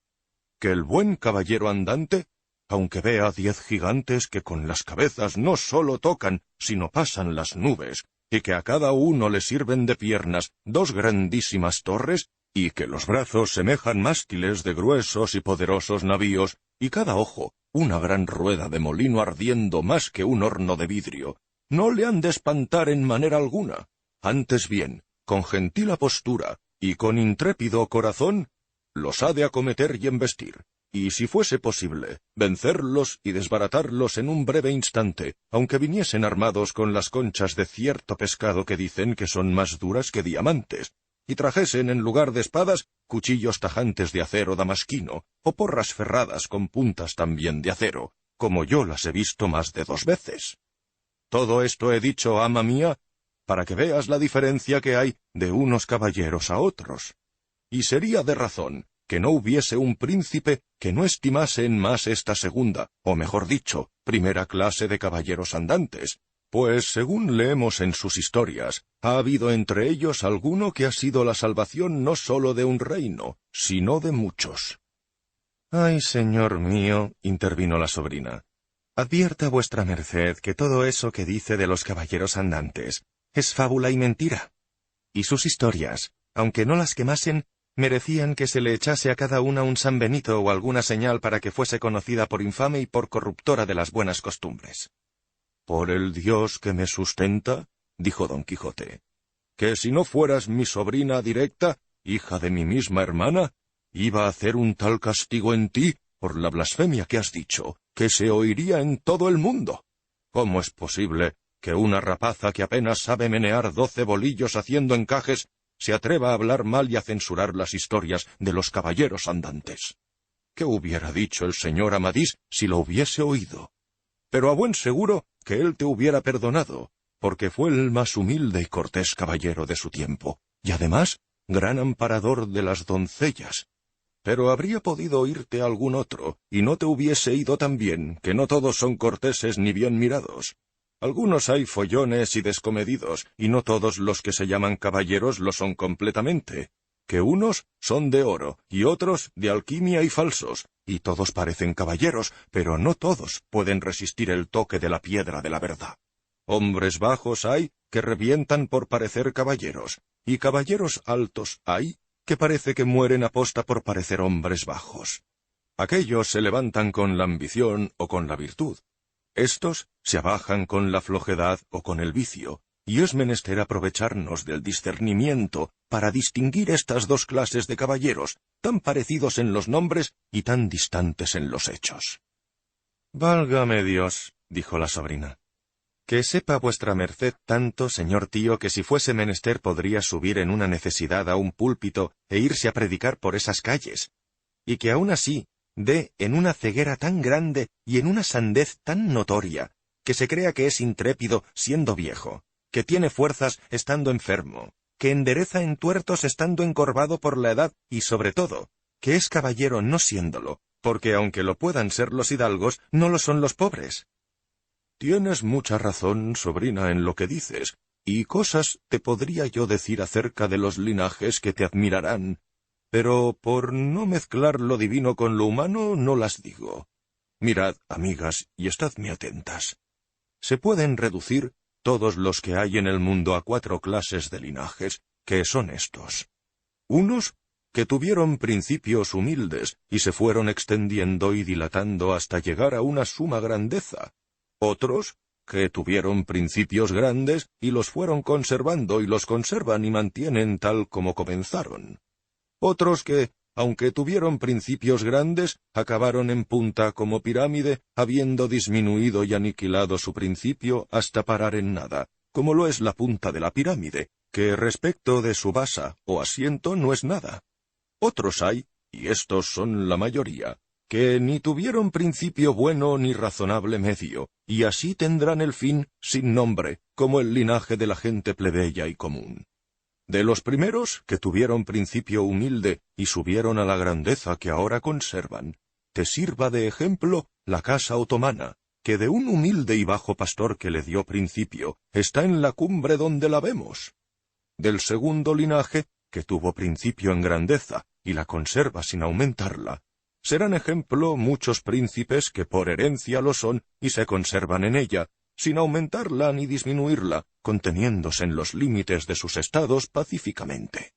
Speaker 1: que el buen caballero andante, aunque vea 10 gigantes que con las cabezas no sólo tocan, sino pasan las nubes, y que a cada uno le sirven de piernas 2 grandísimas torres, y que los brazos semejan mástiles de gruesos y poderosos navíos, y cada ojo una gran rueda de molino ardiendo más que un horno de vidrio, no le han de espantar en manera alguna, antes bien, con gentil apostura y con intrépido corazón, los ha de acometer y embestir, y si fuese posible, vencerlos y desbaratarlos en un breve instante, aunque viniesen armados con las conchas de cierto pescado que dicen que son más duras que diamantes, y trajesen en lugar de espadas cuchillos tajantes de acero damasquino, o porras ferradas con puntas también de acero, como yo las he visto más de 2 veces. Todo esto he dicho, ama mía, para que veas la diferencia que hay de unos caballeros a otros. Y sería de razón que no hubiese un príncipe que no estimase en más esta segunda, o mejor dicho, primera clase de caballeros andantes, pues según leemos en sus historias, ha habido entre ellos alguno que ha sido la salvación no sólo de un reino, sino de muchos. «Ay, señor mío», intervino la sobrina, «advierta vuestra merced que todo eso que dice de los caballeros andantes es fábula y mentira. Y sus historias, aunque no las quemasen, merecían que se le echase a cada una un San Benito o alguna señal para que fuese conocida por infame y por corruptora de las buenas costumbres. «Por el Dios que me sustenta», dijo don Quijote, «que si no fueras mi sobrina directa, hija de mi misma hermana, iba a hacer un tal castigo en ti, por la blasfemia que has dicho, que se oiría en todo el mundo. ¿Cómo es posible que una rapaza que apenas sabe menear 12 bolillos haciendo encajes se atreva a hablar mal y a censurar las historias de los caballeros andantes? ¿Qué hubiera dicho el señor Amadís si lo hubiese oído? Pero a buen seguro que él te hubiera perdonado, porque fue el más humilde y cortés caballero de su tiempo, y además gran amparador de las doncellas. Pero habría podido oírte algún otro, y no te hubiese ido tan bien, que no todos son corteses ni bien mirados. Algunos hay follones y descomedidos, y no todos los que se llaman caballeros lo son completamente, que unos son de oro, y otros de alquimia y falsos, y todos parecen caballeros, pero no todos pueden resistir el toque de la piedra de la verdad. Hombres bajos hay que revientan por parecer caballeros, y caballeros altos hay que parece que mueren aposta por parecer hombres bajos. Aquellos se levantan con la ambición o con la virtud. Estos se abajan con la flojedad o con el vicio, y es menester aprovecharnos del discernimiento para distinguir estas dos clases de caballeros, tan parecidos en los nombres y tan distantes en los hechos. «Válgame Dios», dijo la sobrina, «que sepa vuestra merced tanto, señor tío, que si fuese menester podría subir en una necesidad a un púlpito e irse a predicar por esas calles, y que aún así dé en una ceguera tan grande y en una sandez tan notoria, que se crea que es intrépido siendo viejo, que tiene fuerzas estando enfermo, que endereza entuertos estando encorvado por la edad y, sobre todo, que es caballero no siéndolo, porque aunque lo puedan ser los hidalgos, no lo son los pobres». «Tienes mucha razón, sobrina, en lo que dices, y cosas te podría yo decir acerca de los linajes que te admirarán, pero por no mezclar lo divino con lo humano no las digo. Mirad, amigas, y estadme atentas. Se pueden reducir todos los que hay en el mundo a 4 clases de linajes, que son estos. Unos que tuvieron principios humildes y se fueron extendiendo y dilatando hasta llegar a una suma grandeza. Otros que tuvieron principios grandes y los fueron conservando y los conservan y mantienen tal como comenzaron. Otros que, aunque tuvieron principios grandes, acabaron en punta como pirámide, habiendo disminuido y aniquilado su principio hasta parar en nada, como lo es la punta de la pirámide, que respecto de su base o asiento no es nada. Otros hay, y estos son la mayoría, que ni tuvieron principio bueno ni razonable medio, y así tendrán el fin sin nombre, como el linaje de la gente plebeya y común. De los primeros, que tuvieron principio humilde y subieron a la grandeza que ahora conservan, te sirva de ejemplo la casa otomana, que de un humilde y bajo pastor que le dio principio, está en la cumbre donde la vemos. Del segundo linaje, que tuvo principio en grandeza, y la conserva sin aumentarla, serán ejemplo muchos príncipes que por herencia lo son y se conservan en ella, sin aumentarla ni disminuirla, conteniéndose en los límites de sus estados pacíficamente.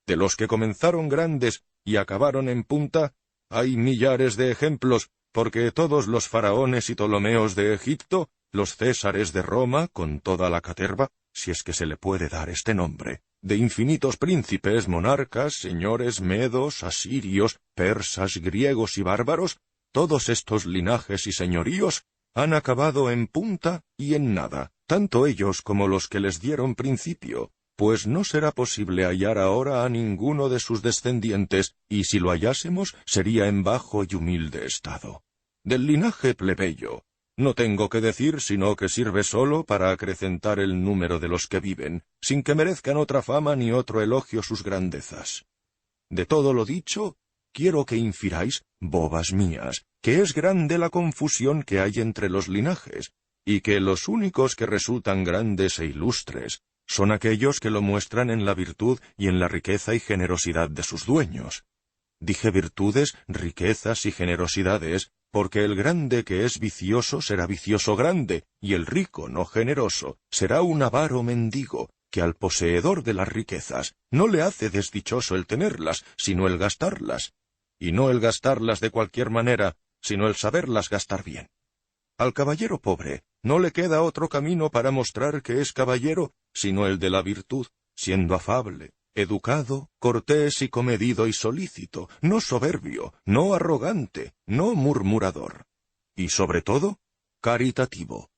Speaker 1: De los que comenzaron grandes y acabaron en punta, hay millares de ejemplos, porque todos los faraones y Ptolomeos de Egipto, los Césares de Roma, con toda la caterva, si es que se le puede dar este nombre, de infinitos príncipes, monarcas, señores medos, asirios, persas, griegos y bárbaros, todos estos linajes y señoríos han acabado en punta y en nada, tanto ellos como los que les dieron principio, pues no será posible hallar ahora a ninguno de sus descendientes, y si lo hallásemos sería en bajo y humilde estado. Del linaje plebeyo, no tengo que decir sino que sirve solo para acrecentar el número de los que viven, sin que merezcan otra fama ni otro elogio sus grandezas. De todo lo dicho, quiero que infiráis, bobas mías, que es grande la confusión que hay entre los linajes, y que los únicos que resultan grandes e ilustres son aquellos que lo muestran en la virtud y en la riqueza y generosidad de sus dueños. Dije virtudes, riquezas y generosidades, porque el grande que es vicioso será vicioso grande, y el rico no generoso será un avaro mendigo, que al poseedor de las riquezas no le hace desdichoso el tenerlas, sino el gastarlas, y no el gastarlas de cualquier manera, sino el saberlas gastar bien. Al caballero pobre no le queda otro camino para mostrar que es caballero, sino el de la virtud, siendo afable, educado, cortés y comedido y solícito, no soberbio, no arrogante, no murmurador, y sobre todo, caritativo,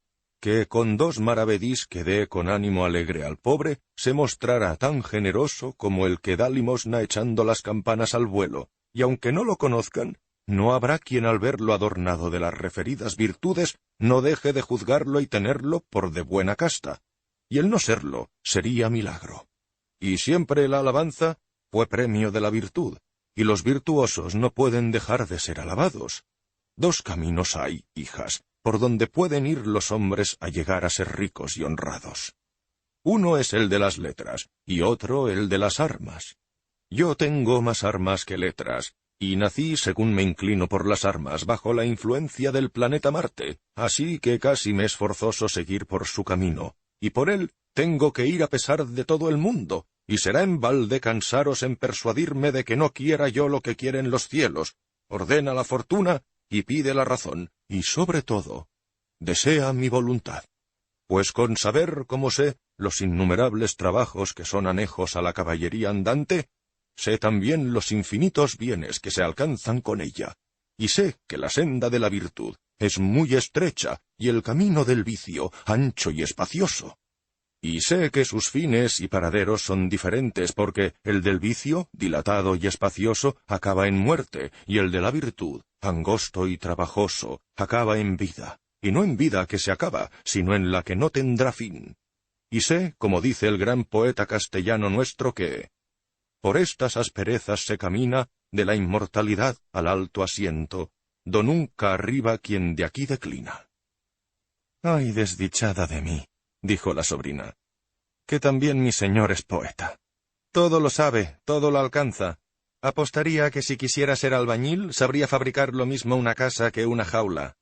Speaker 1: que con 2 maravedís que dé con ánimo alegre al pobre, se mostrará tan generoso como el que da limosna echando las campanas al vuelo, y aunque no lo conozcan, no habrá quien al verlo adornado de las referidas virtudes no deje de juzgarlo y tenerlo por de buena casta, y el no serlo sería milagro. Y siempre la alabanza fue premio de la virtud, y los virtuosos no pueden dejar de ser alabados. 2 caminos hay, hijas, por donde pueden ir los hombres a llegar a ser ricos y honrados. Uno es el de las letras, y otro el de las armas. Yo tengo más armas que letras, y nací, según me inclino por las armas, bajo la influencia del planeta Marte, así que casi me es forzoso seguir por su camino, y por él tengo que ir a pesar de todo el mundo, y será en balde cansaros en persuadirme de que no quiera yo lo que quieren los cielos, ordena la fortuna y pide la razón, y sobre todo, desea mi voluntad. Pues con saber, como sé, los innumerables trabajos que son anejos a la caballería andante, sé también los infinitos bienes que se alcanzan con ella, y sé que la senda de la virtud es muy estrecha y el camino del vicio ancho y espacioso. Y sé que sus fines y paraderos son diferentes porque el del vicio, dilatado y espacioso, acaba en muerte, y el de la virtud, angosto y trabajoso, acaba en vida, y no en vida que se acaba, sino en la que no tendrá fin. Y sé, como dice el gran poeta castellano nuestro, que por estas asperezas se camina de la inmortalidad al alto asiento, do nunca arriba quien de aquí declina. «Ay, desdichada de mí», dijo la sobrina, «que también mi señor es poeta. Todo lo sabe, todo lo alcanza. Apostaría que si quisiera ser albañil, sabría fabricar lo mismo una casa que una jaula».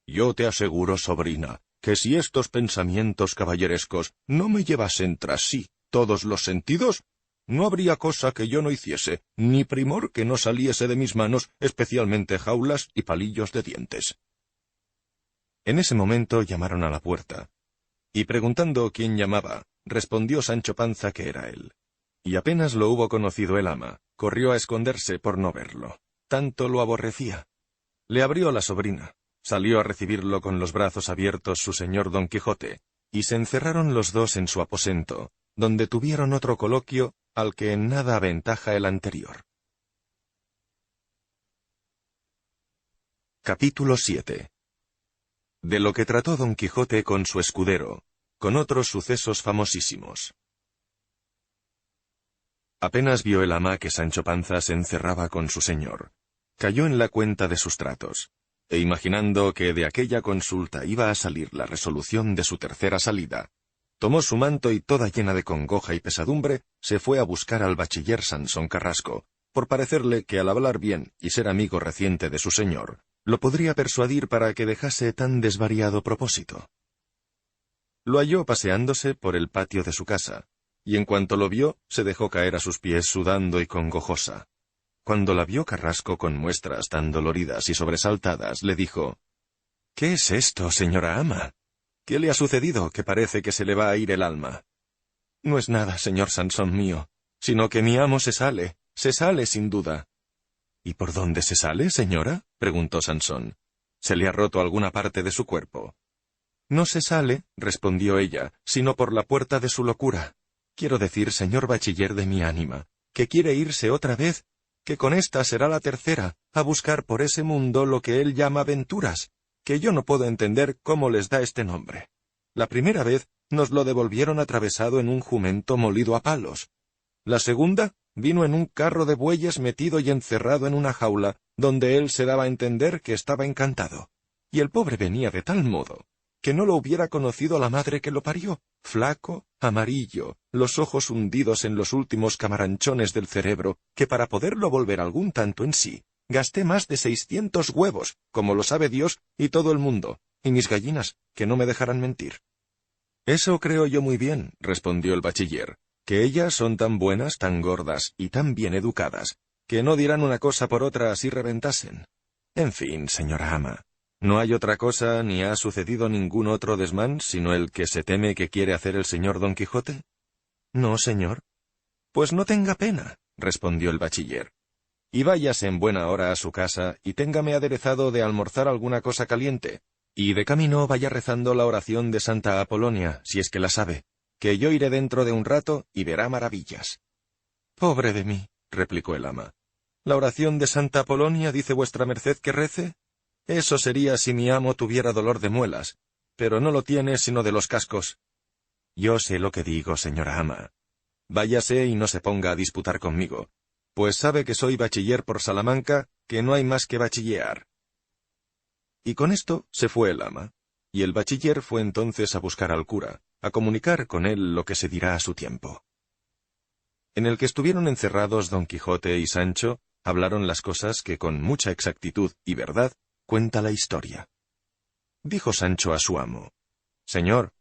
Speaker 1: «Yo te aseguro, sobrina, que si estos pensamientos caballerescos no me llevasen tras sí todos los sentidos, no habría cosa que yo no hiciese, ni primor que no saliese de mis manos, especialmente jaulas y palillos de dientes». En ese momento llamaron a la puerta, y preguntando quién llamaba, respondió Sancho Panza que era él. Y apenas lo hubo conocido el ama, corrió a esconderse por no verlo. Tanto lo aborrecía. Le abrió la sobrina, salió a recibirlo con los brazos abiertos su señor Don Quijote, y se encerraron los dos en su aposento, donde tuvieron otro coloquio al que en nada aventaja el anterior. Capítulo 7. De lo que trató Don Quijote con su escudero, con otros sucesos famosísimos. Apenas vio el ama que Sancho Panza se encerraba con su señor, cayó en la cuenta de sus tratos, e imaginando que de aquella consulta iba a salir la resolución de su tercera salida, tomó su manto y toda llena de congoja y pesadumbre, se fue a buscar al bachiller Sansón Carrasco, por parecerle que al hablar bien y ser amigo reciente de su señor, lo podría persuadir para que dejase tan desvariado propósito. Lo halló paseándose por el patio de su casa, y en cuanto lo vio, se dejó caer a sus pies sudando y congojosa. Cuando la vio Carrasco con muestras tan doloridas y sobresaltadas, le dijo: «¿Qué es esto, señora ama? ¿Qué le ha sucedido que parece que se le va a ir el alma?» «No es nada, señor Sansón mío, sino que mi amo se sale sin duda». «¿Y por dónde se sale, señora?», preguntó Sansón. «¿Se le ha roto alguna parte de su cuerpo?» «No se sale», respondió ella, «sino por la puerta de su locura. Quiero decir, señor bachiller de mi ánima, que quiere irse otra vez, que con esta será la tercera, a buscar por ese mundo lo que él llama aventuras, que yo no puedo entender cómo les da este nombre. La primera vez nos lo devolvieron atravesado en un jumento molido a palos. La segunda vino en un carro de bueyes metido y encerrado en una jaula, donde él se daba a entender que estaba encantado. Y el pobre venía de tal modo que no lo hubiera conocido la madre que lo parió, flaco, amarillo, los ojos hundidos en los últimos camaranchones del cerebro, que para poderlo volver algún tanto en sí, gasté más de 600 huevos, como lo sabe Dios y todo el mundo, y mis gallinas, que no me dejarán mentir. Eso creo yo muy bien, respondió el bachiller, que ellas son tan buenas, tan gordas y tan bien educadas, que no dirán una cosa por otra si reventasen. En fin, señora ama, ¿no hay otra cosa ni ha sucedido ningún otro desmán sino el que se teme que quiere hacer el señor Don Quijote? No, señor. Pues no tenga pena, respondió el bachiller, y váyase en buena hora a su casa y téngame aderezado de almorzar alguna cosa caliente, y de camino vaya rezando la oración de Santa Apolonia, si es que la sabe, que yo iré dentro de un rato y verá maravillas. Pobre de mí, replicó el ama. ¿La oración de Santa Apolonia dice vuestra merced que rece? Eso sería si mi amo tuviera dolor de muelas, pero no lo tiene sino de los cascos. Yo sé lo que digo, señora ama. Váyase y no se ponga a disputar conmigo, pues sabe que soy bachiller por Salamanca, que no hay más que bachillear. Y con esto se fue el ama, y el bachiller fue entonces a buscar al cura, a comunicar con él lo que se dirá a su tiempo. En el que estuvieron encerrados Don Quijote y Sancho, hablaron las cosas que con mucha exactitud y verdad cuenta la historia. Dijo Sancho a su amo: Señor,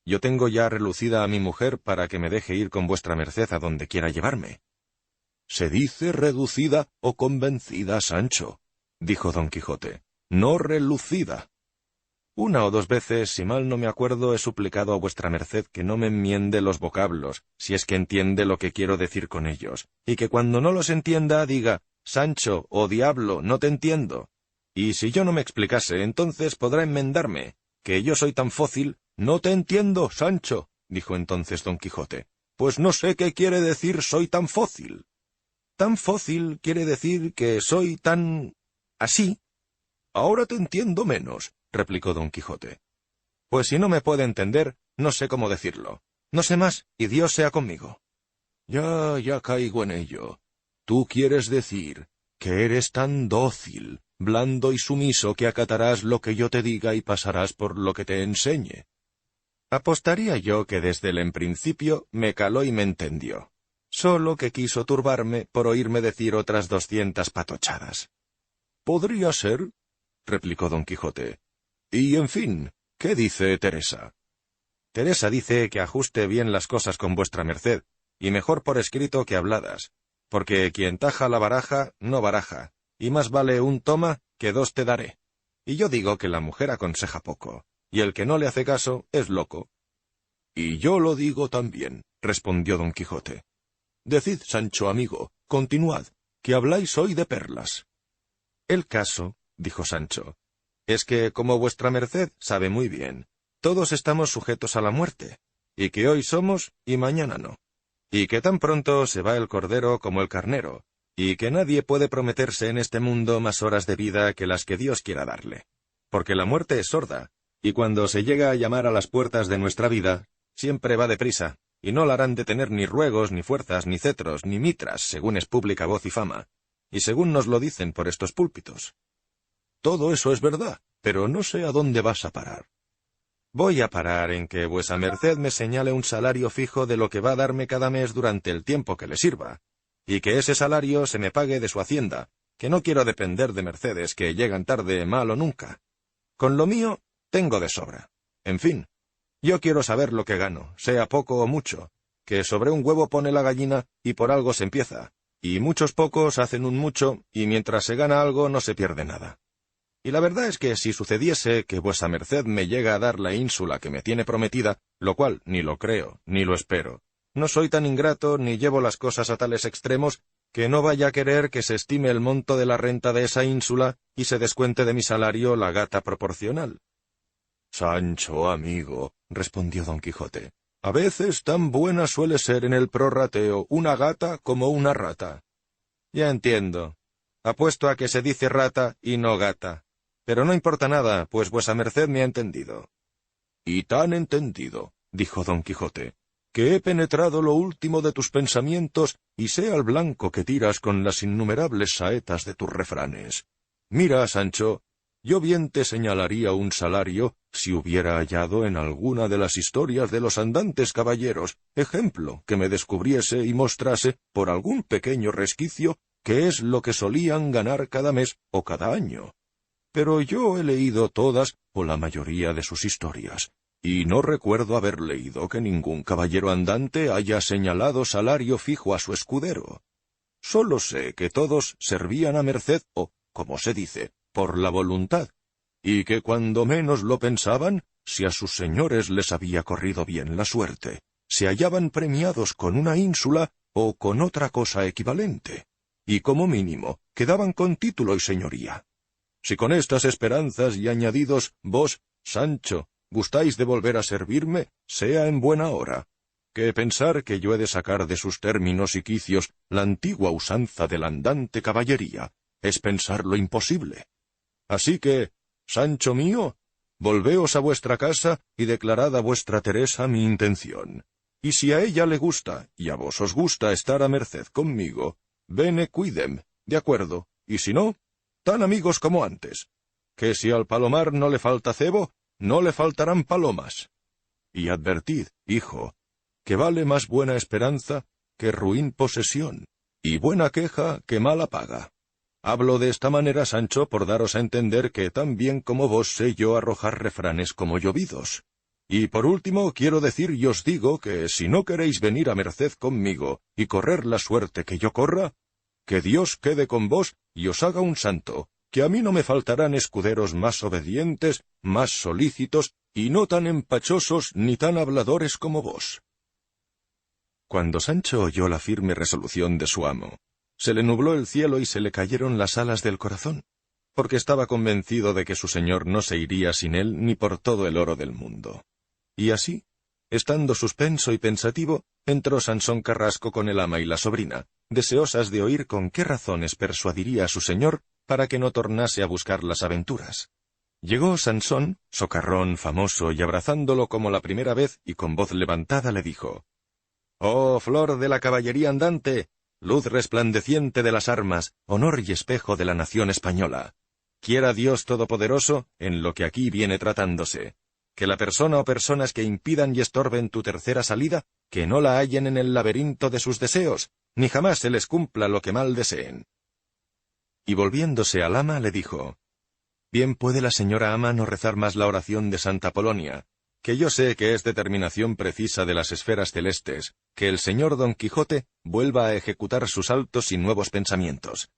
Speaker 1: yo tengo ya relucida a mi mujer para que me deje ir con vuestra merced a donde quiera llevarme. Se dice reducida o convencida, Sancho, dijo Don Quijote, no relucida. Una o dos veces, si mal no me acuerdo, he suplicado a vuestra merced que no me enmiende los vocablos, si es que entiende lo que quiero decir con ellos, y que cuando no los entienda diga, Sancho, o diablo, no te entiendo. Y si yo no me explicase, entonces podrá enmendarme, que yo soy tan fócil. No te entiendo, Sancho, dijo entonces Don Quijote, pues no sé qué quiere decir soy tan fócil. Tan fócil quiere decir que soy tan... así. Ahora te entiendo menos, replicó Don Quijote. Pues si no me puede entender, no sé cómo decirlo. No sé más, y Dios sea conmigo. Ya caigo en ello. Tú quieres decir que eres tan dócil, blando y sumiso que acatarás lo que yo te diga y pasarás por lo que te enseñe. Apostaría yo que desde el en principio me caló y me entendió, solo que quiso turbarme por oírme decir otras 200 patochadas. Podría ser, replicó Don Quijote. Y en fin, ¿qué dice Teresa? Teresa dice que ajuste bien las cosas con vuestra merced, y mejor por escrito que habladas, porque quien taja la baraja no baraja, y más vale un toma que 2 te daré. Y yo digo que la mujer aconseja poco, y el que no le hace caso es loco. Y yo lo digo también, respondió Don Quijote. Decid, Sancho amigo, continuad, que habláis hoy de perlas. El caso, dijo Sancho, es que, como vuestra merced sabe muy bien, todos estamos sujetos a la muerte, y que hoy somos y mañana no, y que tan pronto se va el cordero como el carnero, y que nadie puede prometerse en este mundo más horas de vida que las que Dios quiera darle, porque la muerte es sorda, y cuando se llega a llamar a las puertas de nuestra vida, siempre va deprisa, y no la harán detener ni ruegos, ni fuerzas, ni cetros, ni mitras, según es pública voz y fama, y según nos lo dicen por estos púlpitos. Todo eso es verdad, pero no sé a dónde vas a parar. Voy a parar en que vuesa merced me señale un salario fijo de lo que va a darme cada mes durante el tiempo que le sirva, y que ese salario se me pague de su hacienda, que no quiero depender de mercedes que llegan tarde, mal o nunca. Con lo mío, tengo de sobra. En fin, yo quiero saber lo que gano, sea poco o mucho, que sobre un huevo pone la gallina y por algo se empieza, y muchos pocos hacen un mucho, y mientras se gana algo no se pierde nada. Y la verdad es que si sucediese que vuesa merced me llega a dar la ínsula que me tiene prometida, lo cual ni lo creo, ni lo espero, no soy tan ingrato ni llevo las cosas a tales extremos que no vaya a querer que se estime el monto de la renta de esa ínsula y se descuente de mi salario la gata proporcional. Sancho, amigo, respondió Don Quijote, a veces tan buena suele ser en el prorrateo una gata como una rata. Ya entiendo. Apuesto a que se dice rata y no gata. Pero no importa nada, pues vuesa merced me ha entendido. Y tan entendido, dijo Don Quijote, que he penetrado lo último de tus pensamientos y sé al blanco que tiras con las innumerables saetas de tus refranes. Mira, Sancho, yo bien te señalaría un salario si hubiera hallado en alguna de las historias de los andantes caballeros ejemplo que me descubriese y mostrase por algún pequeño resquicio qué es lo que solían ganar cada mes o cada año. Pero yo he leído todas o la mayoría de sus historias, y no recuerdo haber leído que ningún caballero andante haya señalado salario fijo a su escudero. Solo sé que todos servían a merced o, como se dice, por la voluntad, y que cuando menos lo pensaban, si a sus señores les había corrido bien la suerte, se hallaban premiados con una ínsula o con otra cosa equivalente, y como mínimo quedaban con título y señoría. Si con estas esperanzas y añadidos vos, Sancho, gustáis de volver a servirme, sea en buena hora, que pensar que yo he de sacar de sus términos y quicios la antigua usanza de la andante caballería, es pensar lo imposible. Así que, Sancho mío, volveos a vuestra casa y declarad a vuestra Teresa mi intención. Y si a ella le gusta, y a vos os gusta estar a merced conmigo, bene quidem, de acuerdo, y si no, tan amigos como antes, que si al palomar no le falta cebo, no le faltarán palomas. Y advertid, hijo, que vale más buena esperanza que ruin posesión, y buena queja que mala paga. Hablo de esta manera, Sancho, por daros a entender que tan bien como vos sé yo arrojar refranes como llovidos. Y por último quiero decir y os digo que si no queréis venir a merced conmigo y correr la suerte que yo corra, que Dios quede con vos y os haga un santo, que a mí no me faltarán escuderos más obedientes, más solícitos, y no tan empachosos ni tan habladores como vos. Cuando Sancho oyó la firme resolución de su amo, se le nubló el cielo y se le cayeron las alas del corazón, porque estaba convencido de que su señor no se iría sin él ni por todo el oro del mundo. Y así, estando suspenso y pensativo, entró Sansón Carrasco con el ama y la sobrina, deseosas de oír con qué razones persuadiría a su señor para que no tornase a buscar las aventuras. Llegó Sansón, socarrón, famoso, y abrazándolo como la primera vez y con voz levantada le dijo: «Oh, flor de la caballería andante, luz resplandeciente de las armas, honor y espejo de la nación española. Quiera Dios Todopoderoso, en lo que aquí viene tratándose, que la persona o personas que impidan y estorben tu tercera salida, que no la hallen en el laberinto de sus deseos, ni jamás se les cumpla lo que mal deseen». Y volviéndose al ama le dijo: «Bien puede la señora ama no rezar más la oración de Santa Polonia, que yo sé que es determinación precisa de las esferas celestes, que el señor Don Quijote vuelva a ejecutar sus altos y nuevos pensamientos.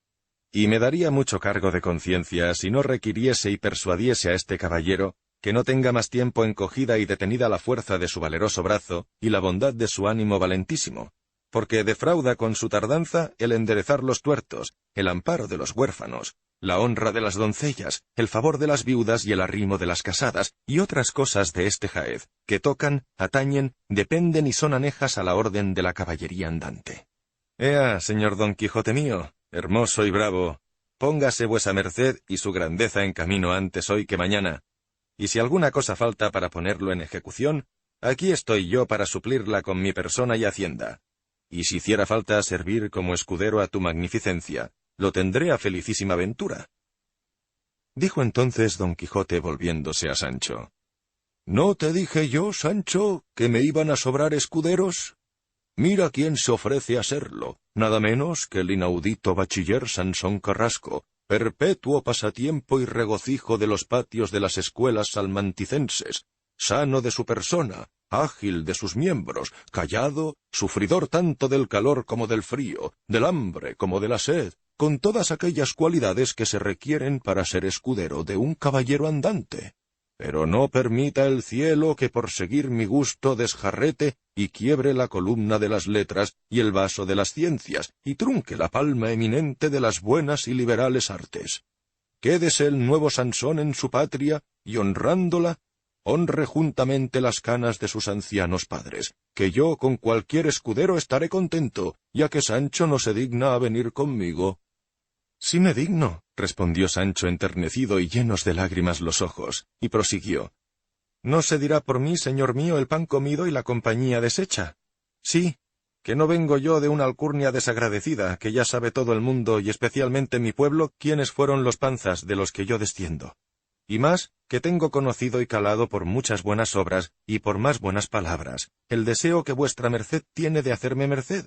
Speaker 1: Y me daría mucho cargo de conciencia si no requiriese y persuadiese a este caballero que no tenga más tiempo encogida y detenida la fuerza de su valeroso brazo y la bondad de su ánimo valentísimo, porque defrauda con su tardanza el enderezar los tuertos, el amparo de los huérfanos, la honra de las doncellas, el favor de las viudas y el arrimo de las casadas, y otras cosas de este jaez, que tocan, atañen, dependen y son anejas a la orden de la caballería andante. Ea, señor Don Quijote mío, hermoso y bravo, póngase vuesa merced y su grandeza en camino antes hoy que mañana, y si alguna cosa falta para ponerlo en ejecución, aquí estoy yo para suplirla con mi persona y hacienda, y si hiciera falta servir como escudero a tu magnificencia, lo tendré a felicísima ventura. Dijo entonces Don Quijote volviéndose a Sancho: ¿No te dije yo, Sancho, que me iban a sobrar escuderos? Mira quién se ofrece a serlo, nada menos que el inaudito bachiller Sansón Carrasco, perpetuo pasatiempo y regocijo de los patios de las escuelas salmanticenses, sano de su persona, ágil de sus miembros, callado, sufridor tanto del calor como del frío, del hambre como de la sed, con todas aquellas cualidades que se requieren para ser escudero de un caballero andante. Pero no permita el cielo que por seguir mi gusto desjarrete y quiebre la columna de las letras y el vaso de las ciencias, y trunque la palma eminente de las buenas y liberales artes. Quédese el nuevo Sansón en su patria, y honrándola, honre juntamente las canas de sus ancianos padres, que yo con cualquier escudero estaré contento, ya que Sancho no se digna a venir conmigo. Sí me digno, respondió Sancho enternecido y llenos de lágrimas los ojos, y prosiguió: ¿No se dirá por mí, señor mío, el pan comido y la compañía deshecha? Sí, que no vengo yo de una alcurnia desagradecida, que ya sabe todo el mundo, y especialmente mi pueblo, quiénes fueron los panzas de los que yo desciendo. Y más, que tengo conocido y calado por muchas buenas obras, y por más buenas palabras, el deseo que vuestra merced tiene de hacerme merced.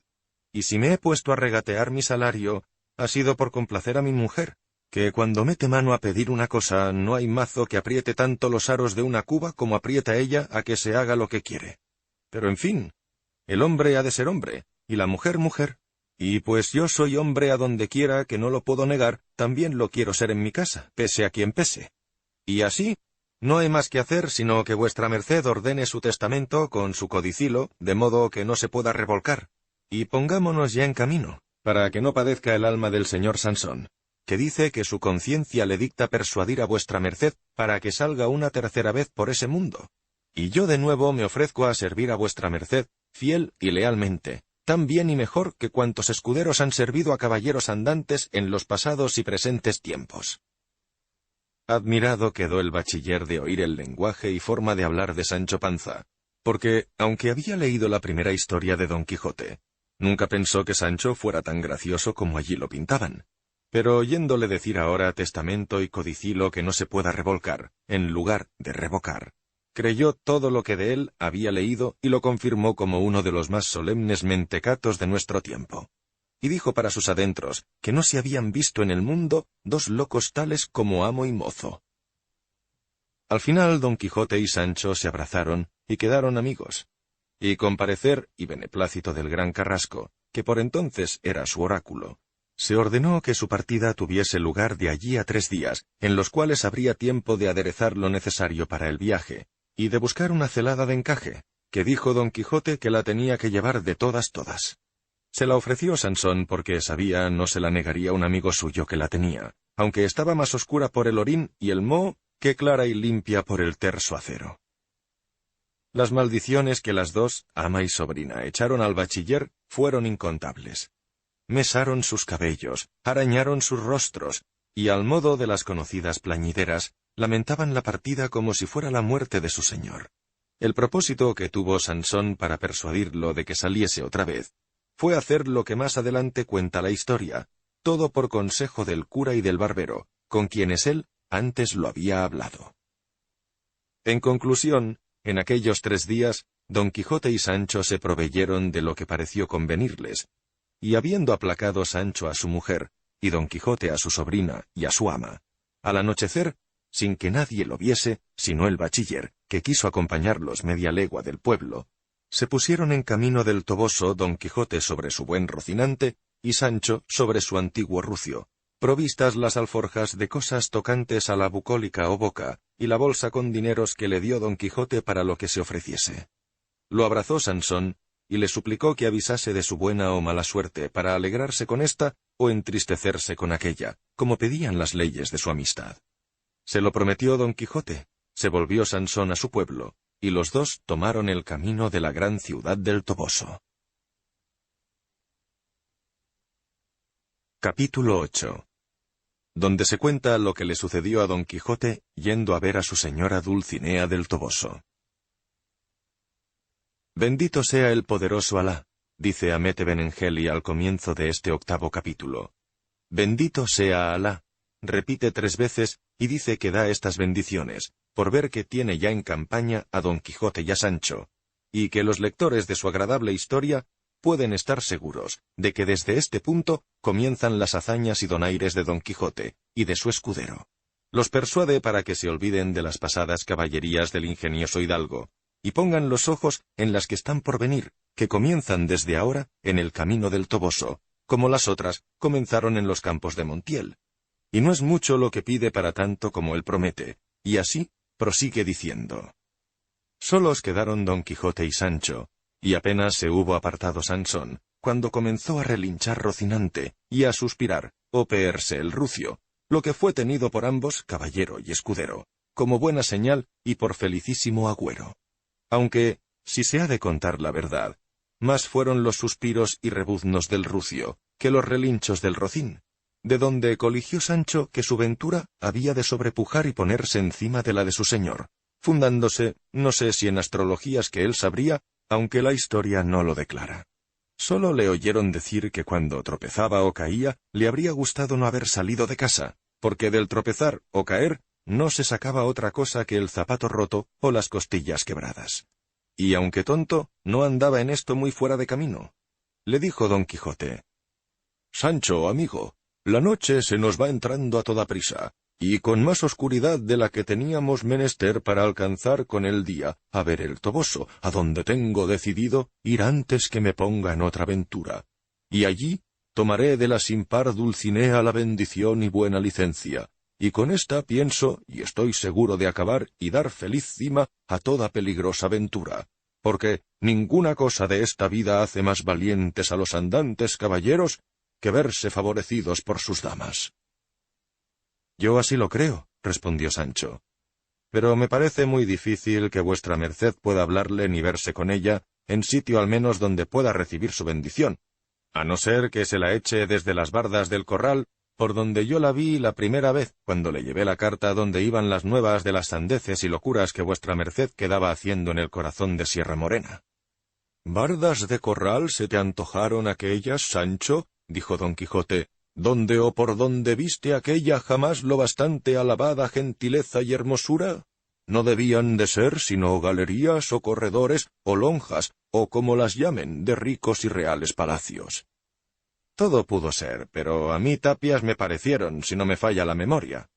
Speaker 1: Y si me he puesto a regatear mi salario, ha sido por complacer a mi mujer, que cuando mete mano a pedir una cosa, no hay mazo que apriete tanto los aros de una cuba como aprieta ella a que se haga lo que quiere. Pero en fin, el hombre ha de ser hombre, y la mujer mujer. Y pues yo soy hombre a donde quiera, que no lo puedo negar, también lo quiero ser en mi casa, pese a quien pese. Y así, no hay más que hacer sino que vuestra merced ordene su testamento con su codicilo, de modo que no se pueda revolcar. Y pongámonos ya en camino, para que no padezca el alma del señor Sansón, que dice que su conciencia le dicta persuadir a vuestra merced para que salga una tercera vez por ese mundo. Y yo de nuevo me ofrezco a servir a vuestra merced, fiel y lealmente, tan bien y mejor que cuantos escuderos han servido a caballeros andantes en los pasados y presentes tiempos. Admirado quedó el bachiller de oír el lenguaje y forma de hablar de Sancho Panza, porque, aunque había leído la primera historia de Don Quijote, nunca pensó que Sancho fuera tan gracioso como allí lo pintaban. Pero oyéndole decir ahora testamento y codicilo que no se pueda revolcar, en lugar de revocar, creyó todo lo que de él había leído y lo confirmó como uno de los más solemnes mentecatos de nuestro tiempo. Y dijo para sus adentros que no se habían visto en el mundo dos locos tales como amo y mozo. Al final Don Quijote y Sancho se abrazaron y quedaron amigos, y con parecer y beneplácito del gran Carrasco, que por entonces era su oráculo, se ordenó que su partida tuviese lugar de allí a 3 días, en los cuales habría tiempo de aderezar lo necesario para el viaje, y de buscar una celada de encaje, que dijo Don Quijote que la tenía que llevar de todas. Se la ofreció Sansón porque sabía no se la negaría un amigo suyo que la tenía, aunque estaba más oscura por el orín y el moho que clara y limpia por el terso acero. Las maldiciones que las dos, ama y sobrina, echaron al bachiller fueron incontables. Mesaron sus cabellos, arañaron sus rostros, y al modo de las conocidas plañideras, lamentaban la partida como si fuera la muerte de su señor. El propósito que tuvo Sansón para persuadirlo de que saliese otra vez, fue hacer lo que más adelante cuenta la historia, todo por consejo del cura y del barbero, con quienes él antes lo había hablado. En conclusión, en aquellos 3 días, Don Quijote y Sancho se proveyeron de lo que pareció convenirles, y habiendo aplacado Sancho a su mujer, y Don Quijote a su sobrina y a su ama, al anochecer, sin que nadie lo viese, sino el bachiller, que quiso acompañarlos media legua del pueblo, se pusieron en camino del Toboso Don Quijote sobre su buen Rocinante, y Sancho sobre su antiguo rucio, provistas las alforjas de cosas tocantes a la bucólica o boca, y la bolsa con dineros que le dio Don Quijote para lo que se ofreciese. Lo abrazó Sansón, y le suplicó que avisase de su buena o mala suerte para alegrarse con ésta o entristecerse con aquella, como pedían las leyes de su amistad. Se lo prometió Don Quijote, se volvió Sansón a su pueblo, y los dos tomaron el camino de la gran ciudad del Toboso. Capítulo 8. Donde se cuenta lo que le sucedió a Don Quijote yendo a ver a su señora Dulcinea del Toboso. Bendito sea el poderoso Alá, dice Hamete Benengeli al comienzo de este 8º capítulo. Bendito sea Alá, repite 3 veces, y dice que da estas bendiciones, por ver que tiene ya en campaña a Don Quijote y a Sancho, y que los lectores de su agradable historia pueden estar seguros de que desde este punto comienzan las hazañas y donaires de Don Quijote y de su escudero. Los persuade para que se olviden de las pasadas caballerías del ingenioso hidalgo, y pongan los ojos en las que están por venir, que comienzan desde ahora en el camino del Toboso, como las otras comenzaron en los campos de Montiel. Y no es mucho lo que pide para tanto como él promete, y así prosigue diciendo. Solos quedaron Don Quijote y Sancho, y apenas se hubo apartado Sansón, cuando comenzó a relinchar Rocinante, y a suspirar, o peerse el rucio, lo que fue tenido por ambos, caballero y escudero, como buena señal y por felicísimo agüero. Aunque, si se ha de contar la verdad, más fueron los suspiros y rebuznos del rucio, que los relinchos del Rocín, de donde coligió Sancho que su ventura había de sobrepujar y ponerse encima de la de su señor, fundándose, no sé si en astrologías que él sabría, aunque la historia no lo declara. Solo le oyeron decir que cuando tropezaba o caía, le habría gustado no haber salido de casa, porque del tropezar o caer no se sacaba otra cosa que el zapato roto o las costillas quebradas. Y aunque tonto, no andaba en esto muy fuera de camino. Le dijo Don Quijote: Sancho, amigo, La noche se nos va entrando a toda prisa, y con más oscuridad de la que teníamos menester para alcanzar con el día a ver el Toboso, a donde tengo decidido ir antes que me ponga en otra aventura. Y allí tomaré de la sin par Dulcinea la bendición y buena licencia, y con esta pienso, y estoy seguro de acabar y dar feliz cima a toda peligrosa aventura, porque ninguna cosa de esta vida hace más valientes a los andantes caballeros que verse favorecidos por sus damas. Yo así lo creo, respondió Sancho, pero me parece muy difícil que vuestra merced pueda hablarle ni verse con ella, en sitio al menos donde pueda recibir su bendición, a no ser que se la eche desde las bardas del corral, por donde yo la vi la primera vez, cuando le llevé la carta donde iban las nuevas de las sandeces y locuras que vuestra merced quedaba haciendo en el corazón de Sierra Morena. —¿Bardas de corral se te antojaron aquellas, Sancho? —dijo don Quijote—, donde o por donde viste aquella jamás lo bastante alabada gentileza y hermosura. No debían de ser sino galerías o corredores o lonjas, o como las llamen, de ricos y reales palacios. Todo pudo ser, pero a mí tapias me parecieron, si no me falla la memoria.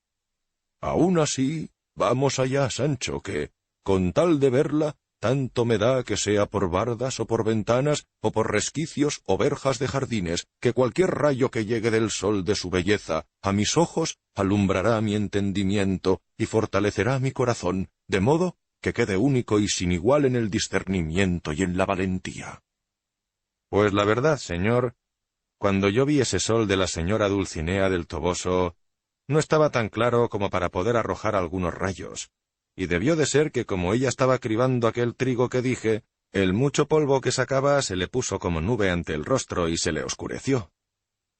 Speaker 1: Aún así, vamos allá, Sancho, que, con tal de verla, tanto me da que sea por bardas o por ventanas, o por resquicios o verjas de jardines, que cualquier rayo que llegue del sol de su belleza, a mis ojos, alumbrará mi entendimiento y fortalecerá mi corazón, de modo que quede único y sin igual en el discernimiento y en la valentía. Pues la verdad, señor, cuando yo vi ese sol de la señora Dulcinea del Toboso, no estaba tan claro como para poder arrojar algunos rayos, y debió de ser que como ella estaba cribando aquel trigo que dije, el mucho polvo que sacaba se le puso como nube ante el rostro y se le oscureció.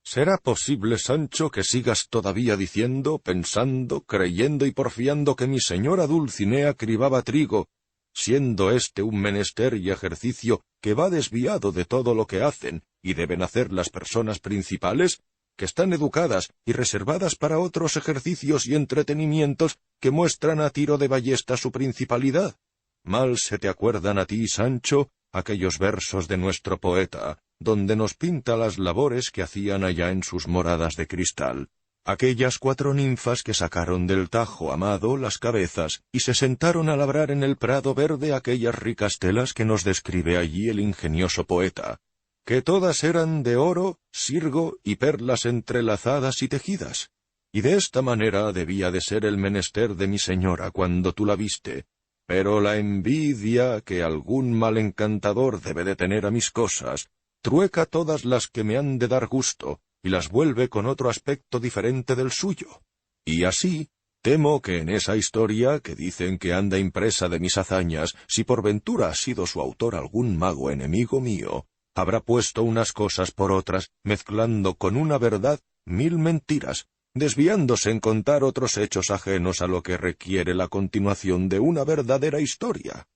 Speaker 1: ¿Será posible, Sancho, que sigas todavía diciendo, pensando, creyendo y porfiando que mi señora Dulcinea cribaba trigo, siendo este un menester y ejercicio que va desviado de todo lo que hacen y deben hacer las personas principales, que están educadas y reservadas para otros ejercicios y entretenimientos que muestran a tiro de ballesta su principalidad? Mal se te acuerdan a ti, Sancho, aquellos versos de nuestro poeta, donde nos pinta las labores que hacían allá en sus moradas de cristal, aquellas 4 ninfas que sacaron del Tajo amado las cabezas y se sentaron a labrar en el prado verde aquellas ricas telas que nos describe allí el ingenioso poeta, que todas eran de oro, sirgo y perlas entrelazadas y tejidas, y de esta manera debía de ser el menester de mi señora cuando tú la viste, pero la envidia que algún mal encantador debe de tener a mis cosas, trueca todas las que me han de dar gusto, y las vuelve con otro aspecto diferente del suyo. Y así, temo que en esa historia que dicen que anda impresa de mis hazañas, si por ventura ha sido su autor algún mago enemigo mío, habrá puesto unas cosas por otras, mezclando con una verdad 1000 mentiras, desviándose en contar otros hechos ajenos a lo que requiere la continuación de una verdadera historia.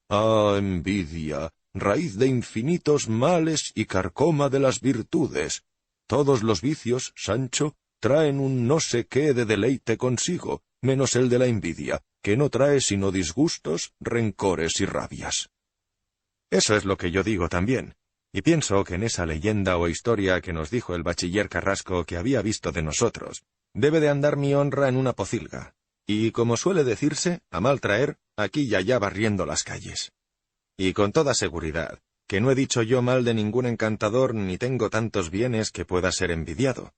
Speaker 1: ¡Ah, envidia, raíz de infinitos males y carcoma de las virtudes! Todos los vicios, Sancho, traen un no sé qué de deleite consigo, menos el de la envidia, que no trae sino disgustos, rencores y rabias. Eso es lo que yo digo también, y pienso que en esa leyenda o historia que nos dijo el bachiller Carrasco que había visto de nosotros, debe de andar mi honra en una pocilga, y como suele decirse, a mal traer, aquí y allá barriendo las calles. Y con toda seguridad, que no he dicho yo mal de ningún encantador ni tengo tantos bienes que pueda ser envidiado.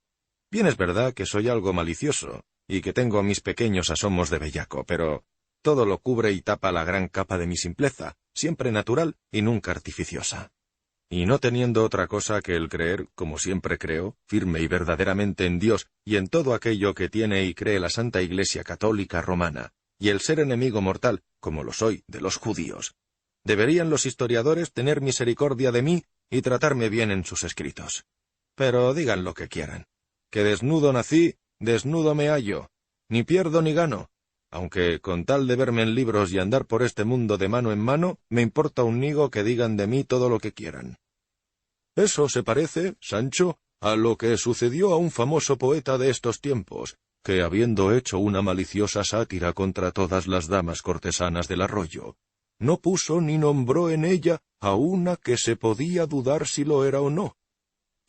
Speaker 1: Bien es verdad que soy algo malicioso, y que tengo mis pequeños asomos de bellaco, pero todo lo cubre y tapa la gran capa de mi simpleza, siempre natural y nunca artificiosa. Y no teniendo otra cosa que el creer, como siempre creo, firme y verdaderamente en Dios y en todo aquello que tiene y cree la Santa Iglesia Católica Romana, y el ser enemigo mortal, como lo soy, de los judíos, deberían los historiadores tener misericordia de mí y tratarme bien en sus escritos. Pero digan lo que quieran, que desnudo nací, desnudo me hallo, ni pierdo ni gano, aunque con tal de verme en libros y andar por este mundo de mano en mano, me importa un higo que digan de mí todo lo que quieran. Eso se parece, Sancho, a lo que sucedió a un famoso poeta de estos tiempos, que habiendo hecho una maliciosa sátira contra todas las damas cortesanas del arroyo, no puso ni nombró en ella a una que se podía dudar si lo era o no.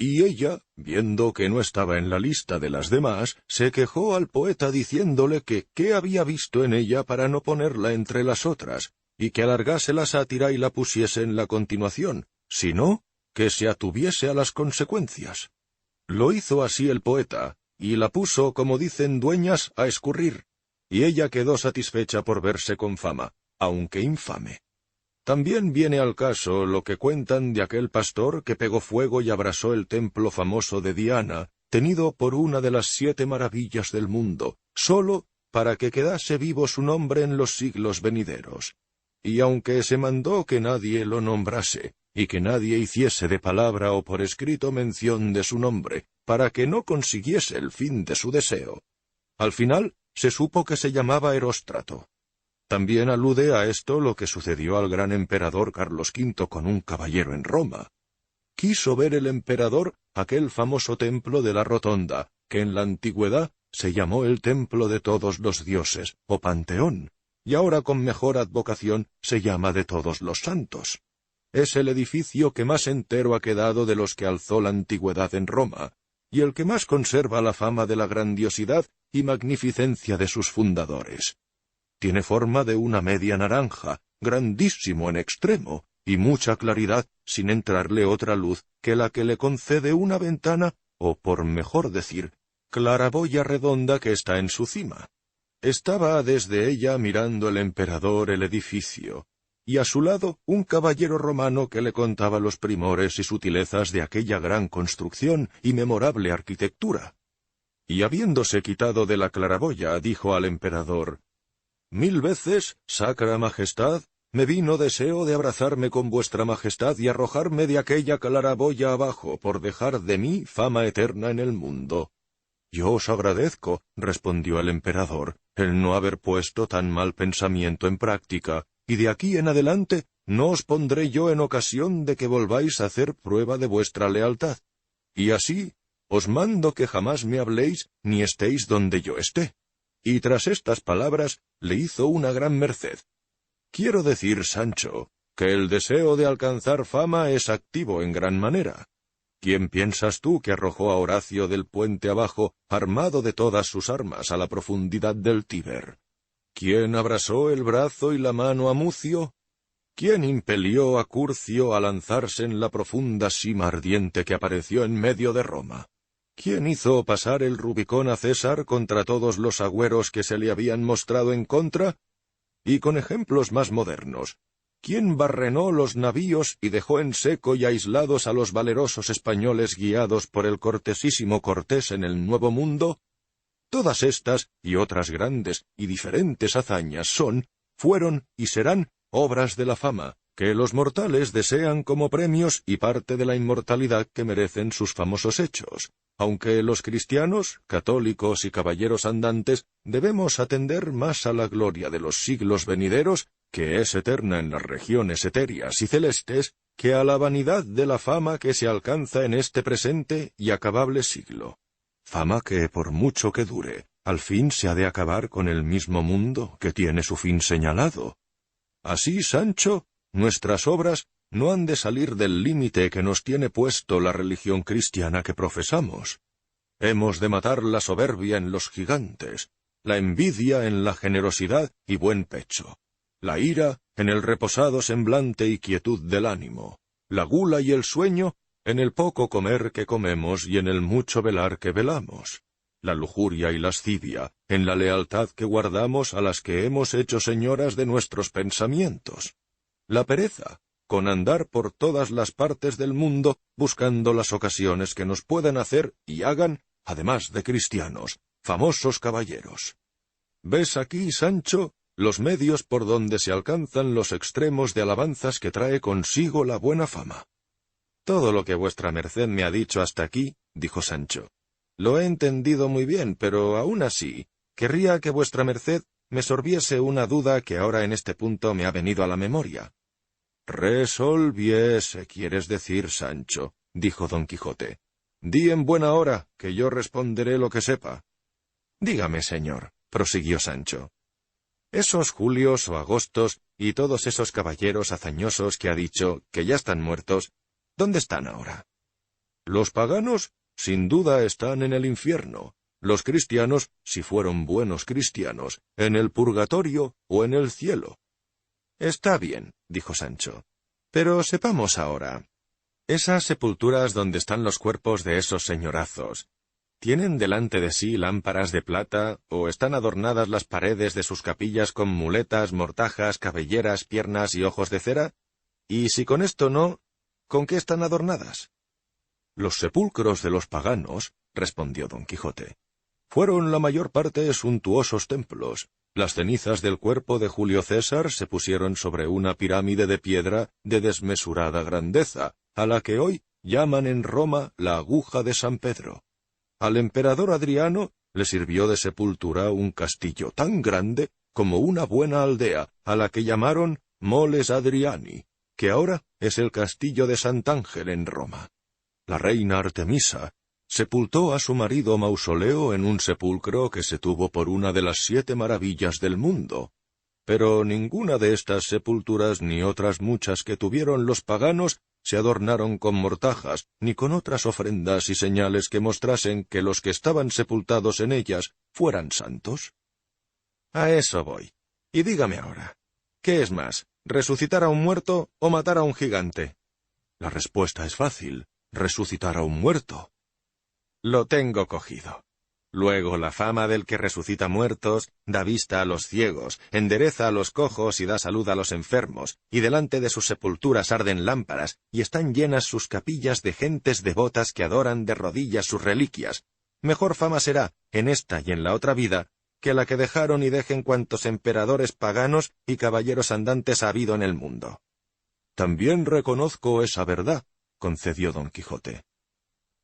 Speaker 1: Y ella, viendo que no estaba en la lista de las demás, se quejó al poeta diciéndole que qué había visto en ella para no ponerla entre las otras, y que alargase la sátira y la pusiese en la continuación, sino que se atuviese a las consecuencias. Lo hizo así el poeta, y la puso, como dicen dueñas, a escurrir, y ella quedó satisfecha por verse con fama, aunque infame. También viene al caso lo que cuentan de aquel pastor que pegó fuego y abrasó el templo famoso de Diana, tenido por una de las 7 maravillas del mundo, sólo para que quedase vivo su nombre en los siglos venideros. Y aunque se mandó que nadie lo nombrase, y que nadie hiciese de palabra o por escrito mención de su nombre, para que no consiguiese el fin de su deseo, al final se supo que se llamaba Eróstrato. También alude a esto lo que sucedió al gran emperador Carlos V con un caballero en Roma. Quiso ver el emperador aquel famoso templo de la Rotonda, que en la antigüedad se llamó el templo de todos los dioses, o Panteón, y ahora con mejor advocación se llama de todos los santos. Es el edificio que más entero ha quedado de los que alzó la antigüedad en Roma, y el que más conserva la fama de la grandiosidad y magnificencia de sus fundadores. Tiene forma de una media naranja, grandísimo en extremo, y mucha claridad, sin entrarle otra luz que la que le concede una ventana, o por mejor decir, claraboya redonda que está en su cima. Estaba desde ella mirando el emperador el edificio, y a su lado un caballero romano que le contaba los primores y sutilezas de aquella gran construcción y memorable arquitectura. Y habiéndose quitado de la claraboya, dijo al emperador: «1000 veces, sacra majestad, me vino deseo de abrazarme con vuestra majestad y arrojarme de aquella claraboya abajo, por dejar de mí fama eterna en el mundo». «Yo os agradezco», respondió el emperador, «el no haber puesto tan mal pensamiento en práctica, y de aquí en adelante no os pondré yo en ocasión de que volváis a hacer prueba de vuestra lealtad. Y así, os mando que jamás me habléis ni estéis donde yo esté». Y tras estas palabras le hizo una gran merced. Quiero decir, Sancho, que el deseo de alcanzar fama es activo en gran manera. ¿Quién piensas tú que arrojó a Horacio del puente abajo, armado de todas sus armas, a la profundidad del Tíber? ¿Quién abrasó el brazo y la mano a Mucio? ¿Quién impelió a Curcio a lanzarse en la profunda sima ardiente que apareció en medio de Roma? ¿Quién hizo pasar el Rubicón a César contra todos los agüeros que se le habían mostrado en contra? Y con ejemplos más modernos, ¿quién barrenó los navíos y dejó en seco y aislados a los valerosos españoles guiados por el cortesísimo Cortés en el Nuevo Mundo? Todas estas y otras grandes y diferentes hazañas fueron y serán obras de la fama, que los mortales desean como premios y parte de la inmortalidad que merecen sus famosos hechos, aunque los cristianos, católicos y caballeros andantes debemos atender más a la gloria de los siglos venideros, que es eterna en las regiones etéreas y celestes, que a la vanidad de la fama que se alcanza en este presente y acabable siglo. Fama que, por mucho que dure, al fin se ha de acabar con el mismo mundo que tiene su fin señalado. Así, Sancho, nuestras obras no han de salir del límite que nos tiene puesto la religión cristiana que profesamos. Hemos de matar la soberbia en los gigantes, la envidia en la generosidad y buen pecho, la ira en el reposado semblante y quietud del ánimo, la gula y el sueño en el poco comer que comemos y en el mucho velar que velamos, la lujuria y lascivia en la lealtad que guardamos a las que hemos hecho señoras de nuestros pensamientos, la pereza con andar por todas las partes del mundo buscando las ocasiones que nos puedan hacer y hagan, además de cristianos, famosos caballeros. ¿Ves aquí, Sancho, los medios por donde se alcanzan los extremos de alabanzas que trae consigo la buena fama? Todo lo que vuestra merced me ha dicho hasta aquí, dijo Sancho, lo he entendido muy bien, pero aún así, querría que vuestra merced me sorbiese una duda que ahora en este punto me ha venido a la memoria. Resolviese, quieres decir, Sancho, dijo don Quijote. Di en buena hora, que yo responderé lo que sepa. Dígame, señor, prosiguió Sancho. Esos Julios o Agostos y todos esos caballeros hazañosos que ha dicho que ya están muertos, ¿dónde están ahora? Los paganos, sin duda, están en el infierno. Los cristianos, si fueron buenos cristianos, en el purgatorio o en el cielo. Está bien, dijo Sancho. Pero sepamos ahora, esas sepulturas donde están los cuerpos de esos señorazos, ¿tienen delante de sí lámparas de plata, o están adornadas las paredes de sus capillas con muletas, mortajas, cabelleras, piernas y ojos de cera? Y si con esto no, ¿con qué están adornadas? Los sepulcros de los paganos, respondió Don Quijote, fueron la mayor parte suntuosos templos. Las cenizas del cuerpo de Julio César se pusieron sobre una pirámide de piedra de desmesurada grandeza, a la que hoy llaman en Roma la aguja de San Pedro. Al emperador Adriano le sirvió de sepultura un castillo tan grande como una buena aldea, a la que llamaron Moles Adriani, que ahora es el castillo de Sant'Ángel en Roma. La reina Artemisa sepultó a su marido Mausoleo en un sepulcro que se tuvo por una de las 7 maravillas del mundo. Pero ninguna de estas sepulturas ni otras muchas que tuvieron los paganos se adornaron con mortajas, ni con otras ofrendas y señales que mostrasen que los que estaban sepultados en ellas fueran santos. A eso voy. Y dígame ahora, ¿qué es más, resucitar a un muerto o matar a un gigante? La respuesta es fácil, resucitar a un muerto. Lo tengo cogido. Luego la fama del que resucita muertos, da vista a los ciegos, endereza a los cojos y da salud a los enfermos, y delante de sus sepulturas arden lámparas, y están llenas sus capillas de gentes devotas que adoran de rodillas sus reliquias. Mejor fama será, en esta y en la otra vida, que la que dejaron y dejen cuantos emperadores paganos y caballeros andantes ha habido en el mundo. También reconozco esa verdad, concedió Don Quijote.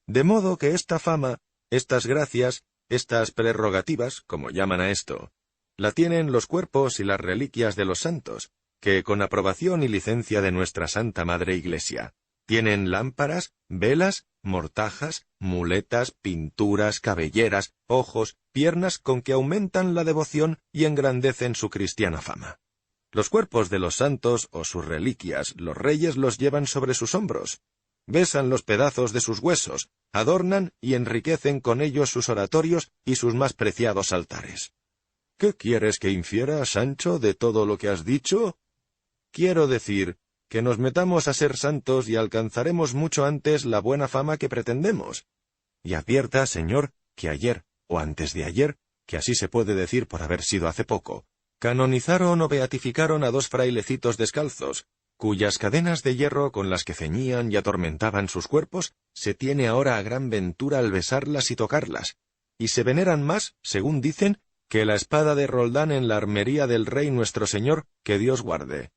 Speaker 1: De modo que esta fama, estas gracias, estas prerrogativas, como llaman a esto, la tienen los cuerpos y las reliquias de los santos, que con aprobación y licencia de nuestra Santa Madre Iglesia, tienen lámparas, velas, mortajas, muletas, pinturas, cabelleras, ojos, piernas con que aumentan la devoción y engrandecen su cristiana fama. Los cuerpos de los santos o sus reliquias los reyes los llevan sobre sus hombros, besan los pedazos de sus huesos, adornan y enriquecen con ellos sus oratorios y sus más preciados altares. ¿Qué quieres que infiera, Sancho, de todo lo que has dicho? Quiero decir, que nos metamos a ser santos y alcanzaremos mucho antes la buena fama que pretendemos. Y advierta, señor, que ayer, o antes de ayer, que así se puede decir por haber sido hace poco, canonizaron o beatificaron a 2 frailecitos descalzos, cuyas cadenas de hierro con las que ceñían y atormentaban sus cuerpos, se tiene ahora a gran ventura al besarlas y tocarlas, y se veneran más, según dicen, que la espada de Roldán en la armería del Rey nuestro Señor, que Dios guarde.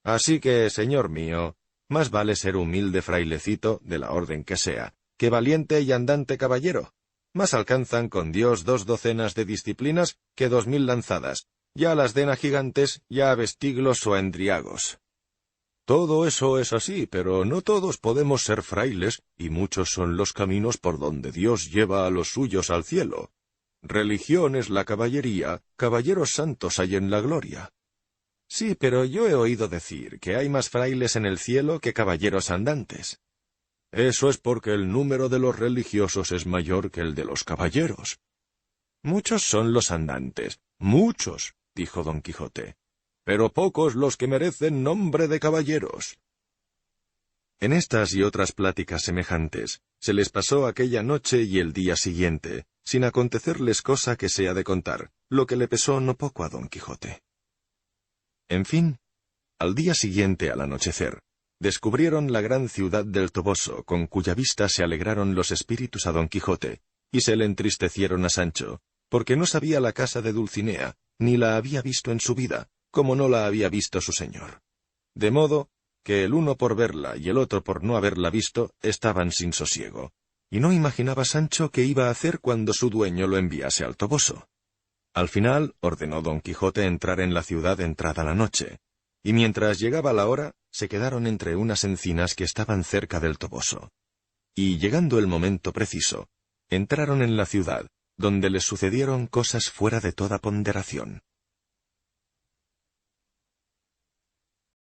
Speaker 1: Así que, señor mío, más vale ser humilde frailecito, de la orden que sea, que valiente y andante caballero. Más alcanzan con Dios 2 docenas de disciplinas que 2000 lanzadas, ya las den a gigantes, ya a vestiglos o a endriagos. Todo eso es así, pero no todos podemos ser frailes, y muchos son los caminos por donde Dios lleva a los suyos al cielo. Religión es la caballería, caballeros santos hay en la gloria. Sí, pero yo he oído decir que hay más frailes en el cielo que caballeros andantes. Eso es porque el número de los religiosos es mayor que el de los caballeros. Muchos son los andantes, muchos, dijo Don Quijote, pero pocos los que merecen nombre de caballeros. En estas y otras pláticas semejantes, se les pasó aquella noche y el día siguiente, sin acontecerles cosa que sea de contar, lo que le pesó no poco a Don Quijote. En fin, al día siguiente al anochecer, descubrieron la gran ciudad del Toboso, con cuya vista se alegraron los espíritus a Don Quijote, y se le entristecieron a Sancho, porque no sabía la casa de Dulcinea, ni la había visto en su vida, como no la había visto su señor. De modo que el uno por verla y el otro por no haberla visto estaban sin sosiego, y no imaginaba Sancho qué iba a hacer cuando su dueño lo enviase al Toboso. Al final ordenó Don Quijote entrar en la ciudad entrada la noche, y mientras llegaba la hora, se quedaron entre unas encinas que estaban cerca del Toboso. Y llegando el momento preciso, entraron en la ciudad, donde les sucedieron cosas fuera de toda ponderación.